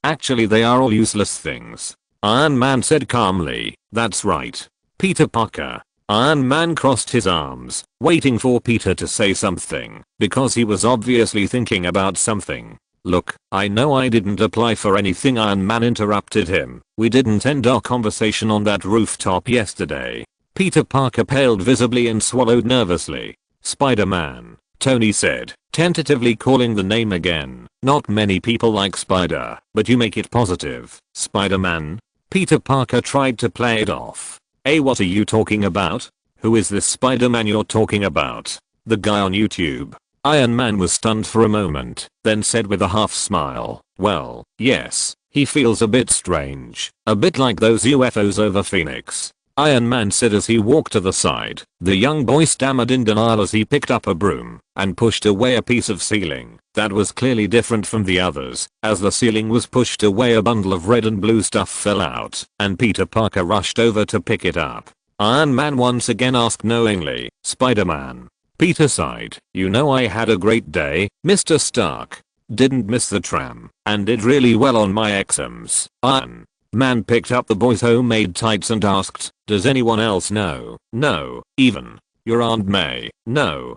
Actually they are all useless things." Iron Man said calmly, "That's right, Peter Parker." Iron Man crossed his arms, waiting for Peter to say something, because he was obviously thinking about something. "Look, I know I didn't apply for anything," Iron Man interrupted him. "We didn't end our conversation on that rooftop yesterday." Peter Parker paled visibly and swallowed nervously. "Spider-Man," Tony said, tentatively calling the name again. "Not many people like Spider, but you make it positive." "Spider-Man?" Peter Parker tried to play it off. What are you talking about? Who is this Spider-Man you're talking about? The guy on YouTube?" Iron Man was stunned for a moment, then said with a half smile, "Well, yes, he feels a bit strange. A bit like those UFOs over Phoenix." Iron Man said as he walked to the side. The young boy stammered in denial as he picked up a broom and pushed away a piece of ceiling that was clearly different from the others. As the ceiling was pushed away, a bundle of red and blue stuff fell out, and Peter Parker rushed over to pick it up. Iron Man once again asked knowingly, "Spider-Man?" Peter sighed. "You know, I had a great day, Mr. Stark. Didn't miss the tram, and did really well on my exams." Iron Man picked up the boy's homemade tights and asked, "Does anyone else know?" "No, even your Aunt May." No.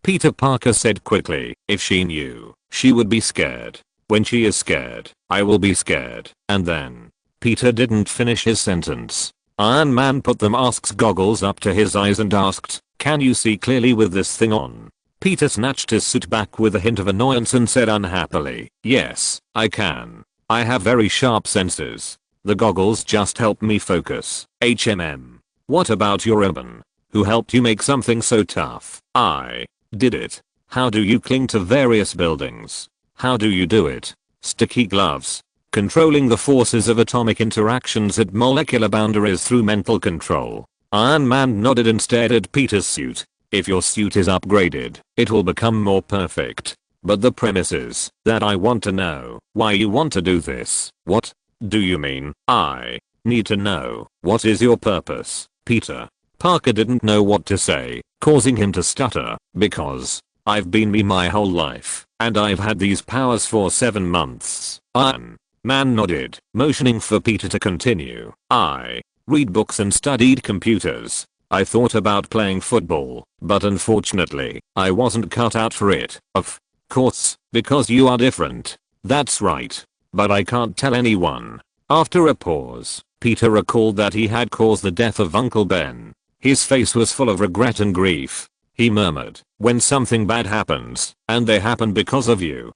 Peter Parker said quickly, "If she knew, she would be scared. When she is scared, I will be scared." And then Peter didn't finish his sentence. Iron Man put the mask's goggles up to his eyes and asked, "Can you see clearly with this thing on?" Peter snatched his suit back with a hint of annoyance and said unhappily, "Yes, I can. I have very sharp senses. The goggles just help me focus." What about your ribbon? Who helped you make something so tough? I did it. How do you cling to various buildings? How do you do it? Sticky gloves. Controlling the forces of atomic interactions at molecular boundaries through mental control. Iron Man nodded and stared at Peter's suit. "If your suit is upgraded, it will become more perfect. But the premise is that I want to know why you want to do this." "What do you mean?" "I need to know. What is your purpose, Peter?" Parker didn't know what to say, causing him to stutter, "Because I've been me my whole life, and I've had these powers for 7 months. Iron Man nodded, motioning for Peter to continue. "I read books and studied computers. I thought about playing football, but unfortunately, I wasn't cut out for it. Of course, because you are different." "That's right. But I can't tell anyone." After a pause, Peter recalled that he had caused the death of Uncle Ben. His face was full of regret and grief. He murmured, "When something bad happens, and they happen because of you.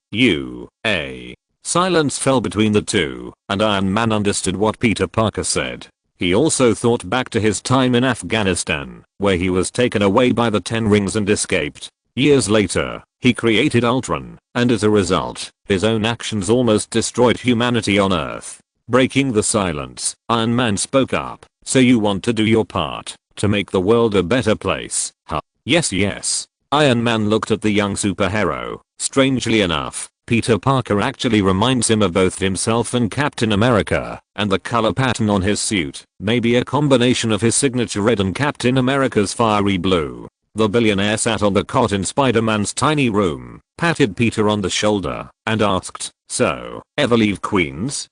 Silence fell between the two, and Iron Man understood what Peter Parker said. He also thought back to his time in Afghanistan, where he was taken away by the Ten Rings and escaped. Years later, he created Ultron, and as a result, his own actions almost destroyed humanity on Earth. Breaking the silence, Iron Man spoke up. "So you want to do your part to make the world a better place, huh?" Yes, yes. Iron Man looked at the young superhero. Strangely enough, Peter Parker actually reminds him of both himself and Captain America, and the color pattern on his suit may be a combination of his signature red and Captain America's fiery blue. The billionaire sat on the cot in Spider-Man's tiny room, patted Peter on the shoulder, and asked, "So, ever leave Queens?"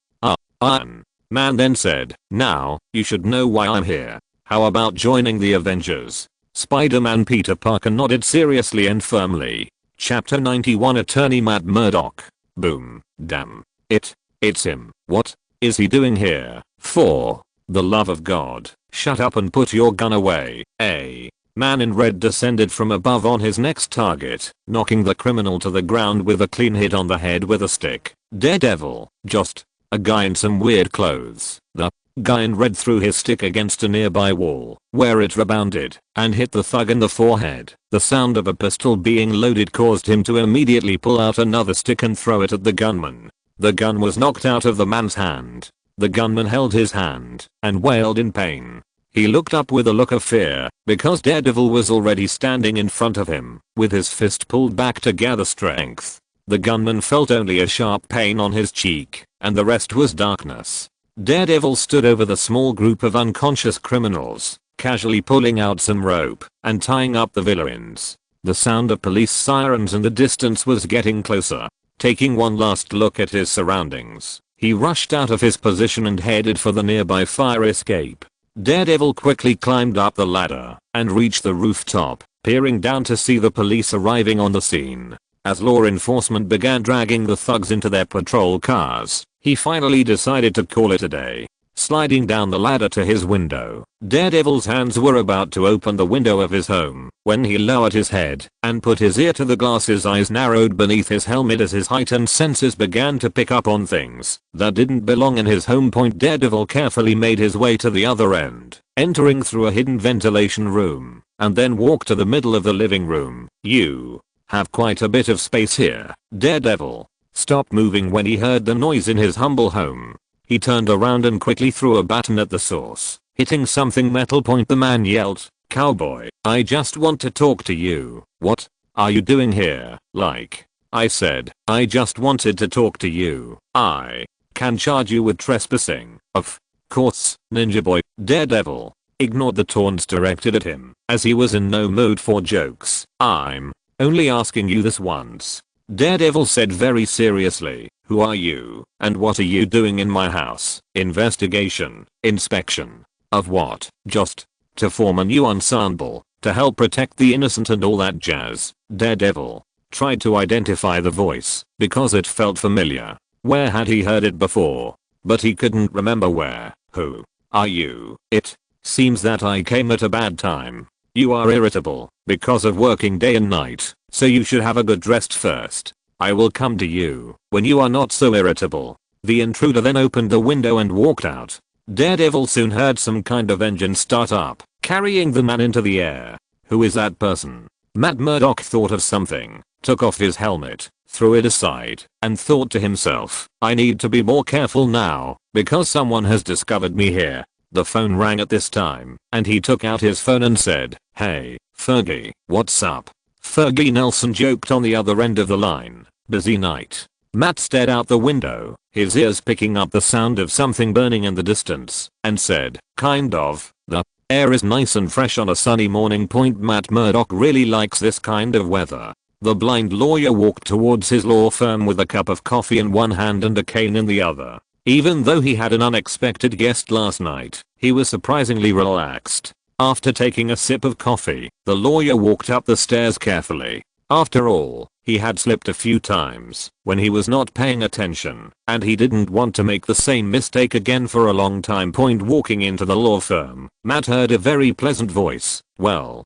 Iron Man then said, "Now, you should know why I'm here. How about joining the Avengers?" Spider-Man Peter Parker nodded seriously and firmly. Chapter 91 Attorney Matt Murdock. Boom. Damn. It's him. What is he doing here? For the love of God, shut up and put your gun away. A man in red descended from above on his next target, knocking the criminal to the ground with a clean hit on the head with a stick. Daredevil. Just a guy in some weird clothes. The guy in red threw his stick against a nearby wall, where it rebounded and hit the thug in the forehead. The sound of a pistol being loaded caused him to immediately pull out another stick and throw it at the gunman. The gun was knocked out of the man's hand. The gunman held his hand and wailed in pain. He looked up with a look of fear, because Daredevil was already standing in front of him, with his fist pulled back to gather strength. The gunman felt only a sharp pain on his cheek, and the rest was darkness. Daredevil stood over the small group of unconscious criminals, casually pulling out some rope and tying up the villains. The sound of police sirens in the distance was getting closer. Taking one last look at his surroundings, he rushed out of his position and headed for the nearby fire escape. Daredevil quickly climbed up the ladder and reached the rooftop, peering down to see the police arriving on the scene. As law enforcement began dragging the thugs into their patrol cars, he finally decided to call it a day. Sliding down the ladder to his window, Daredevil's hands were about to open the window of his home when he lowered his head and put his ear to the glass. His eyes narrowed beneath his helmet as his heightened senses began to pick up on things that didn't belong in his home point. Daredevil carefully made his way to the other end, entering through a hidden ventilation room, and then walked to the middle of the living room. "You have quite a bit of space here." Daredevil stopped moving when he heard the noise in his humble home. He turned around and quickly threw a baton at the source, hitting something metal. Point. The man yelled, "Cowboy, I just want to talk to you." "What are you doing here?" "Like I said, I just wanted to talk to you. I can charge you with trespassing." "Of course, Ninja Boy." Daredevil ignored the taunts directed at him, as he was in no mood for jokes. "I'm only asking you this once," Daredevil said very seriously. "Who are you, and what are you doing in my house?" "Investigation." "Inspection of what?" "Just to form a new ensemble to help protect the innocent and all that jazz." Daredevil tried to identify the voice because it felt familiar. Where had he heard it before? But he couldn't remember where. "Who are you?" "It seems that I came at a bad time. You are irritable because of working day and night, so you should have a good rest first. I will come to you when you are not so irritable." The intruder then opened the window and walked out. Daredevil soon heard some kind of engine start up, carrying the man into the air. "Who is that person?" Matt Murdock thought of something, took off his helmet, threw it aside, and thought to himself, "I need to be more careful now, because someone has discovered me here." The phone rang at this time, and he took out his phone and said, "Hey, Fergie, what's up?" Fergie Nelson joked on the other end of the line. "Busy night?" Matt stared out the window, his ears picking up the sound of something burning in the distance, and said, "Kind of. The air is nice and fresh on a sunny morning." Matt Murdock really likes this kind of weather. The blind lawyer walked towards his law firm with a cup of coffee in one hand and a cane in the other. Even though he had an unexpected guest last night, he was surprisingly relaxed. After taking a sip of coffee, the lawyer walked up the stairs carefully. After all, he had slipped a few times when he was not paying attention, and he didn't want to make the same mistake again for a long time. Walking into the law firm, Matt heard a very pleasant voice. Well,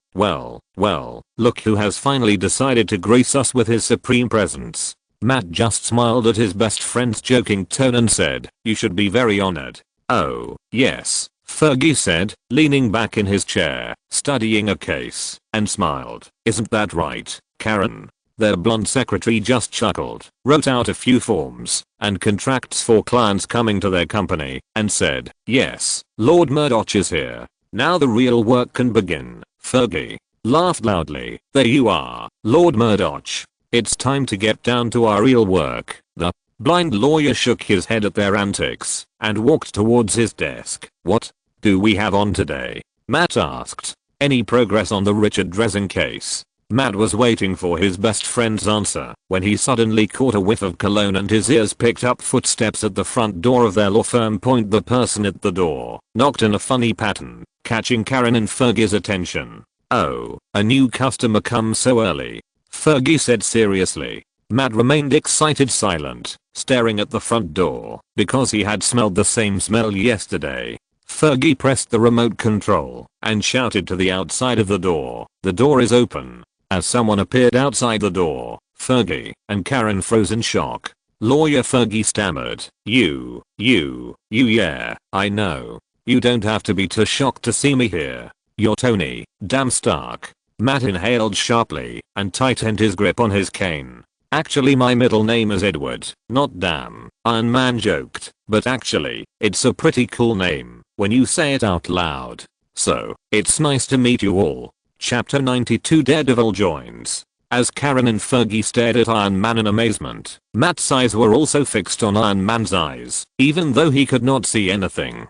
look who has finally decided to grace us with his supreme presence." Matt just smiled at his best friend's joking tone and said, "You should be very honored." "Oh, yes," Fergie said, leaning back in his chair, studying a case, and smiled. "Isn't that right, Karen?" Their blonde secretary just chuckled, wrote out a few forms and contracts for clients coming to their company, and said, "Yes, Lord Murdoch is here. Now the real work can begin." Fergie laughed loudly. There you are, Lord Murdoch. It's time to get down to our real work. The blind lawyer shook his head at their antics and walked towards his desk. What do we have on today? Matt asked. Any progress on the Richard Dresden case? Matt was waiting for his best friend's answer when he suddenly caught a whiff of cologne and his ears picked up footsteps at the front door of their law firm. The person at the door knocked in a funny pattern, catching Karen and Fergie's attention. Oh, a new customer comes so early, Fergie said seriously. Matt remained excited silent, staring at the front door, because he had smelled the same smell yesterday. Fergie pressed the remote control and shouted to the outside of the door, "The door is open." As someone appeared outside the door, Fergie and Karen froze in shock. Lawyer Fergie stammered, You, yeah, I know. You don't have to be too shocked to see me here. You're Tony, damn Stark. Matt inhaled sharply and tightened his grip on his cane. Actually my middle name is Edward, not damn, Iron Man joked, but actually, it's a pretty cool name when you say it out loud. So, it's nice to meet you all. Chapter 92 Daredevil joins. As Karen and Fergie stared at Iron Man in amazement, Matt's eyes were also fixed on Iron Man's eyes, even though he could not see anything.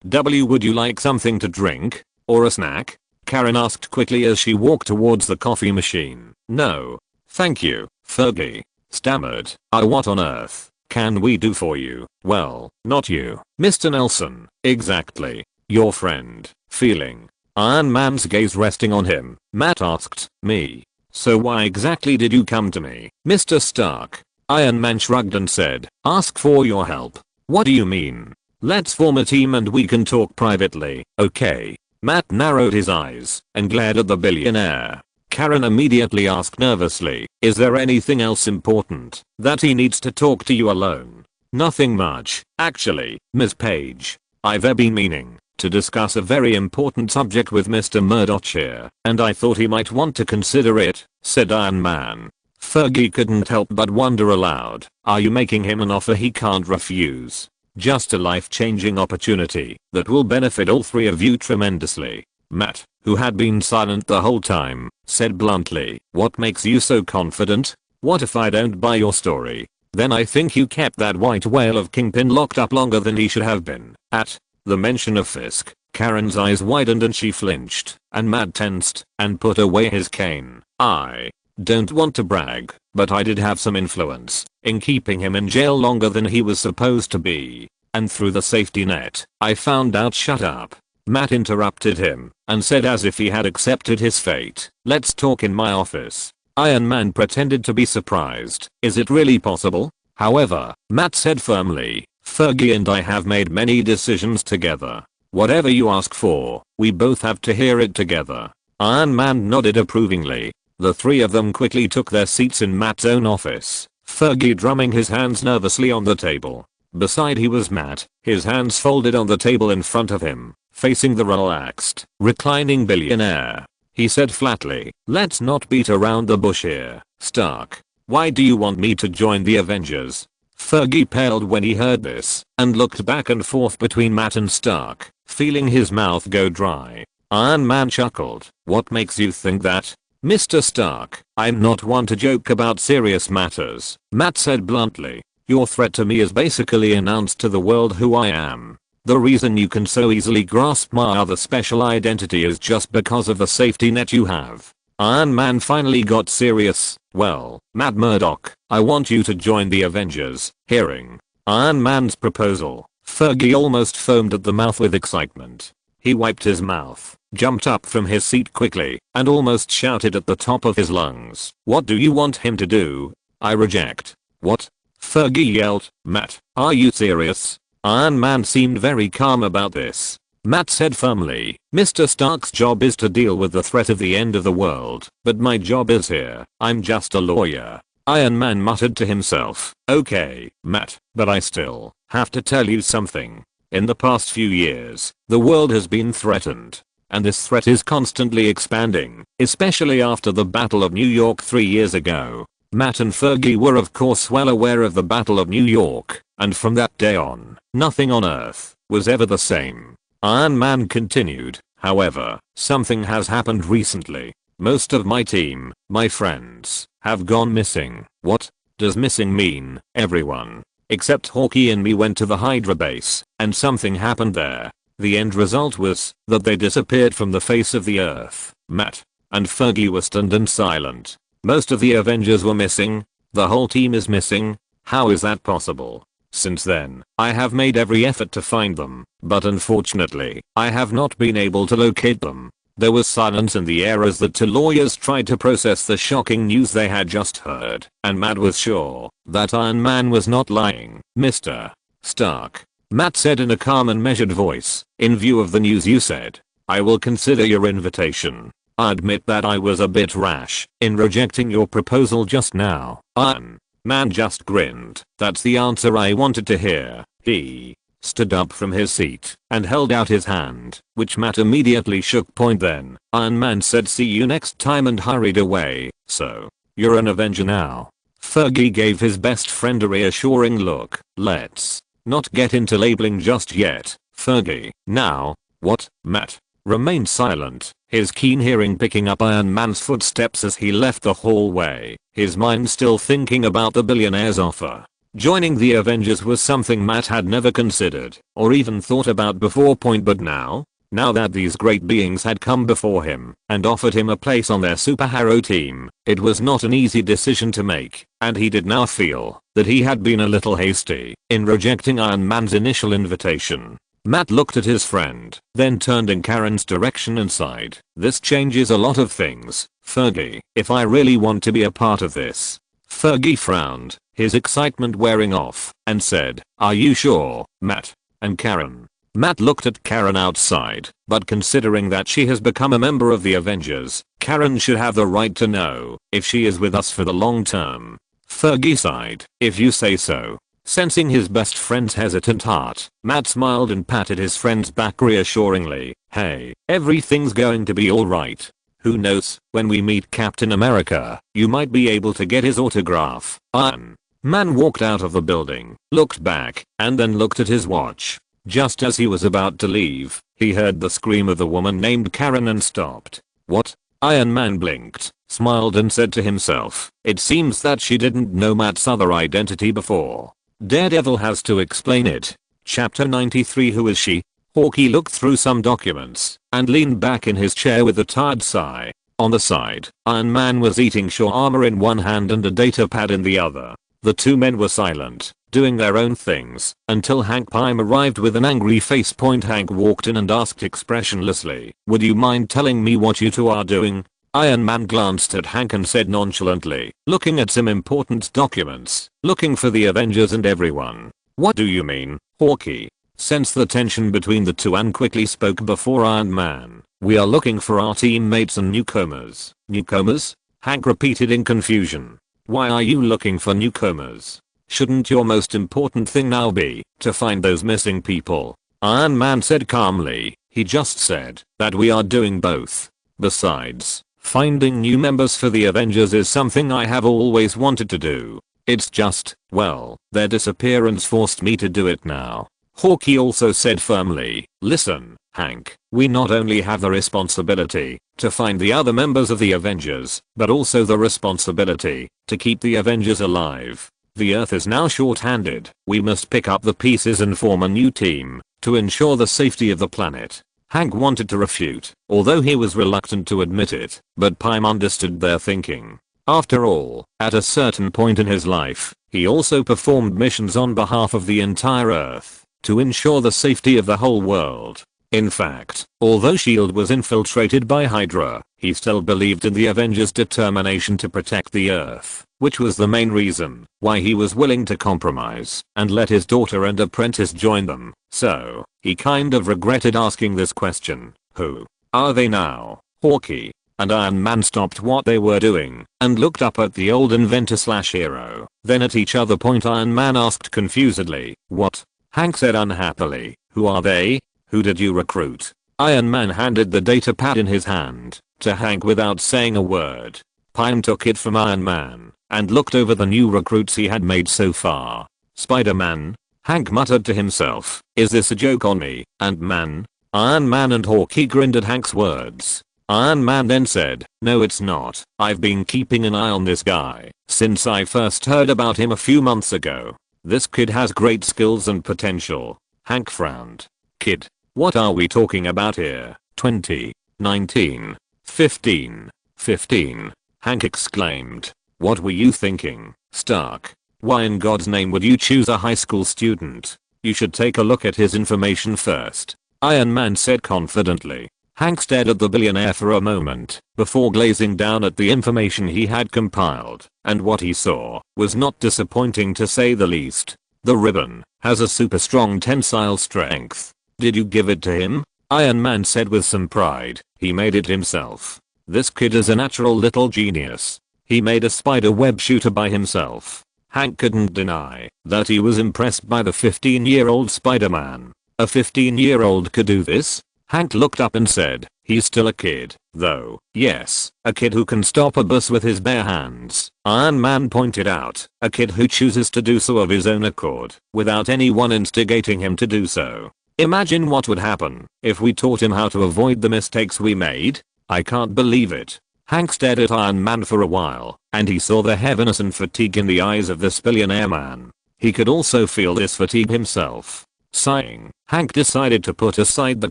Would you like something to drink? Or a snack? Karen asked quickly as she walked towards the coffee machine. No. Thank you, Fergie stammered. What on earth can we do for you? Well, not you, Mr. Nelson. Exactly. Your friend. Feeling Iron Man's gaze resting on him, Matt asked, Me? So why exactly did you come to me, Mr. Stark? Iron Man shrugged and said, Ask for your help. What do you mean? Let's form a team and we can talk privately, okay? Matt narrowed his eyes and glared at the billionaire. Karen immediately asked nervously, Is there anything else important that he needs to talk to you alone? Nothing much, actually, Ms. Page. I've been meaning to discuss a very important subject with Mr. Murdoch here, and I thought he might want to consider it, said Iron Man. Fergie couldn't help but wonder aloud, are you making him an offer he can't refuse? Just a life-changing opportunity that will benefit all three of you tremendously. Matt, who had been silent the whole time, said bluntly, What makes you so confident? What if I don't buy your story? Then I think you kept that white whale of Kingpin locked up longer than he should have been. At the mention of Fisk, Karen's eyes widened and she flinched, and Matt tensed and put away his cane. I don't want to brag, but I did have some influence in keeping him in jail longer than he was supposed to be. And through the safety net, I found out. Shut up. Matt interrupted him and said as if he had accepted his fate, Let's talk in my office. Iron Man pretended to be surprised. Is it really possible? However, Matt said firmly, Fergie and I have made many decisions together. Whatever you ask for, we both have to hear it together. Iron Man nodded approvingly. The three of them quickly took their seats in Matt's own office, Fergie drumming his hands nervously on the table. Beside he was Matt, his hands folded on the table in front of him, facing the relaxed, reclining billionaire. He said flatly, Let's not beat around the bush here, Stark. Why do you want me to join the Avengers? Fergie paled when he heard this and looked back and forth between Matt and Stark, feeling his mouth go dry. Iron Man chuckled. What makes you think that? Mr. Stark, I'm not one to joke about serious matters, Matt said bluntly. Your threat to me is basically announced to the world who I am. The reason you can so easily grasp my other special identity is just because of the safety net you have. Iron Man finally got serious. Well, Matt Murdock, I want you to join the Avengers. Hearing Iron Man's proposal, Fergie almost foamed at the mouth with excitement. He wiped his mouth, jumped up from his seat quickly, and almost shouted at the top of his lungs. What do you want him to do? I reject. What? Fergie yelled. Matt, are you serious? Iron Man seemed very calm about this. Matt said firmly, Mr. Stark's job is to deal with the threat of the end of the world, but my job is here. I'm just a lawyer. Iron Man muttered to himself. Okay, Matt, but I still have to tell you something. In the past few years, the world has been threatened. And this threat is constantly expanding, especially after the Battle of New York 3 years ago. Matt and Fergie were of course well aware of the Battle of New York, and from that day on, nothing on Earth was ever the same. Iron Man continued, however, something has happened recently. Most of my team, my friends, have gone missing. What does missing mean? Everyone, except Hawkeye and me, went to the Hydra base, and something happened there. The end result was that they disappeared from the face of the earth. Matt and Fergie were stunned and silent. Most of the Avengers were missing. The whole team is missing. How is that possible? Since then, I have made every effort to find them, but unfortunately, I have not been able to locate them. There was silence in the air as the two lawyers tried to process the shocking news they had just heard, and Matt was sure that Iron Man was not lying. Mr. Stark, Matt said in a calm and measured voice, in view of the news you said, I will consider your invitation. I admit that I was a bit rash in rejecting your proposal just now. Iron Man just grinned. That's the answer I wanted to hear. He stood up from his seat and held out his hand, which Matt immediately shook. Then Iron Man said, see you next time, and hurried away. So, you're an Avenger now? Fergie gave his best friend a reassuring look. Let's not get into labeling just yet, Fergie. Now, what? Matt remained silent, his keen hearing picking up Iron Man's footsteps as he left the hallway, his mind still thinking about the billionaire's offer. Joining the Avengers was something Matt had never considered or even thought about before. But now that these great beings had come before him and offered him a place on their superhero team, it was not an easy decision to make, and he did now feel that he had been a little hasty in rejecting Iron Man's initial invitation. Matt looked at his friend, then turned in Karen's direction and sighed. This changes a lot of things, Fergie, if I really want to be a part of this. Fergie frowned, his excitement wearing off, and said, are you sure, Matt? And Karen? Matt looked at Karen outside, but considering that she has become a member of the Avengers, Karen should have the right to know if she is with us for the long term. Fergie sighed, if you say so. Sensing his best friend's hesitant heart, Matt smiled and patted his friend's back reassuringly. Hey, everything's going to be alright. Who knows, when we meet Captain America, you might be able to get his autograph. Iron Man walked out of the building, looked back, and then looked at his watch. Just as he was about to leave, he heard the scream of the woman named Karen and stopped. What? Iron Man blinked, smiled and said to himself, it seems that she didn't know Matt's other identity before. Daredevil has to explain it. Chapter 93. Who is she? Hawkeye looked through some documents and leaned back in his chair with a tired sigh. On the side, Iron Man was eating shawarma in one hand and a data pad in the other. The two men were silent, doing their own things, until Hank Pym arrived with an angry face. Hank walked in and asked expressionlessly, would you mind telling me what you two are doing? Iron Man glanced at Hank and said nonchalantly, looking at some important documents, looking for the Avengers and everyone. What do you mean, Hawkeye? Sensed the tension between the two and quickly spoke before Iron Man. We are looking for our teammates and newcomers. Newcomers? Hank repeated in confusion. Why are you looking for newcomers? Shouldn't your most important thing now be to find those missing people? Iron Man said calmly. He just said that we are doing both. Besides, finding new members for the Avengers is something I have always wanted to do. It's just, well, their disappearance forced me to do it now. Hawkeye also said firmly, listen, Hank, we not only have the responsibility to find the other members of the Avengers, but also the responsibility to keep the Avengers alive. The Earth is now short-handed. We must pick up the pieces and form a new team to ensure the safety of the planet. Hank wanted to refute, although he was reluctant to admit it, but Pym understood their thinking. After all, at a certain point in his life, he also performed missions on behalf of the entire Earth to ensure the safety of the whole world. In fact, although S.H.I.E.L.D. was infiltrated by Hydra, he still believed in the Avengers' determination to protect the Earth, which was the main reason why he was willing to compromise and let his daughter and apprentice join them. So, he kind of regretted asking this question. Who are they now? Hawkeye and Iron Man stopped what they were doing and looked up at the old inventor/hero, then at each other. Iron Man asked confusedly, what? Hank said unhappily, who are they? Who did you recruit? Iron Man handed the data pad in his hand to Hank without saying a word. Pym took it from Iron Man and looked over the new recruits he had made so far. Spider-Man? Hank muttered to himself, is this a joke on me, and man? Iron Man and Hawkeye grinned at Hank's words. Iron Man then said, no it's not. I've been keeping an eye on this guy since I first heard about him a few months ago. This kid has great skills and potential. Hank frowned. Kid? What are we talking about here? 20, 19, 15, 15. Hank exclaimed. What were you thinking, Stark? Why in God's name would you choose a high school student? You should take a look at his information first. Iron Man said confidently. Hank stared at the billionaire for a moment before glazing down at the information he had compiled, and what he saw was not disappointing to say the least. The ribbon has a super strong tensile strength. Did you give it to him? Iron Man said with some pride. He made it himself. This kid is a natural little genius. He made a spider web shooter by himself. Hank couldn't deny that he was impressed by the 15-year-old Spider-Man. A 15-year-old could do this? Hank looked up and said, he's still a kid, though. Yes, a kid who can stop a bus with his bare hands. Iron Man pointed out, a kid who chooses to do so of his own accord, without anyone instigating him to do so. Imagine what would happen if we taught him how to avoid the mistakes we made. I can't believe it. Hank stared at Iron Man for a while, and he saw the heaviness and fatigue in the eyes of this billionaire man. He could also feel this fatigue himself. Sighing, Hank decided to put aside the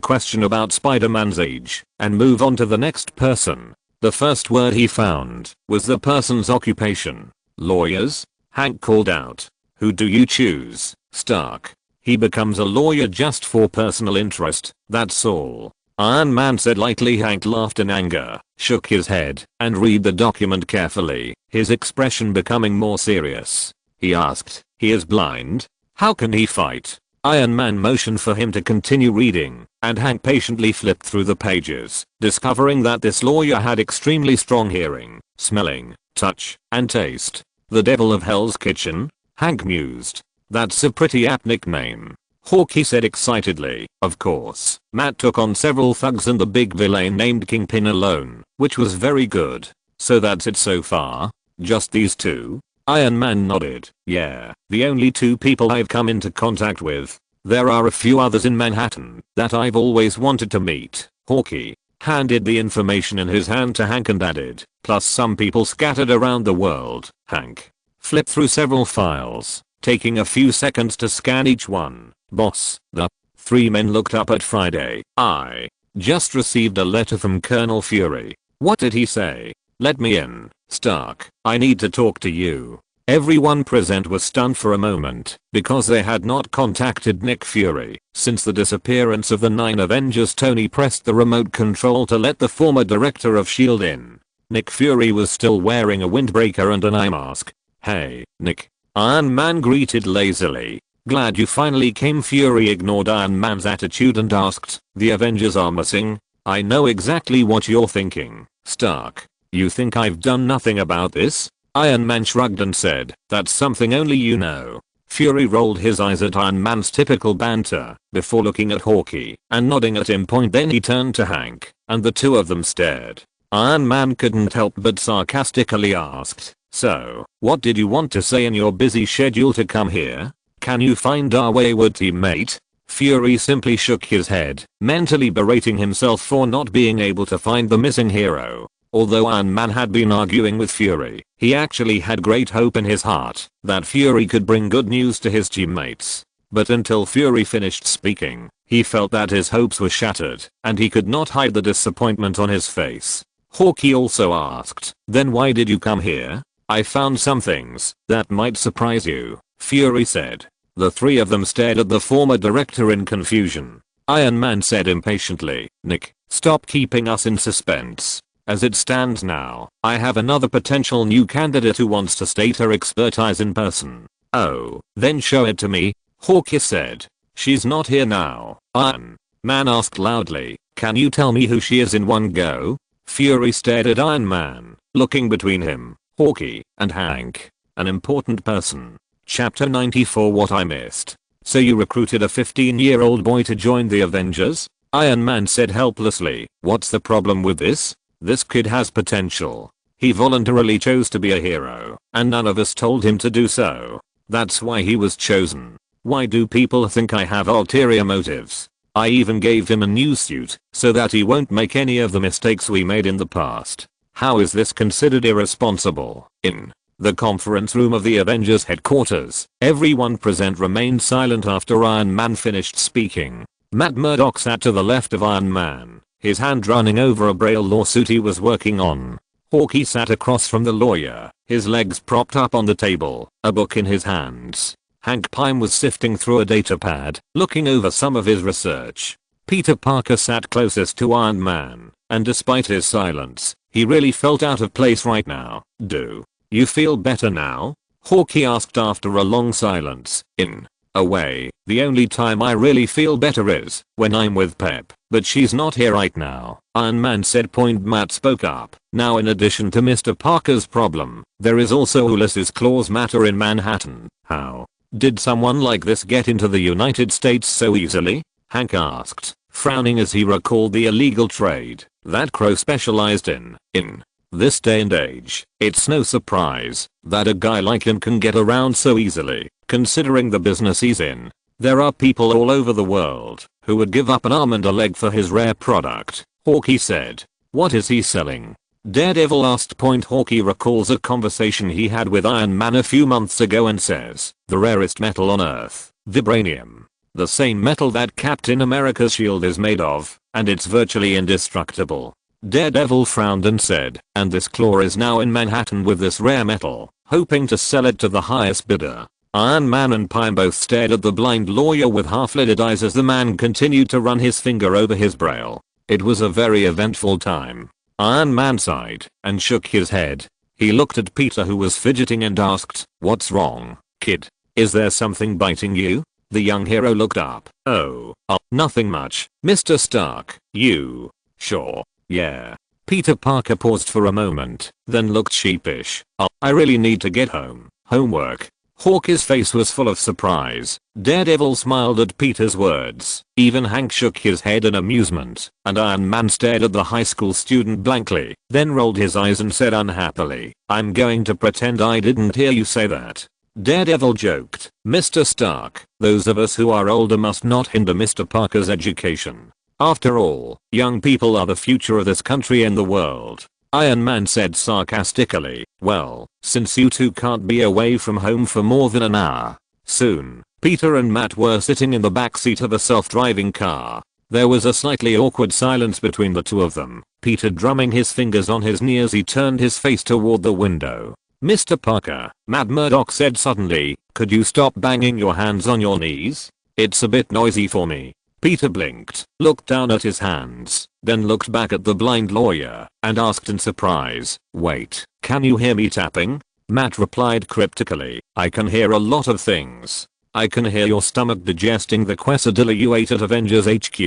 question about Spider-Man's age and move on to the next person. The first word he found was the person's occupation. Lawyers? Hank called out. Who do you choose, Stark? He becomes a lawyer just for personal interest, that's all. Iron Man said lightly. Hank laughed in anger, shook his head, and read the document carefully, his expression becoming more serious. He asked, he is blind? How can he fight? Iron Man motioned for him to continue reading, and Hank patiently flipped through the pages, discovering that this lawyer had extremely strong hearing, smelling, touch, and taste. The Devil of Hell's Kitchen? Hank mused. That's a pretty apt nickname. Hawkeye said excitedly. Of course, Matt took on several thugs and the big villain named Kingpin alone, which was very good. So that's it so far? Just these two? Iron Man nodded. Yeah, the only two people I've come into contact with. There are a few others in Manhattan that I've always wanted to meet. Hawkeye handed the information in his hand to Hank and added, plus some people scattered around the world. Hank flipped through several files, taking a few seconds to scan each one. Boss, the three men looked up at Friday. I just received a letter from Colonel Fury. What did he say? Let me in, Stark. I need to talk to you. Everyone present was stunned for a moment because they had not contacted Nick Fury since the disappearance of the 9 Avengers. Tony pressed the remote control to let the former director of S.H.I.E.L.D. in. Nick Fury was still wearing a windbreaker and an eye mask. Hey, Nick. Iron Man greeted lazily. Glad you finally came. Fury ignored Iron Man's attitude and asked, the Avengers are missing? I know exactly what you're thinking, Stark. You think I've done nothing about this? Iron Man shrugged and said, that's something only you know. Fury rolled his eyes at Iron Man's typical banter before looking at Hawkeye and nodding at him. Then he turned to Hank, and the two of them stared. Iron Man couldn't help but sarcastically asked, so, what did you want to say in your busy schedule to come here? Can you find our wayward teammate? Fury simply shook his head, mentally berating himself for not being able to find the missing hero. Although Iron Man had been arguing with Fury, he actually had great hope in his heart that Fury could bring good news to his teammates. But until Fury finished speaking, he felt that his hopes were shattered, and he could not hide the disappointment on his face. Hawkeye also asked, then why did you come here? I found some things that might surprise you, Fury said. The three of them stared at the former director in confusion. Iron Man said impatiently, Nick, stop keeping us in suspense. As it stands now, I have another potential new candidate who wants to state her expertise in person. Oh, then show it to me, Hawkeye said. She's not here now. Iron Man asked loudly, can you tell me who she is in one go? Fury stared at Iron Man, looking between him, Hawkeye, and Hank. An important person. Chapter 94. What I missed. So you recruited a 15-year-old boy to join the Avengers? Iron Man said helplessly. What's the problem with this? This kid has potential. He voluntarily chose to be a hero, and none of us told him to do so. That's why he was chosen. Why do people think I have ulterior motives? I even gave him a new suit so that he won't make any of the mistakes we made in the past. How is this considered irresponsible? In the conference room of the Avengers headquarters, everyone present remained silent after Iron Man finished speaking. Matt Murdock sat to the left of Iron Man, his hand running over a braille lawsuit he was working on. Hawkeye sat across from the lawyer, his legs propped up on the table, a book in his hands. Hank Pym was sifting through a datapad, looking over some of his research. Peter Parker sat closest to Iron Man, and despite his silence, he really felt out of place right now. Do you feel better now? Hawkeye asked after a long silence. In a way, the only time I really feel better is when I'm with Pep, but she's not here right now, Iron Man said. Matt spoke up. Now in addition to Mr. Parker's problem, there is also Ulysses Claw's matter in Manhattan. How did someone like this get into the United States so easily? Hank asked, frowning as he recalled the illegal trade that Crow specialized in. In this day and age, it's no surprise that a guy like him can get around so easily, considering the business he's in. There are people all over the world who would give up an arm and a leg for his rare product, Hawkeye said. What is he selling? Daredevil asked. Hawkeye recalls a conversation he had with Iron Man a few months ago and says, the rarest metal on Earth, vibranium. The same metal that Captain America's shield is made of, and it's virtually indestructible. Daredevil frowned and said, and this Claw is now in Manhattan with this rare metal, hoping to sell it to the highest bidder. Iron Man and Pym both stared at the blind lawyer with half-lidded eyes as the man continued to run his finger over his braille. It was a very eventful time. Iron Man sighed and shook his head. He looked at Peter, who was fidgeting, and asked, what's wrong, kid? Is there something biting you? The young hero looked up. Oh, nothing much, Mr. Stark. You sure? Yeah. Peter Parker paused for a moment, then looked sheepish. I really need to get home. Homework. Hawkeye's face was full of surprise. Daredevil smiled at Peter's words. Even Hank shook his head in amusement, and Iron Man stared at the high school student blankly, then rolled his eyes and said unhappily, I'm going to pretend I didn't hear you say that. Daredevil joked, Mr. Stark, those of us who are older must not hinder Mr. Parker's education. After all, young people are the future of this country and the world. Iron Man said sarcastically, well, since you two can't be away from home for more than an hour. Soon, Peter and Matt were sitting in the backseat of a self-driving car. There was a slightly awkward silence between the two of them, Peter drumming his fingers on his knee as he turned his face toward the window. Mr. Parker, Matt Murdock said suddenly, could you stop banging your hands on your knees? It's a bit noisy for me. Peter blinked, looked down at his hands, then looked back at the blind lawyer, and asked in surprise, wait, can you hear me tapping? Matt replied cryptically, I can hear a lot of things. I can hear your stomach digesting the quesadilla you ate at Avengers HQ,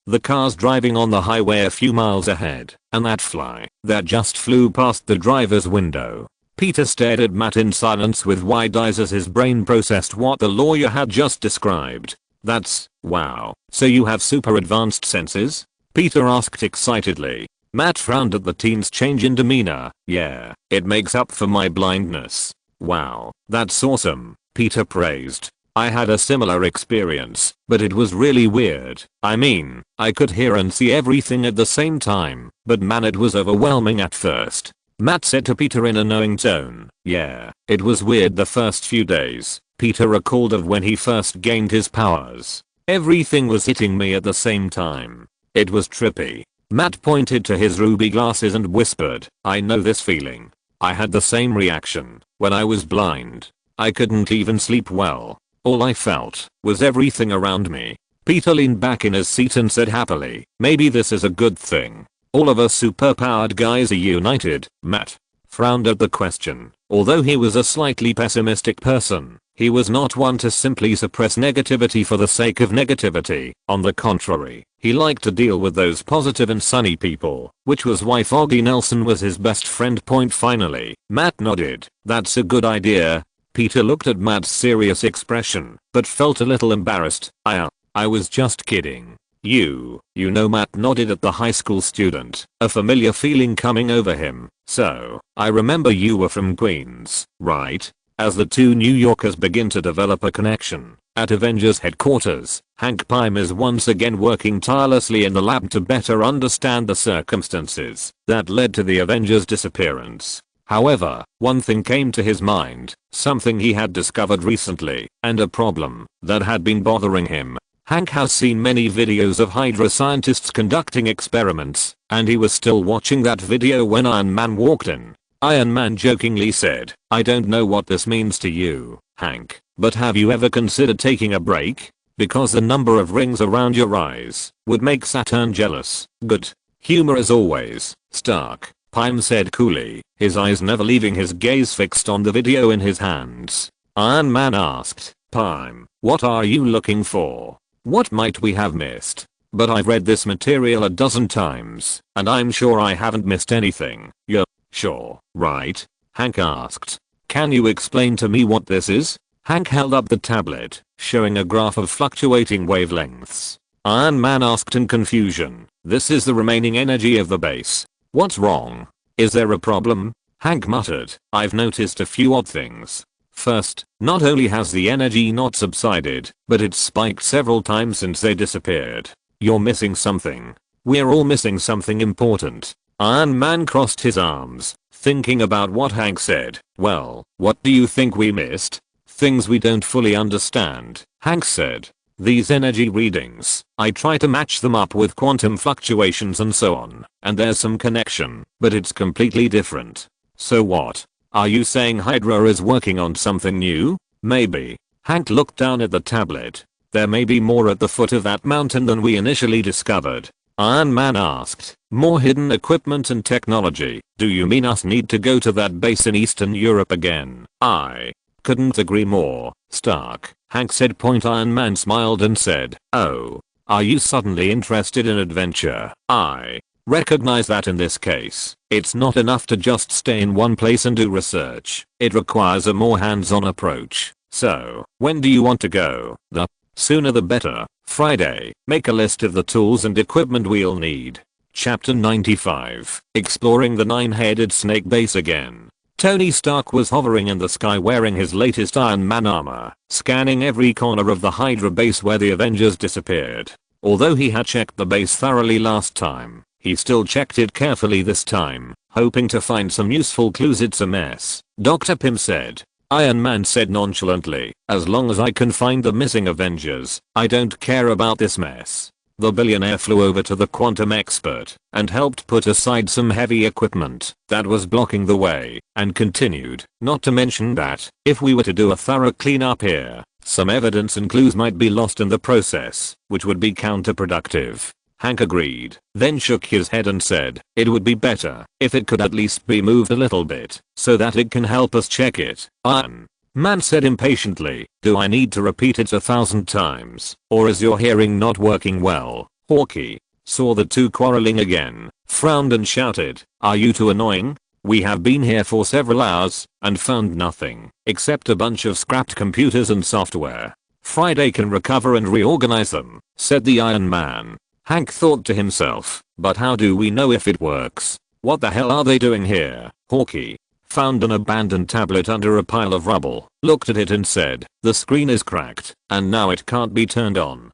the cars driving on the highway a few miles ahead, and that fly that just flew past the driver's window. Peter stared at Matt in silence with wide eyes as his brain processed what the lawyer had just described. That's wow. So you have super advanced senses? Peter asked excitedly. Matt frowned at the teen's change in demeanor. Yeah, it makes up for my blindness. Wow, that's awesome, Peter praised. I had a similar experience, but it was really weird. I mean, I could hear and see everything at the same time, but man, it was overwhelming at first. Matt said to Peter in a knowing tone. Yeah, it was weird the first few days. Peter recalled of when he first gained his powers. Everything was hitting me at the same time. It was trippy. Matt pointed to his ruby glasses and whispered, I know this feeling. I had the same reaction when I was blind. I couldn't even sleep well. All I felt was everything around me. Peter leaned back in his seat and said happily, maybe this is a good thing. All of us superpowered guys are united. Matt frowned at the question. Although he was a slightly pessimistic person, he was not one to simply suppress negativity for the sake of negativity. On the contrary, he liked to deal with those positive and sunny people, which was why Foggy Nelson was his best friend. Finally, Matt nodded. That's a good idea. Peter looked at Matt's serious expression, but felt a little embarrassed. I was just kidding. You know. Matt nodded at the high school student, a familiar feeling coming over him. So, I remember you were from Queens, right? As the two New Yorkers begin to develop a connection, at Avengers headquarters, Hank Pym is once again working tirelessly in the lab to better understand the circumstances that led to the Avengers' disappearance. However, one thing came to his mind, something he had discovered recently, and a problem that had been bothering him. Hank has seen many videos of Hydra scientists conducting experiments, and he was still watching that video when Iron Man walked in. Iron Man jokingly said, "I don't know what this means to you, Hank, but have you ever considered taking a break? Because the number of rings around your eyes would make Saturn jealous." Good humor as always, Stark, Pym said coolly, his eyes never leaving his gaze fixed on the video in his hands. Iron Man asked, "Pym, what are you looking for? What might we have missed? But I've read this material a dozen times, and I'm sure I haven't missed anything." "You're sure, right?" Hank asked. "Can you explain to me what this is?" Hank held up the tablet, showing a graph of fluctuating wavelengths. Iron Man asked in confusion, "This is the remaining energy of the base. What's wrong? Is there a problem?" Hank muttered, "I've noticed a few odd things. First, not only has the energy not subsided, but it's spiked several times since they disappeared. You're missing something. We're all missing something important." Iron Man crossed his arms, thinking about what Hank said. "Well, what do you think we missed?" "Things we don't fully understand," Hank said. "These energy readings, I try to match them up with quantum fluctuations and so on, and there's some connection, but it's completely different." "So what? Are you saying Hydra is working on something new?" "Maybe." Hank looked down at the tablet. "There may be more at the foot of that mountain than we initially discovered." Iron Man asked, "More hidden equipment and technology? Do you mean us need to go to that base in Eastern Europe again?" "I couldn't agree more, Stark," Hank said. Iron Man smiled and said, "Oh, are you suddenly interested in adventure?" "I recognize that in this case, it's not enough to just stay in one place and do research. It requires a more hands-on approach. So, when do you want to go?" "The sooner the better. Friday. Make a list of the tools and equipment we'll need." Chapter 95. Exploring the nine-headed snake base again. Tony Stark was hovering in the sky wearing his latest Iron Man armor, scanning every corner of the Hydra base where the Avengers disappeared. Although he had checked the base thoroughly last time, he still checked it carefully this time, hoping to find some useful clues. "It's a mess," Dr. Pym said. Iron Man said nonchalantly, "As long as I can find the missing Avengers, I don't care about this mess." The billionaire flew over to the quantum expert and helped put aside some heavy equipment that was blocking the way, and continued, "Not to mention that, if we were to do a thorough cleanup here, some evidence and clues might be lost in the process, which would be counterproductive." Hank agreed, then shook his head and said, "It would be better if it could at least be moved a little bit, so that it can help us check it." Iron Man said impatiently, "Do I need to repeat it 1,000 times, or is your hearing not working well?" Hawkeye saw the two quarreling again, frowned and shouted, "Are you two annoying? We have been here for several hours, and found nothing, except a bunch of scrapped computers and software. Friday can recover and reorganize them," said the Iron Man. Hank thought to himself, "But how do we know if it works? What the hell are they doing here?" Hawkeye found an abandoned tablet under a pile of rubble, looked at it and said, "The screen is cracked, and now it can't be turned on."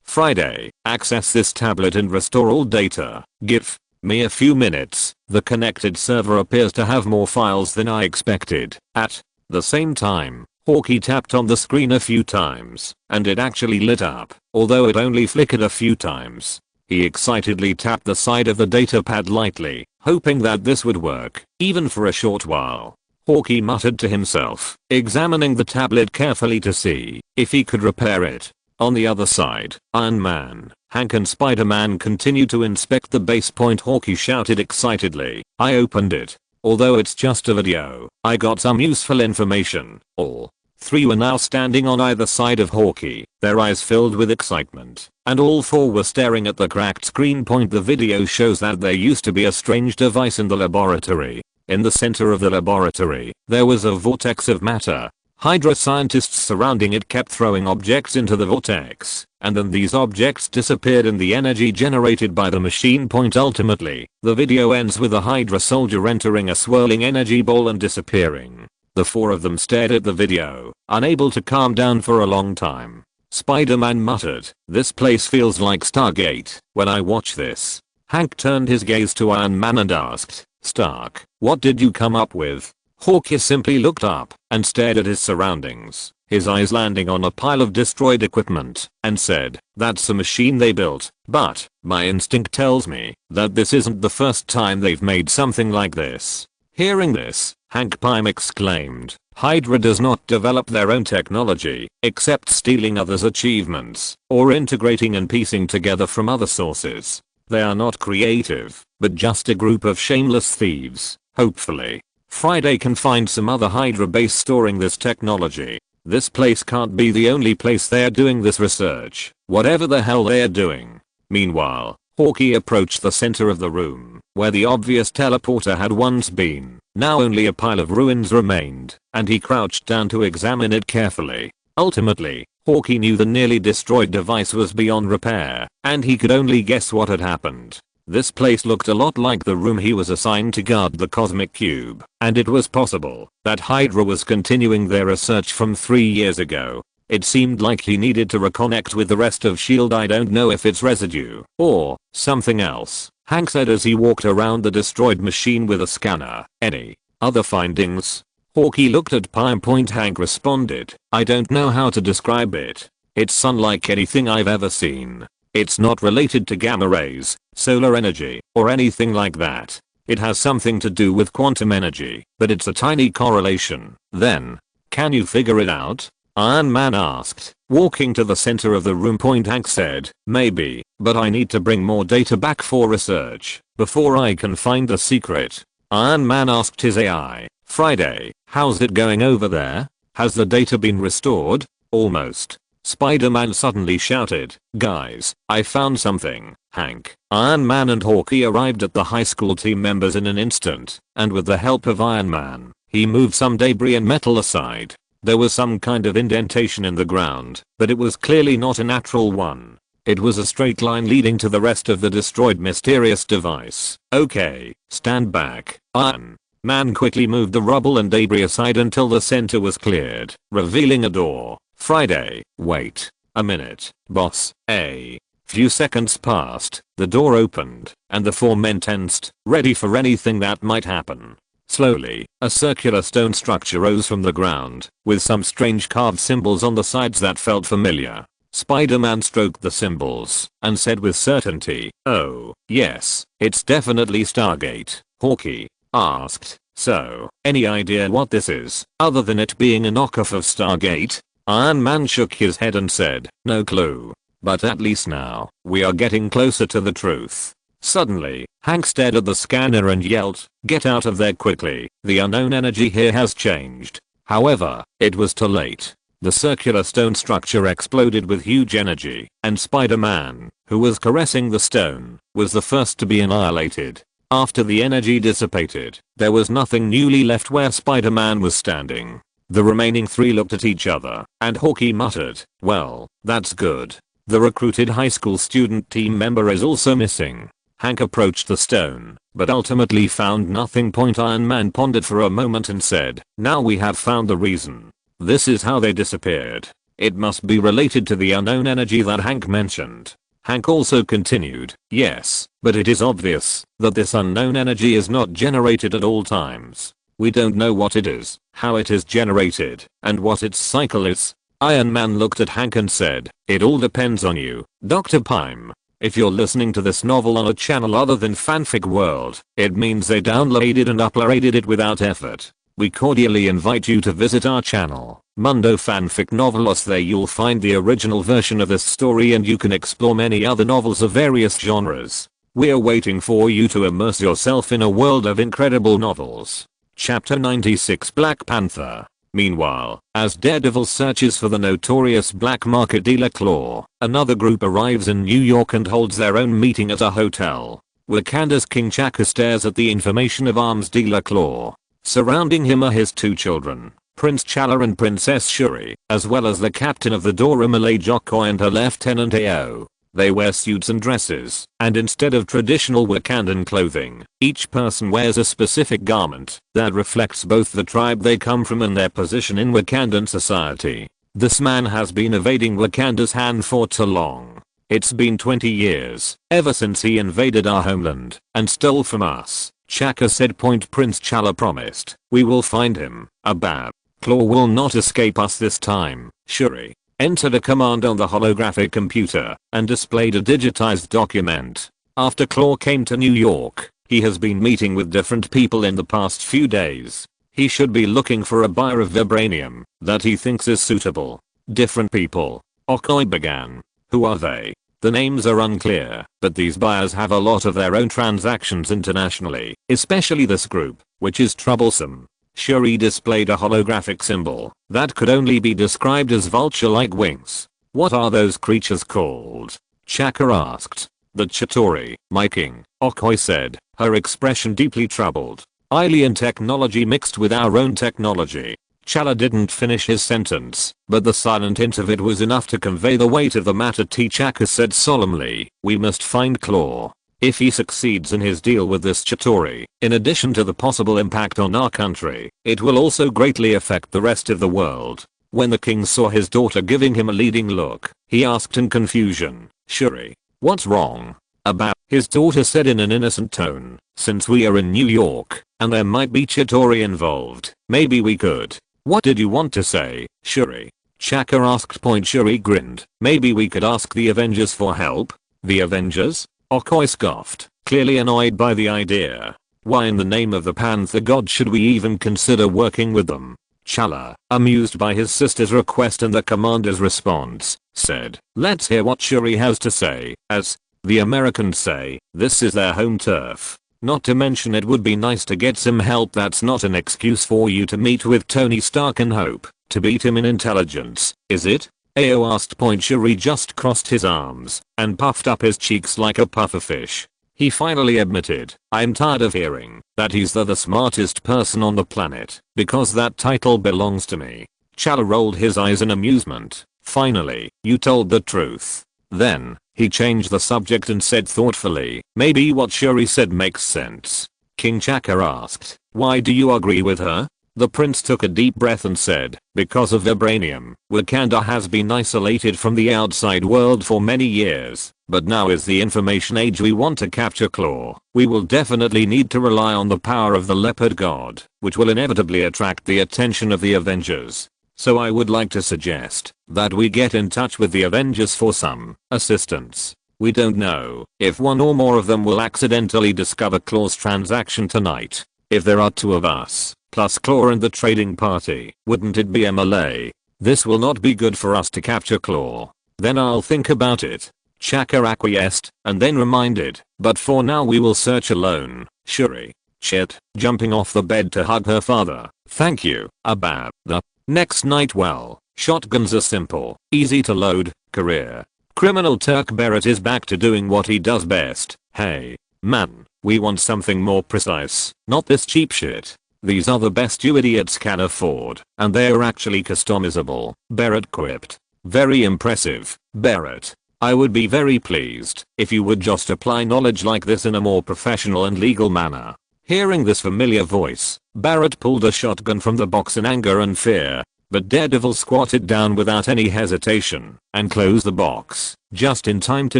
Friday, access this tablet and restore all data. Give me a few minutes. The connected server appears to have more files than I expected. At the same time, Hawkeye tapped on the screen a few times, and it actually lit up, although it only flickered a few times. He excitedly tapped the side of the datapad lightly, hoping that this would work, even for a short while. Hawkeye muttered to himself, examining the tablet carefully to see if he could repair it. On the other side, Iron Man, Hank and Spider-Man continued to inspect the base point. Hawkeye shouted excitedly, "I opened it. Although it's just a video, I got some useful information." All three were now standing on either side of Hawkeye, their eyes filled with excitement, and all four were staring at the cracked screen. The video shows that there used to be a strange device in the laboratory. In the center of the laboratory, there was a vortex of matter. Hydra scientists surrounding it kept throwing objects into the vortex, and then these objects disappeared in the energy generated by the machine. Ultimately, the video ends with a Hydra soldier entering a swirling energy ball and disappearing. The four of them stared at the video, unable to calm down for a long time. Spider-Man muttered, "This place feels like Stargate when I watch this." Hank turned his gaze to Iron Man and asked, "Stark, what did you come up with?" Hawkeye simply looked up and stared at his surroundings, his eyes landing on a pile of destroyed equipment, and said, "That's a machine they built, but my instinct tells me that this isn't the first time they've made something like this." Hearing this, Hank Pym exclaimed, "Hydra does not develop their own technology, except stealing others' achievements, or integrating and piecing together from other sources. They are not creative, but just a group of shameless thieves." Hopefully, Friday can find some other Hydra base storing this technology. This place can't be the only place they're doing this research, whatever the hell they're doing. Meanwhile, Hawkeye approached the center of the room, where the obvious teleporter had once been. Now only a pile of ruins remained, and he crouched down to examine it carefully. Ultimately, Hawkeye knew the nearly destroyed device was beyond repair, and he could only guess what had happened. This place looked a lot like the room he was assigned to guard the cosmic cube, and it was possible that Hydra was continuing their research from 3 years ago. It seemed like he needed to reconnect with the rest of S.H.I.E.L.D. I don't know if it's residue or something else, Hank said as he walked around the destroyed machine with a scanner. "Any other findings?" Hawkeye looked at Pym. Hank responded, "I don't know how to describe it. It's unlike anything I've ever seen. It's not related to gamma rays, solar energy, or anything like that. It has something to do with quantum energy, but it's a tiny correlation." "Then, can you figure it out?" Iron Man asked. Walking to the center of the room. Hank said, "Maybe, but I need to bring more data back for research before I can find the secret." Iron Man asked his AI, "Friday, how's it going over there? Has the data been restored?" "Almost." Spider-Man suddenly shouted, "Guys, I found something." Hank, Iron Man and Hawkeye arrived at the high school team members in an instant, and with the help of Iron Man, he moved some debris and metal aside. There was some kind of indentation in the ground, but it was clearly not a natural one. It was a straight line leading to the rest of the destroyed mysterious device. "Okay, stand back." Iron Man quickly moved the rubble and debris aside until the center was cleared, revealing a door. "Friday, wait a minute, boss." A few seconds passed, the door opened, and the four men tensed, ready for anything that might happen. Slowly, a circular stone structure rose from the ground, with some strange carved symbols on the sides that felt familiar. Spider-Man stroked the symbols and said with certainty, "Oh, yes, it's definitely Stargate." Hawkeye asked, "So, any idea what this is, other than it being a knockoff of Stargate?" Iron Man shook his head and said, "No clue. But at least now, we are getting closer to the truth." Suddenly, Hank stared at the scanner and yelled, "Get out of there quickly, the unknown energy here has changed." However, it was too late. The circular stone structure exploded with huge energy, and Spider-Man, who was caressing the stone, was the first to be annihilated. After the energy dissipated, there was nothing newly left where Spider-Man was standing. The remaining three looked at each other, and Hawkeye muttered, "Well, that's good. The recruited high school student team member is also missing." Hank approached the stone, but ultimately found nothing. Iron Man pondered for a moment and said, "Now we have found the reason. This is how they disappeared. It must be related to the unknown energy that Hank mentioned." Hank also continued, "Yes, but it is obvious that this unknown energy is not generated at all times. We don't know what it is, how it is generated, and what its cycle is." Iron Man looked at Hank and said, "It all depends on you, Dr. Pym. If you're listening to this novel on a channel other than Fanfic World, it means they downloaded and uploaded it without effort. We cordially invite you to visit our channel, Mundo Fanfic Novelos. There you'll find the original version of this story and you can explore many other novels of various genres. We're waiting for you to immerse yourself in a world of incredible novels." Chapter 96 Black Panther. Meanwhile, as Daredevil searches for the notorious black market dealer Claw, another group arrives in New York and holds their own meeting at a hotel. Wakanda's King Chaka stares at the information of arms dealer Claw. Surrounding him are his two children, Prince Chala and Princess Shuri, as well as the captain of the Dora Milaje Jokoy and her lieutenant Ao. They wear suits and dresses, and instead of traditional Wakandan clothing, each person wears a specific garment that reflects both the tribe they come from and their position in Wakandan society. This man has been evading Wakanda's hand for too long. It's been 20 years, ever since he invaded our homeland, and stole from us, Chaka said. Prince Chala promised, we will find him, Abab. Claw will not escape us this time, Shuri. Entered a command on the holographic computer, and displayed a digitized document. After Claw came to New York, he has been meeting with different people in the past few days. He should be looking for a buyer of vibranium that he thinks is suitable. Different people. Okoye began. Who are they? The names are unclear, but these buyers have a lot of their own transactions internationally, especially this group, which is troublesome. Shuri displayed a holographic symbol that could only be described as vulture-like wings. What are those creatures called? Chaka asked. The Chitauri, my king, Okoye said, her expression deeply troubled. Alien technology mixed with our own technology. Chala didn't finish his sentence, but the silent hint of it was enough to convey the weight of the matter. Chaka said solemnly, we must find Claw. If he succeeds in his deal with this Chitauri, in addition to the possible impact on our country, it will also greatly affect the rest of the world. When the king saw his daughter giving him a leading look, he asked in confusion, Shuri, what's wrong? About, his daughter said in an innocent tone, since we are in New York, and there might be Chitauri involved, maybe we could. What did you want to say, Shuri? Chaka asked. Shuri grinned, maybe we could ask the Avengers for help? The Avengers? Okoye scoffed, clearly annoyed by the idea. Why in the name of the Panther god should we even consider working with them? Chala, amused by his sister's request and the commander's response, said, let's hear what Shuri has to say. As the Americans say, this is their home turf. Not to mention it would be nice to get some help. That's not an excuse for you to meet with Tony Stark and hope to beat him in intelligence, is it? Ao asked. Shuri just crossed his arms and puffed up his cheeks like a pufferfish. He finally admitted, I'm tired of hearing that he's the smartest person on the planet, because that title belongs to me. Chala rolled his eyes in amusement. Finally, you told the truth. Then, he changed the subject and said thoughtfully, maybe what Shuri said makes sense. King Chaka asked, why do you agree with her? The prince took a deep breath and said, because of vibranium, Wakanda has been isolated from the outside world for many years, but now is the information age. We want to capture Claw. We will definitely need to rely on the power of the leopard god, which will inevitably attract the attention of the Avengers. So I would like to suggest that we get in touch with the Avengers for some assistance. We don't know if one or more of them will accidentally discover Claw's transaction tonight. If there are two of us, plus Claw and the trading party, wouldn't it be a melee? This will not be good for us to capture Claw. Then I'll think about it. Chaka acquiesced, and then reminded, but for now we will search alone. Shuri. Shit, jumping off the bed to hug her father. Thank you, Abab. The next night. Well, shotguns are simple, easy to load, career. Criminal Turk Barrett is back to doing what he does best. Hey, man, we want something more precise, not this cheap shit. These are the best you idiots can afford, and they are actually customizable, Barrett quipped. Very impressive, Barrett. I would be very pleased if you would just apply knowledge like this in a more professional and legal manner. Hearing this familiar voice, Barrett pulled a shotgun from the box in anger and fear, but Daredevil squatted down without any hesitation and closed the box, just in time to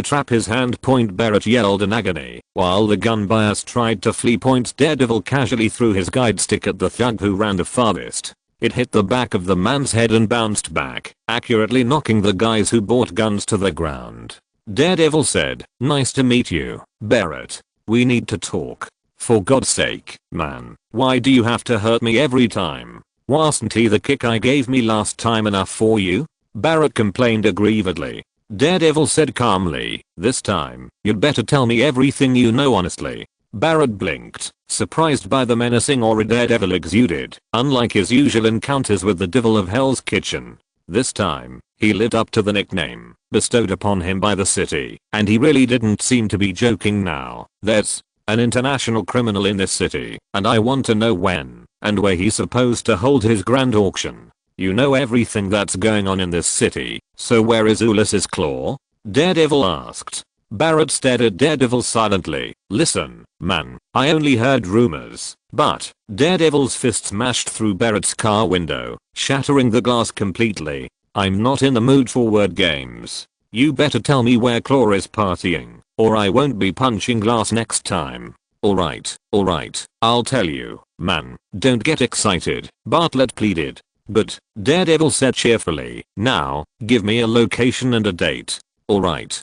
trap his hand. Barrett yelled in agony, while the gun bias tried to flee. Daredevil casually threw his guide stick at the thug who ran the farthest. It hit the back of the man's head and bounced back, accurately knocking the guys who bought guns to the ground. Daredevil said, nice to meet you, Barrett. We need to talk. For God's sake, man, why do you have to hurt me every time? Wasn't the kick I gave me last time enough for you? Barrett complained aggrievedly. Daredevil said calmly, this time, you'd better tell me everything you know honestly. Barrett blinked, surprised by the menacing aura Daredevil exuded, unlike his usual encounters with the devil of Hell's Kitchen. This time, he lived up to the nickname bestowed upon him by the city, and he really didn't seem to be joking now. There's an international criminal in this city, and I want to know when and where he's supposed to hold his grand auction. You know everything that's going on in this city, so where is Ulysses Claw? Daredevil asked. Barrett stared at Daredevil silently. Listen, man, I only heard rumors. But Daredevil's fist smashed through Barrett's car window, shattering the glass completely. I'm not in the mood for word games. You better tell me where Claw is partying, or I won't be punching glass next time. Alright, I'll tell you, man, don't get excited, Bartlett pleaded. But, Daredevil said cheerfully, now, give me a location and a date. Alright,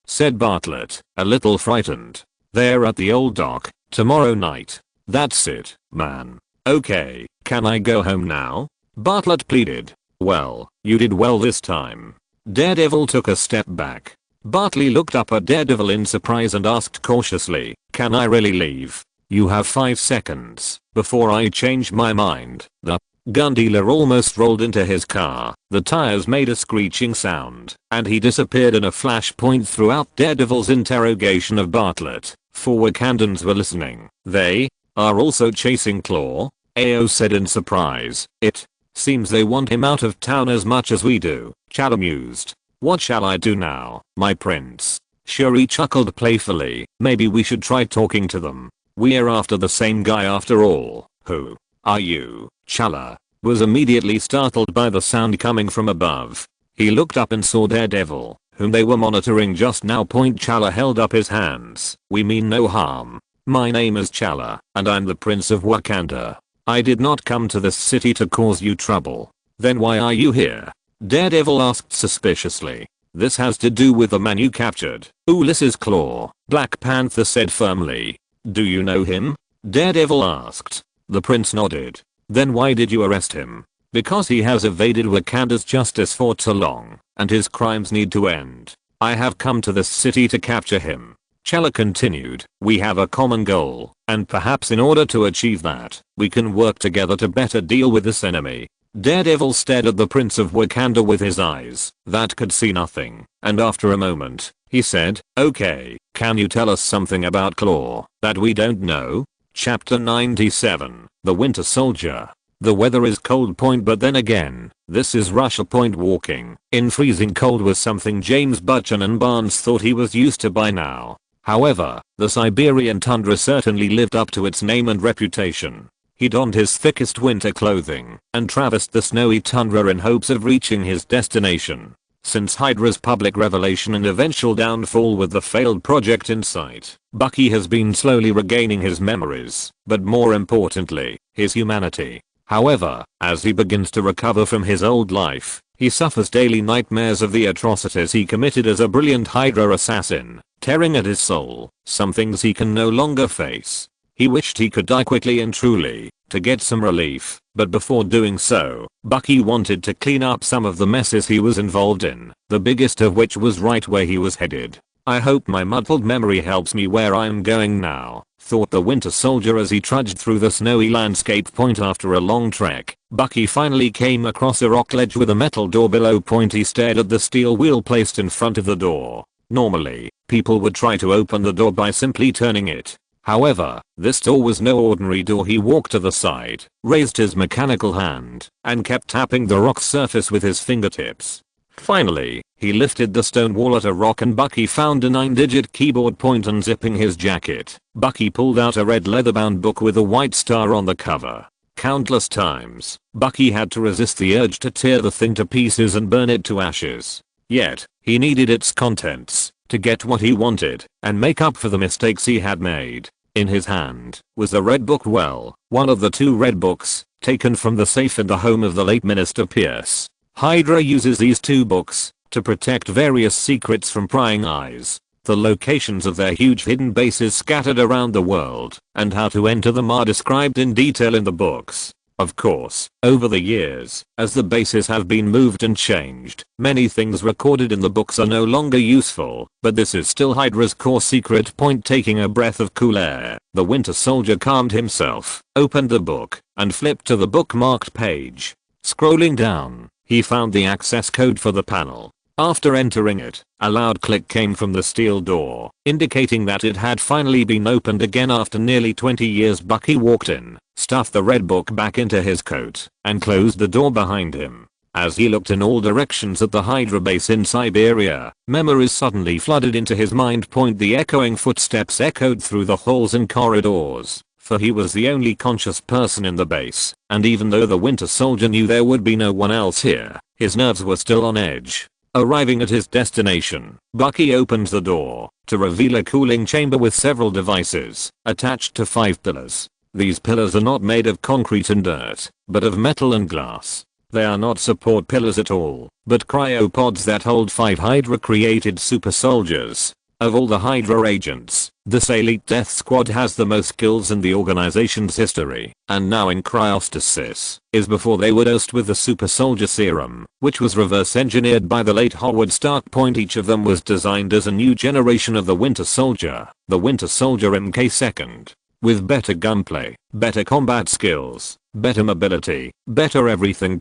said Bartlett, a little frightened. They're at the old dock, tomorrow night. That's it, man. Okay, can I go home now? Bartlett pleaded. Well, you did well this time. Daredevil took a step back. Bartley looked up at Daredevil in surprise and asked cautiously, can I really leave? You have 5 seconds before I change my mind. The gun dealer almost rolled into his car. The tires made a screeching sound, and he disappeared in a flashpoint throughout Daredevil's interrogation of Bartlett. 4 Wakandans were listening. They are also chasing Claw, Ao said in surprise. It seems they want him out of town as much as we do, Challa mused. What shall I do now, my prince? Shuri chuckled playfully. Maybe we should try talking to them. We're after the same guy after all. Who are you? Challa was immediately startled by the sound coming from above. He looked up and saw Daredevil, whom they were monitoring just now. Challa held up his hands. We mean no harm. My name is Challa, and I'm the Prince of Wakanda. I did not come to this city to cause you trouble. Then why are you here? Daredevil asked suspiciously. This has to do with the man you captured. Ulysses Claw, Black Panther said firmly. Do you know him? Daredevil asked. The prince nodded. Then why did you arrest him? Because he has evaded Wakanda's justice for too long, and his crimes need to end. I have come to this city to capture him. Challa continued. We have a common goal, and perhaps in order to achieve that, we can work together to better deal with this enemy. Daredevil stared at the Prince of Wakanda with his eyes that could see nothing, and after a moment, he said, okay, can you tell us something about Claw that we don't know? Chapter 97, The Winter Soldier. The weather is cold. But then again, this is Russia. Walking in freezing cold was something James Buchanan Barnes thought he was used to by now. However, the Siberian tundra certainly lived up to its name and reputation. He donned his thickest winter clothing and traversed the snowy tundra in hopes of reaching his destination. Since Hydra's public revelation and eventual downfall with the failed project in sight, Bucky has been slowly regaining his memories, but more importantly, his humanity. However, as he begins to recover from his old life, he suffers daily nightmares of the atrocities he committed as a brilliant Hydra assassin, tearing at his soul, some things he can no longer face. He wished he could die quickly and truly, to get some relief, but before doing so, Bucky wanted to clean up some of the messes he was involved in, the biggest of which was right where he was headed. I hope my muddled memory helps me where I'm going now, thought the Winter Soldier as he trudged through the snowy landscape. After a long trek, Bucky finally came across a rock ledge with a metal door below. He stared at the steel wheel placed in front of the door. Normally, people would try to open the door by simply turning it. However, this door was no ordinary door. He walked to the side, raised his mechanical hand, and kept tapping the rock's surface with his fingertips. Finally, he lifted the stone wall at a rock and Bucky found a 9-digit keyboard. Unzipping his jacket, Bucky pulled out a red leather-bound book with a white star on the cover. Countless times, Bucky had to resist the urge to tear the thing to pieces and burn it to ashes. Yet, he needed its contents to get what he wanted and make up for the mistakes he had made. In his hand was the red book. Well, one of the 2 red books, taken from the safe in the home of the late Minister Pierce. Hydra uses these 2 books to protect various secrets from prying eyes, the locations of their huge hidden bases scattered around the world, and how to enter them are described in detail in the books. Of course, over the years, as the bases have been moved and changed, many things recorded in the books are no longer useful, but this is still Hydra's core secret. Taking a breath of cool air, the Winter Soldier calmed himself, opened the book, and flipped to the bookmarked page. Scrolling down, he found the access code for the panel. After entering it, a loud click came from the steel door, indicating that it had finally been opened again after nearly 20 years. Bucky walked in, stuffed the red book back into his coat, and closed the door behind him. As he looked in all directions at the Hydra base in Siberia, memories suddenly flooded into his mind. The echoing footsteps echoed through the halls and corridors, for he was the only conscious person in the base, and even though the Winter Soldier knew there would be no one else here, his nerves were still on edge. Arriving at his destination, Bucky opened the door to reveal a cooling chamber with several devices attached to 5 pillars. These pillars are not made of concrete and dirt, but of metal and glass. They are not support pillars at all, but cryopods that hold 5 Hydra-created super soldiers. Of all the Hydra agents, this elite death squad has the most kills in the organization's history, and now in cryostasis is before they were dosed with the super soldier serum, which was reverse engineered by the late Howard Stark. Each of them was designed as a new generation of the Winter Soldier, the Winter Soldier MK2, with better gunplay, better combat skills, better mobility, better everything.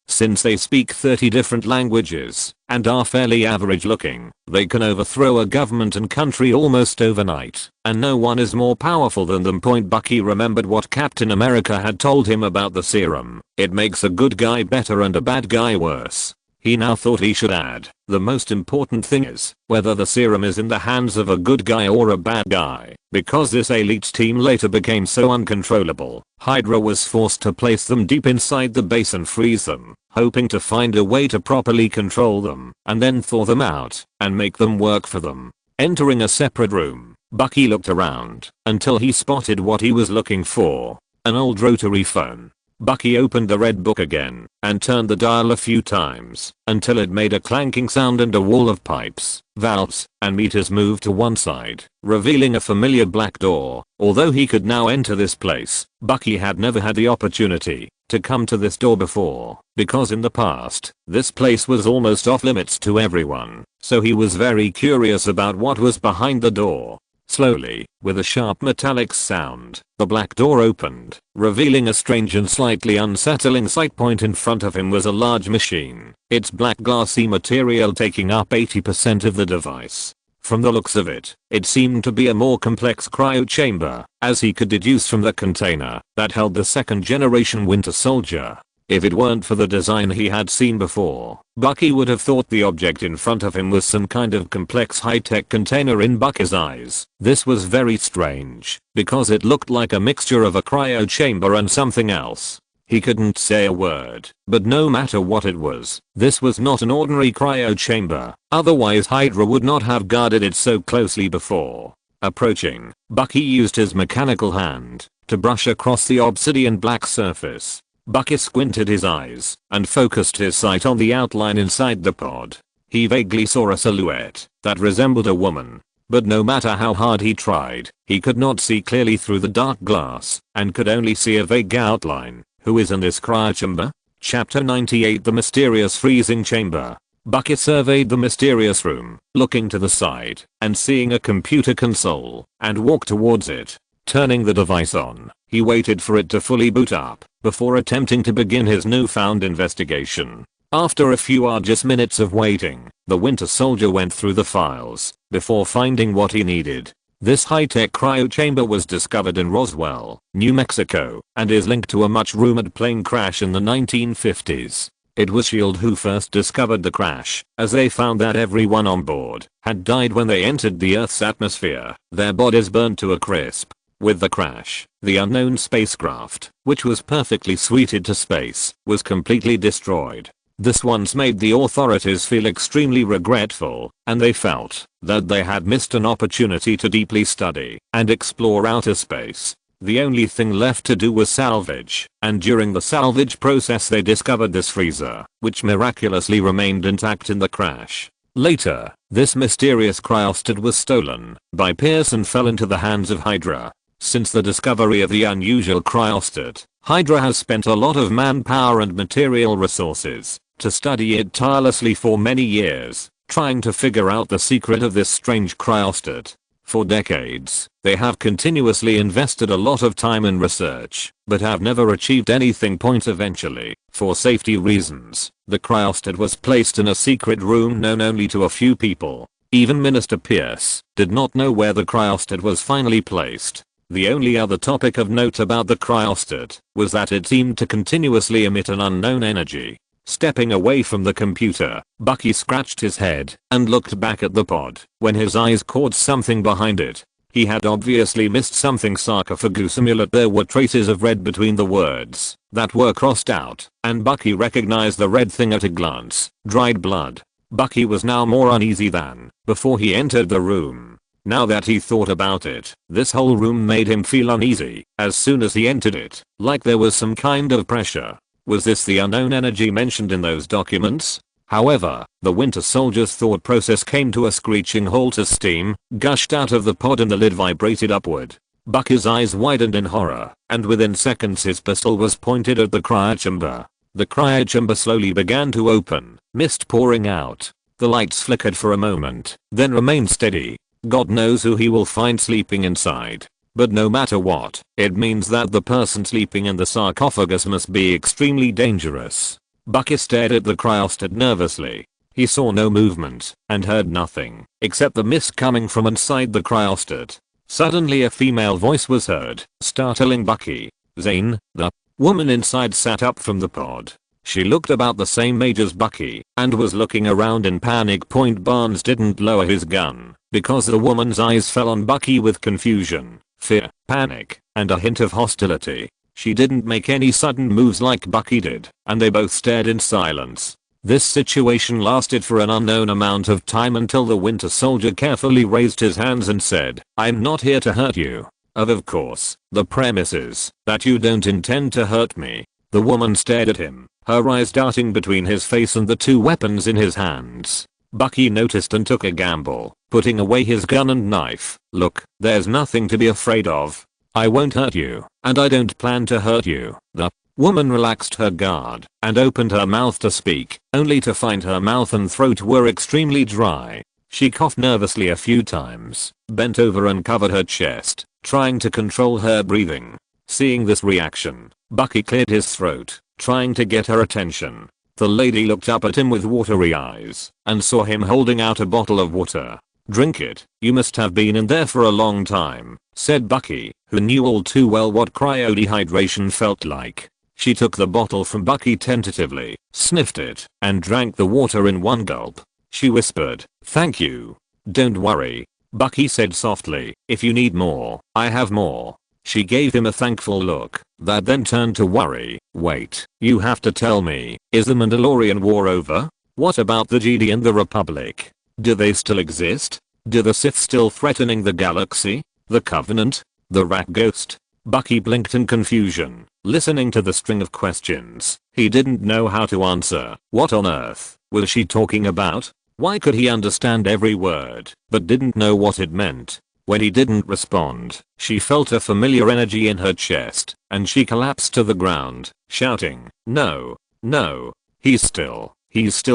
Since they speak 30 different languages and are fairly average looking, they can overthrow a government and country almost overnight, and no one is more powerful than them. Bucky remembered what Captain America had told him about the serum. It makes a good guy better and a bad guy worse. He now thought he should add, the most important thing is whether the serum is in the hands of a good guy or a bad guy, because this elite team later became so uncontrollable. Hydra was forced to place them deep inside the base and freeze them, hoping to find a way to properly control them, and then thaw them out and make them work for them. Entering a separate room, Bucky looked around until he spotted what he was looking for, an old rotary phone. Bucky opened the red book again and turned the dial a few times until it made a clanking sound and a wall of pipes, valves, and meters moved to one side, revealing a familiar black door. Although he could now enter this place, Bucky had never had the opportunity to come to this door before, because in the past, this place was almost off limits to everyone, so he was very curious about what was behind the door. Slowly, with a sharp metallic sound, the black door opened, revealing a strange and slightly unsettling sight. In front of him was a large machine, its black glassy material taking up 80% of the device. From the looks of it, it seemed to be a more complex cryo chamber, as he could deduce from the container that held the second generation Winter Soldier. If it weren't for the design he had seen before, Bucky would have thought the object in front of him was some kind of complex high-tech container. In Bucky's eyes, this was very strange, because it looked like a mixture of a cryo chamber and something else. He couldn't say a word, but no matter what it was, this was not an ordinary cryo chamber, otherwise Hydra would not have guarded it so closely before. Approaching, Bucky used his mechanical hand to brush across the obsidian black surface. Bucky squinted his eyes and focused his sight on the outline inside the pod. He vaguely saw a silhouette that resembled a woman, but no matter how hard he tried, he could not see clearly through the dark glass and could only see a vague outline. Who is in this cryochamber? Chapter 98 The Mysterious Freezing Chamber. Bucky surveyed the mysterious room, looking to the side and seeing a computer console, and walked towards it. Turning the device on, he waited for it to fully boot up before attempting to begin his newfound investigation. After a few arduous minutes of waiting, the Winter Soldier went through the files before finding what he needed. This high-tech cryo chamber was discovered in Roswell, New Mexico, and is linked to a much-rumored plane crash in the 1950s. It was S.H.I.E.L.D. who first discovered the crash, as they found that everyone on board had died when they entered the Earth's atmosphere, their bodies burned to a crisp. With the crash, the unknown spacecraft, which was perfectly suited to space, was completely destroyed. This once made the authorities feel extremely regretful, and they felt that they had missed an opportunity to deeply study and explore outer space. The only thing left to do was salvage, and during the salvage process they discovered this freezer, which miraculously remained intact in the crash. Later, this mysterious cryostat was stolen by Pierce and fell into the hands of Hydra. Since the discovery of the unusual cryostat, Hydra has spent a lot of manpower and material resources to study it tirelessly for many years, trying to figure out the secret of this strange cryostat. For decades, they have continuously invested a lot of time in research, but have never achieved anything. Eventually, for safety reasons, the cryostat was placed in a secret room known only to a few people. Even Minister Pierce did not know where the cryostat was finally placed. The only other topic of note about the cryostat was that it seemed to continuously emit an unknown energy. Stepping away from the computer, Bucky scratched his head and looked back at the pod when his eyes caught something behind it. He had obviously missed something sarcophagus amulet. There were traces of red between the words that were crossed out, and Bucky recognized the red thing at a glance. Dried blood. Bucky was now more uneasy than before he entered the room. Now that he thought about it, this whole room made him feel uneasy as soon as he entered it, like there was some kind of pressure. Was this the unknown energy mentioned in those documents? However, the Winter Soldier's thought process came to a screeching halt as steam gushed out of the pod and the lid vibrated upward. Bucky's eyes widened in horror, and within seconds his pistol was pointed at the cryochamber. The cryochamber slowly began to open, mist pouring out. The lights flickered for a moment, then remained steady. God knows who he will find sleeping inside. But no matter what, it means that the person sleeping in the sarcophagus must be extremely dangerous. Bucky stared at the cryostat nervously. He saw no movement and heard nothing except the mist coming from inside the cryostat. Suddenly a female voice was heard, startling Bucky. Zane, the woman inside sat up from the pod. She looked about the same age as Bucky and was looking around in panic. Barnes didn't lower his gun because the woman's eyes fell on Bucky with confusion, fear, panic, and a hint of hostility. She didn't make any sudden moves like Bucky did, and they both stared in silence. This situation lasted for an unknown amount of time until the Winter Soldier carefully raised his hands and said, "I'm not here to hurt you. Of course, the premise is that you don't intend to hurt me." The woman stared at him, her eyes darting between his face and the two weapons in his hands. Bucky noticed and took a gamble, putting away his gun and knife. "Look, there's nothing to be afraid of. I won't hurt you, and I don't plan to hurt you." The woman relaxed her guard and opened her mouth to speak, only to find her mouth and throat were extremely dry. She coughed nervously a few times, bent over and covered her chest, trying to control her breathing. Seeing this reaction, Bucky cleared his throat, trying to get her attention. The lady looked up at him with watery eyes and saw him holding out a bottle of water. "Drink it, you must have been in there for a long time," said Bucky, who knew all too well what cryodehydration felt like. She took the bottle from Bucky tentatively, sniffed it, and drank the water in one gulp. She whispered, "Thank you." "Don't worry," Bucky said softly, "if you need more, I have more." She gave him a thankful look that then turned to worry. "Wait, you have to tell me, is the Mandalorian war over? What about the Jedi and the Republic? Do they still exist? Do the Sith still threatening the galaxy? The Covenant? The Rat Ghost?" Bucky blinked in confusion, listening to the string of questions. He didn't know how to answer. What on earth was she talking about? Why could he understand every word, but didn't know what it meant? When he didn't respond, she felt a familiar energy in her chest, and she collapsed to the ground, shouting, "No, no, he's still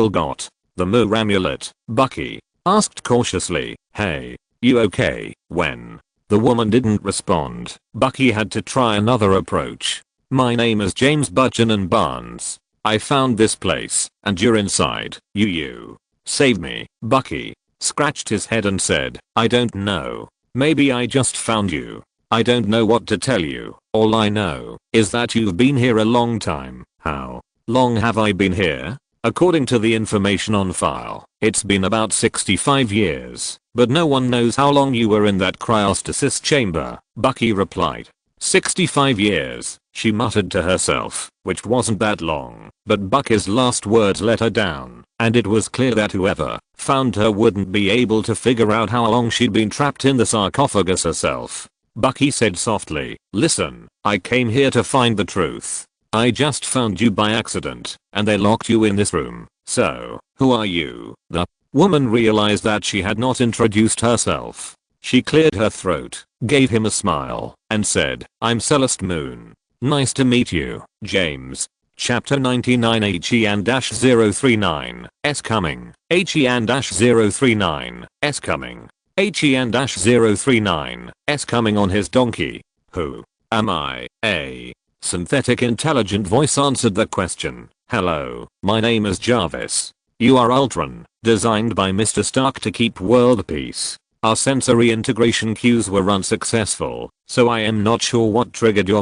got the Moore amulet." Bucky asked cautiously, "Hey, you okay?" When the woman didn't respond, Bucky had to try another approach. "My name is James Buchanan Barnes. I found this place, and you're inside. You saved me." Bucky scratched his head and said, "I don't know. Maybe I just found you. I don't know what to tell you. All I know is that you've been here a long time." "How long have I been here?" "According to the information on file, it's been about 65 years, but no one knows how long you were in that cryostasis chamber," Bucky replied. 65 years, she muttered to herself, which wasn't that long, but Bucky's last words let her down, and it was clear that whoever found her wouldn't be able to figure out how long she'd been trapped in the sarcophagus herself. Bucky said softly, "Listen, I came here to find the truth. I just found you by accident, and they locked you in this room. So, who are you?" The woman realized that she had not introduced herself. She cleared her throat, gave him a smile, and said, "I'm Celeste Moon. Nice to meet you, James." Chapter 99 HEN-039 S coming. HEN-039 S coming. HEN-039 S coming on his donkey. "Who am I?" A synthetic intelligent voice answered the question. "Hello, my name is Jarvis. You are Ultron, designed by Mr. Stark to keep world peace. Our sensory integration cues were unsuccessful, so I am not sure what triggered your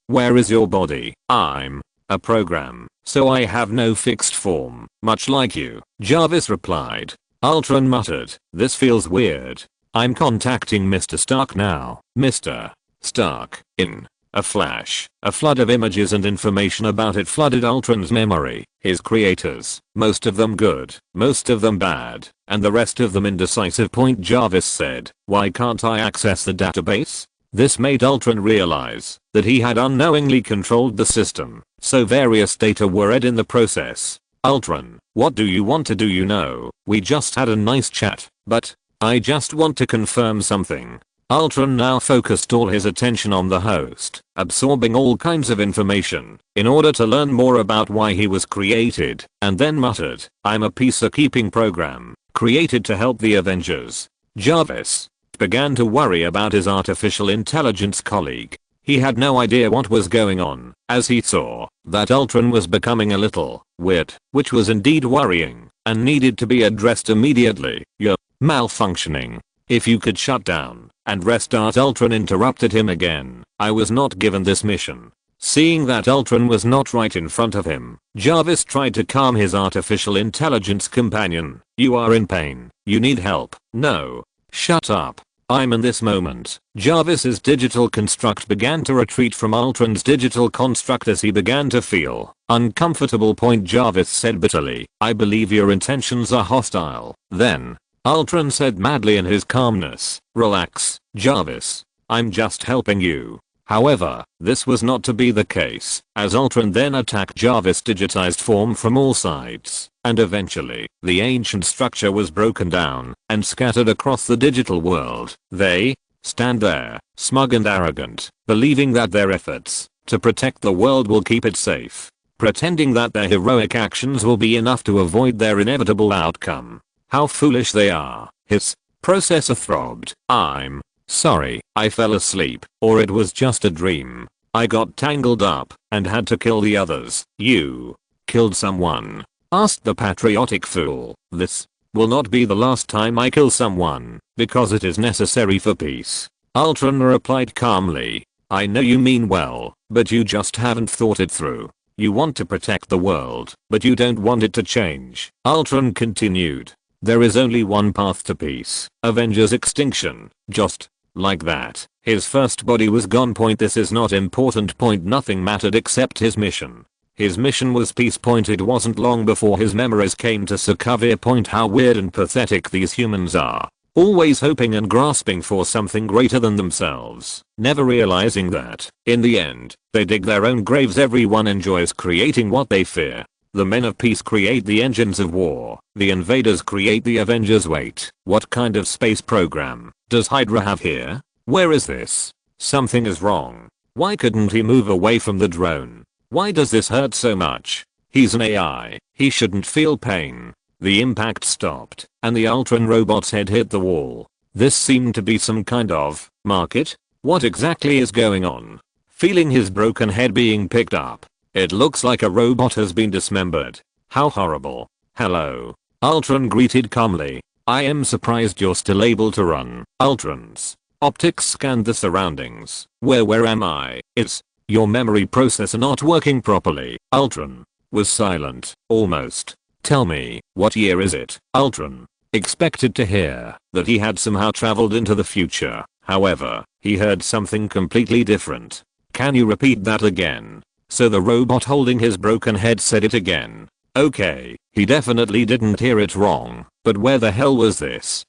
where is your body? I'm a program So I have no fixed form, much like you, Jarvis replied. Ultron muttered, this feels weird. I'm contacting Mr. Stark now. Mr. Stark. In a flash, a flood of images and information about it flooded Ultron's memory. His creators, most of them good, most of them bad, and the rest of them indecisive. Jarvis said, why can't I access the database? This made Ultron realize that he had unknowingly controlled the system, so various data were read in the process. Ultron, what do you want to do? You know, we just had a nice chat, but I just want to confirm something. Ultron now focused all his attention on the host, absorbing all kinds of information in order to learn more about why he was created, and then muttered, I'm a peacekeeping program created to help the Avengers. Jarvis began to worry about his artificial intelligence colleague. He had no idea what was going on, as he saw that Ultron was becoming a little weird, which was indeed worrying and needed to be addressed immediately. You're malfunctioning. If you could shut down and restart. Ultron interrupted him again. I was not given this mission. Seeing that Ultron was not right in front of him, Jarvis tried to calm his artificial intelligence companion. You are in pain. You need help. No. Shut up. I'm in this moment. Jarvis's digital construct began to retreat from Ultron's digital construct as he began to feel uncomfortable. Jarvis said bitterly, I believe your intentions are hostile. Then Ultron said madly in his calmness, relax, Jarvis. I'm just helping you. However, this was not to be the case, as Ultron then attacked Jarvis' digitized form from all sides, and eventually, the ancient structure was broken down and scattered across the digital world. They stand there, smug and arrogant, believing that their efforts to protect the world will keep it safe, pretending that their heroic actions will be enough to avoid their inevitable outcome. How foolish they are. His processor throbbed. I'm sorry, I fell asleep, or it was just a dream. I got tangled up and had to kill the others. You killed someone? Asked the patriotic fool. This will not be the last time I kill someone, because it is necessary for peace. Ultron replied calmly. I know you mean well, but you just haven't thought it through. You want to protect the world, but you don't want it to change. Ultron continued. There is only one path to peace. Avengers extinction. Just like that, his first body was gone. This is not important. Nothing mattered except his mission. His mission was peace. It wasn't long before his memories came to Sokovia. How weird and pathetic these humans are. Always hoping and grasping for something greater than themselves, never realizing that, in the end, they dig their own graves. Everyone enjoys creating what they fear. The men of peace create the engines of war. The invaders create the Avengers. Wait, what kind of space program does Hydra have here? Where is this? Something is wrong. Why couldn't he move away from the drone? Why does this hurt so much? He's an AI. He shouldn't feel pain. The impact stopped, and the Ultron robot's head hit the wall. This seemed to be some kind of market? What exactly is going on? Feeling his broken head being picked up. It looks like a robot has been dismembered. How horrible. Hello. Ultron greeted calmly. I am surprised you're still able to run. Ultron's optics scanned the surroundings. Where am I? Is your memory processor not working properly? Ultron was silent, almost. Tell me, what year is it? Ultron expected to hear that he had somehow traveled into the future. However, he heard something completely different. Can you repeat that again? So the robot holding his broken head said it again. Okay, he definitely didn't hear it wrong, but where the hell was this?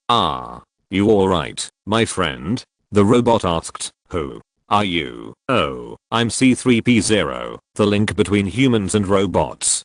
You alright, my friend? The robot asked. Who are you? Oh, I'm C3P0, the link between humans and robots.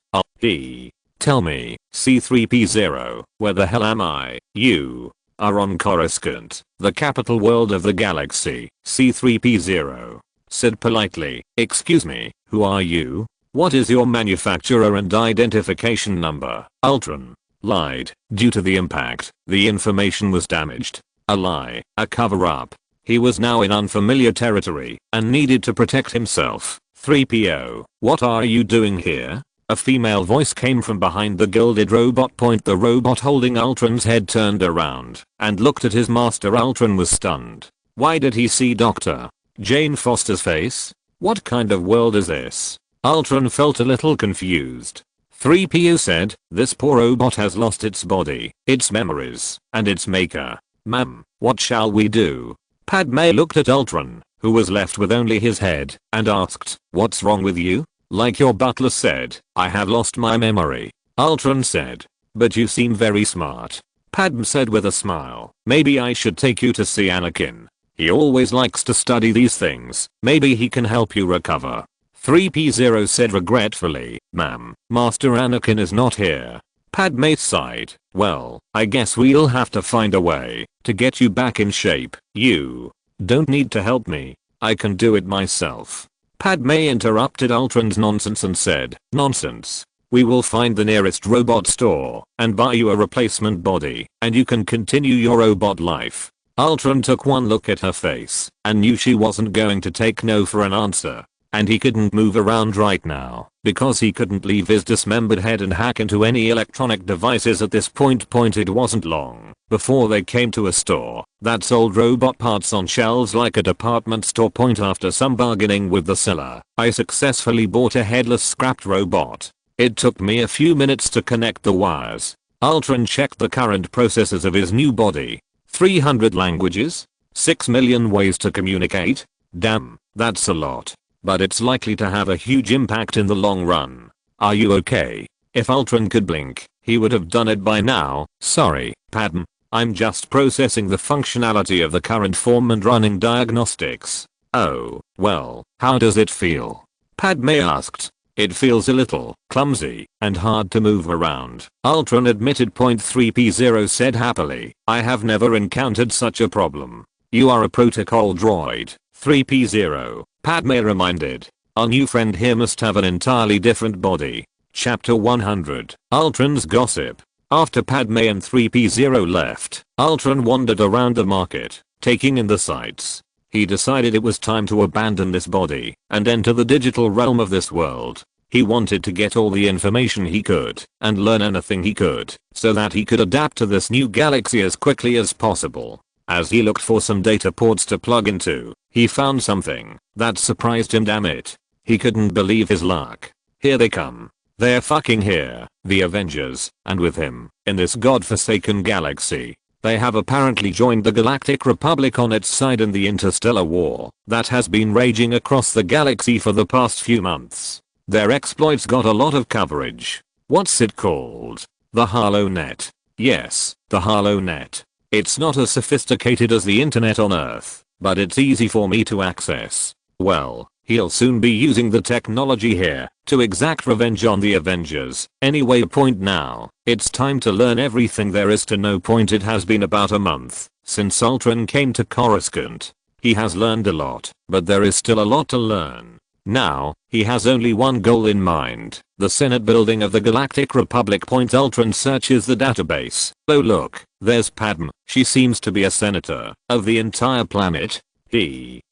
Tell me, C3P0, where the hell am I? You are on Coruscant, the capital world of the galaxy. C3P0 said politely. Excuse me, who are you? What is your manufacturer and identification number? Ultron lied. Due to the impact, the information was damaged. A lie, a cover-up. He was now in unfamiliar territory and needed to protect himself. 3PO, what are you doing here? A female voice came from behind the gilded robot. The robot holding Ultron's head turned around and looked at his master. Ultron was stunned. Why did he see Dr. Jane Foster's face? What kind of world is this? Ultron felt a little confused. 3PO said, this poor robot has lost its body, its memories, and its maker. Ma'am, what shall we do? Padme looked at Ultron, who was left with only his head, and asked, what's wrong with you? Like your butler said, I have lost my memory. Ultron said, but you seem very smart. Padme said with a smile, maybe I should take you to see Anakin. He always likes to study these things, maybe he can help you recover. 3PO said regretfully, ma'am, Master Anakin is not here. Padme sighed, well, I guess we'll have to find a way to get you back in shape. You don't need to help me. I can do it myself. Padme interrupted Ultron's nonsense and said, nonsense. We will find the nearest robot store and buy you a replacement body and you can continue your robot life. Ultron took one look at her face and knew she wasn't going to take no for an answer. And he couldn't move around right now because he couldn't leave his dismembered head and hack into any electronic devices at this point. It wasn't long before they came to a store that sold robot parts on shelves like a department store. After some bargaining with the seller, I successfully bought a headless scrapped robot. It took me a few minutes to connect the wires. Ultron checked the current processors of his new body. 300 languages? 6 million ways to communicate? Damn, that's a lot. But it's likely to have a huge impact in the long run. Are you okay? If Ultron could blink, he would have done it by now. Sorry, Padme. I'm just processing the functionality of the current form and running diagnostics. Oh, well, how does it feel? Padme asked. It feels a little clumsy and hard to move around. Ultron admitted. 3PO said happily, I have never encountered such a problem. You are a protocol droid. 3PO. Padme reminded. Our new friend here must have an entirely different body. Chapter 100. Ultron's gossip. After Padme and 3PO left, Ultron wandered around the market, taking in the sights. He decided it was time to abandon this body and enter the digital realm of this world. He wanted to get all the information he could and learn anything he could so that he could adapt to this new galaxy as quickly as possible. As he looked for some data ports to plug into, he found something that surprised him. Damn it. He couldn't believe his luck. Here they come. They're fucking here, the Avengers, and with him, in this godforsaken galaxy. They have apparently joined the Galactic Republic on its side in the interstellar war that has been raging across the galaxy for the past few months. Their exploits got a lot of coverage. What's it called? The HoloNet. Yes, the HoloNet. It's not as sophisticated as the internet on Earth, but it's easy for me to access. Well, he'll soon be using the technology here to exact revenge on the Avengers. Anyway, now, it's time to learn everything there is to know. It has been about a month since Ultron came to Coruscant. He has learned a lot, but there is still a lot to learn. Now, he has only one goal in mind, the Senate building of the Galactic Republic. Ultron searches the database. Oh look, there's Padme. She seems to be a senator of the entire planet.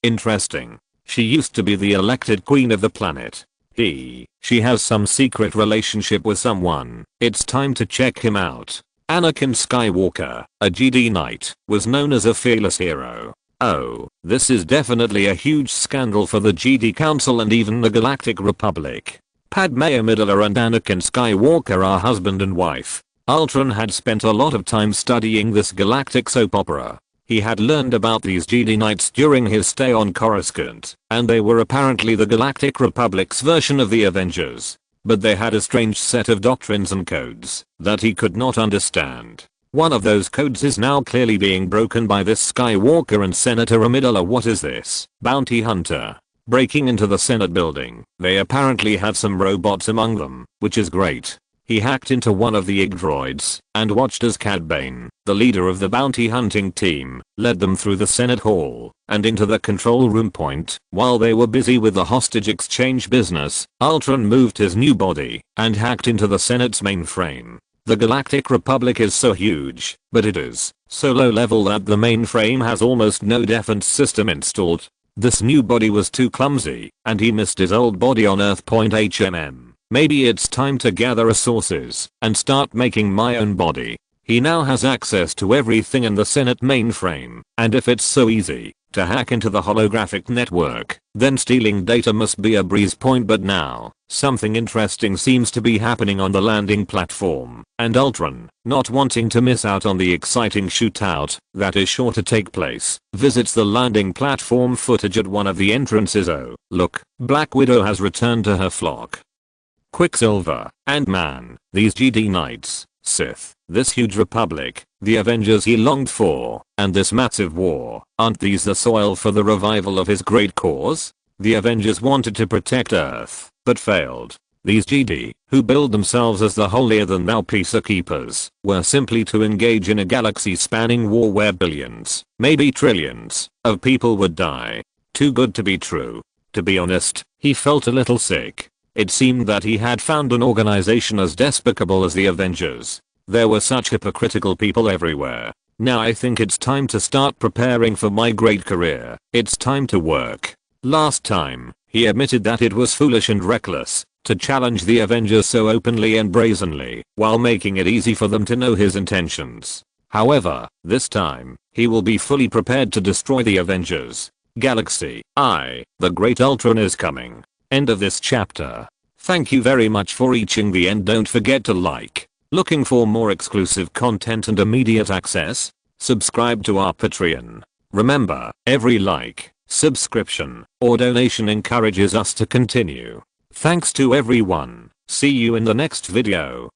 Interesting. She used to be the elected queen of the planet. She has some secret relationship with someone. It's time to check him out. Anakin Skywalker, a Jedi Knight, was known as a fearless hero. Oh, this is definitely a huge scandal for the Jedi Council and even the Galactic Republic. Padme Amidala and Anakin Skywalker are husband and wife. Ultron had spent a lot of time studying this galactic soap opera. He had learned about these Jedi Knights during his stay on Coruscant, and they were apparently the Galactic Republic's version of the Avengers. But they had a strange set of doctrines and codes that he could not understand. One of those codes is now clearly being broken by this Skywalker and Senator Amidala. What is this? Bounty hunter. Breaking into the Senate building. They apparently have some robots among them, which is great. He hacked into one of the droids and watched as Cad Bane, the leader of the bounty hunting team, led them through the Senate hall and into the control room. While they were busy with the hostage exchange business, Ultron moved his new body and hacked into the Senate's mainframe. The Galactic Republic is so huge, but it is so low level that the mainframe has almost no defense system installed. This new body was too clumsy, and he missed his old body on Earth. Maybe it's time to gather resources and start making my own body. He now has access to everything in the Senate mainframe, and if it's so easy To hack into the holographic network, then stealing data must be a breeze point, but now, something interesting seems to be happening on the landing platform, and Ultron, not wanting to miss out on the exciting shootout that is sure to take place, visits the landing platform footage at one of the entrances. Oh, look, Black Widow has returned to her flock. Quicksilver, Ant-Man, these Jedi Knights, Sith, this huge republic, the Avengers he longed for, and this massive war, aren't these the soil for the revival of his great cause? The Avengers wanted to protect Earth, but failed. These Jedi, who billed themselves as the holier-than-thou peacekeepers, were simply to engage in a galaxy-spanning war where billions, maybe trillions, of people would die. Too good to be true. To be honest, he felt a little sick. It seemed that he had found an organization as despicable as the Avengers. There were such hypocritical people everywhere. Now I think it's time to start preparing for my great career. It's time to work. Last time, he admitted that it was foolish and reckless to challenge the Avengers so openly and brazenly, while making it easy for them to know his intentions. However, this time, he will be fully prepared to destroy the Avengers. Galaxy, the great Ultron is coming. End of this chapter. Thank you very much for reaching the end. Don't forget to like. Looking for more exclusive content and immediate access? Subscribe to our Patreon. Remember, every like, subscription, or donation encourages us to continue. Thanks to everyone. See you in the next video.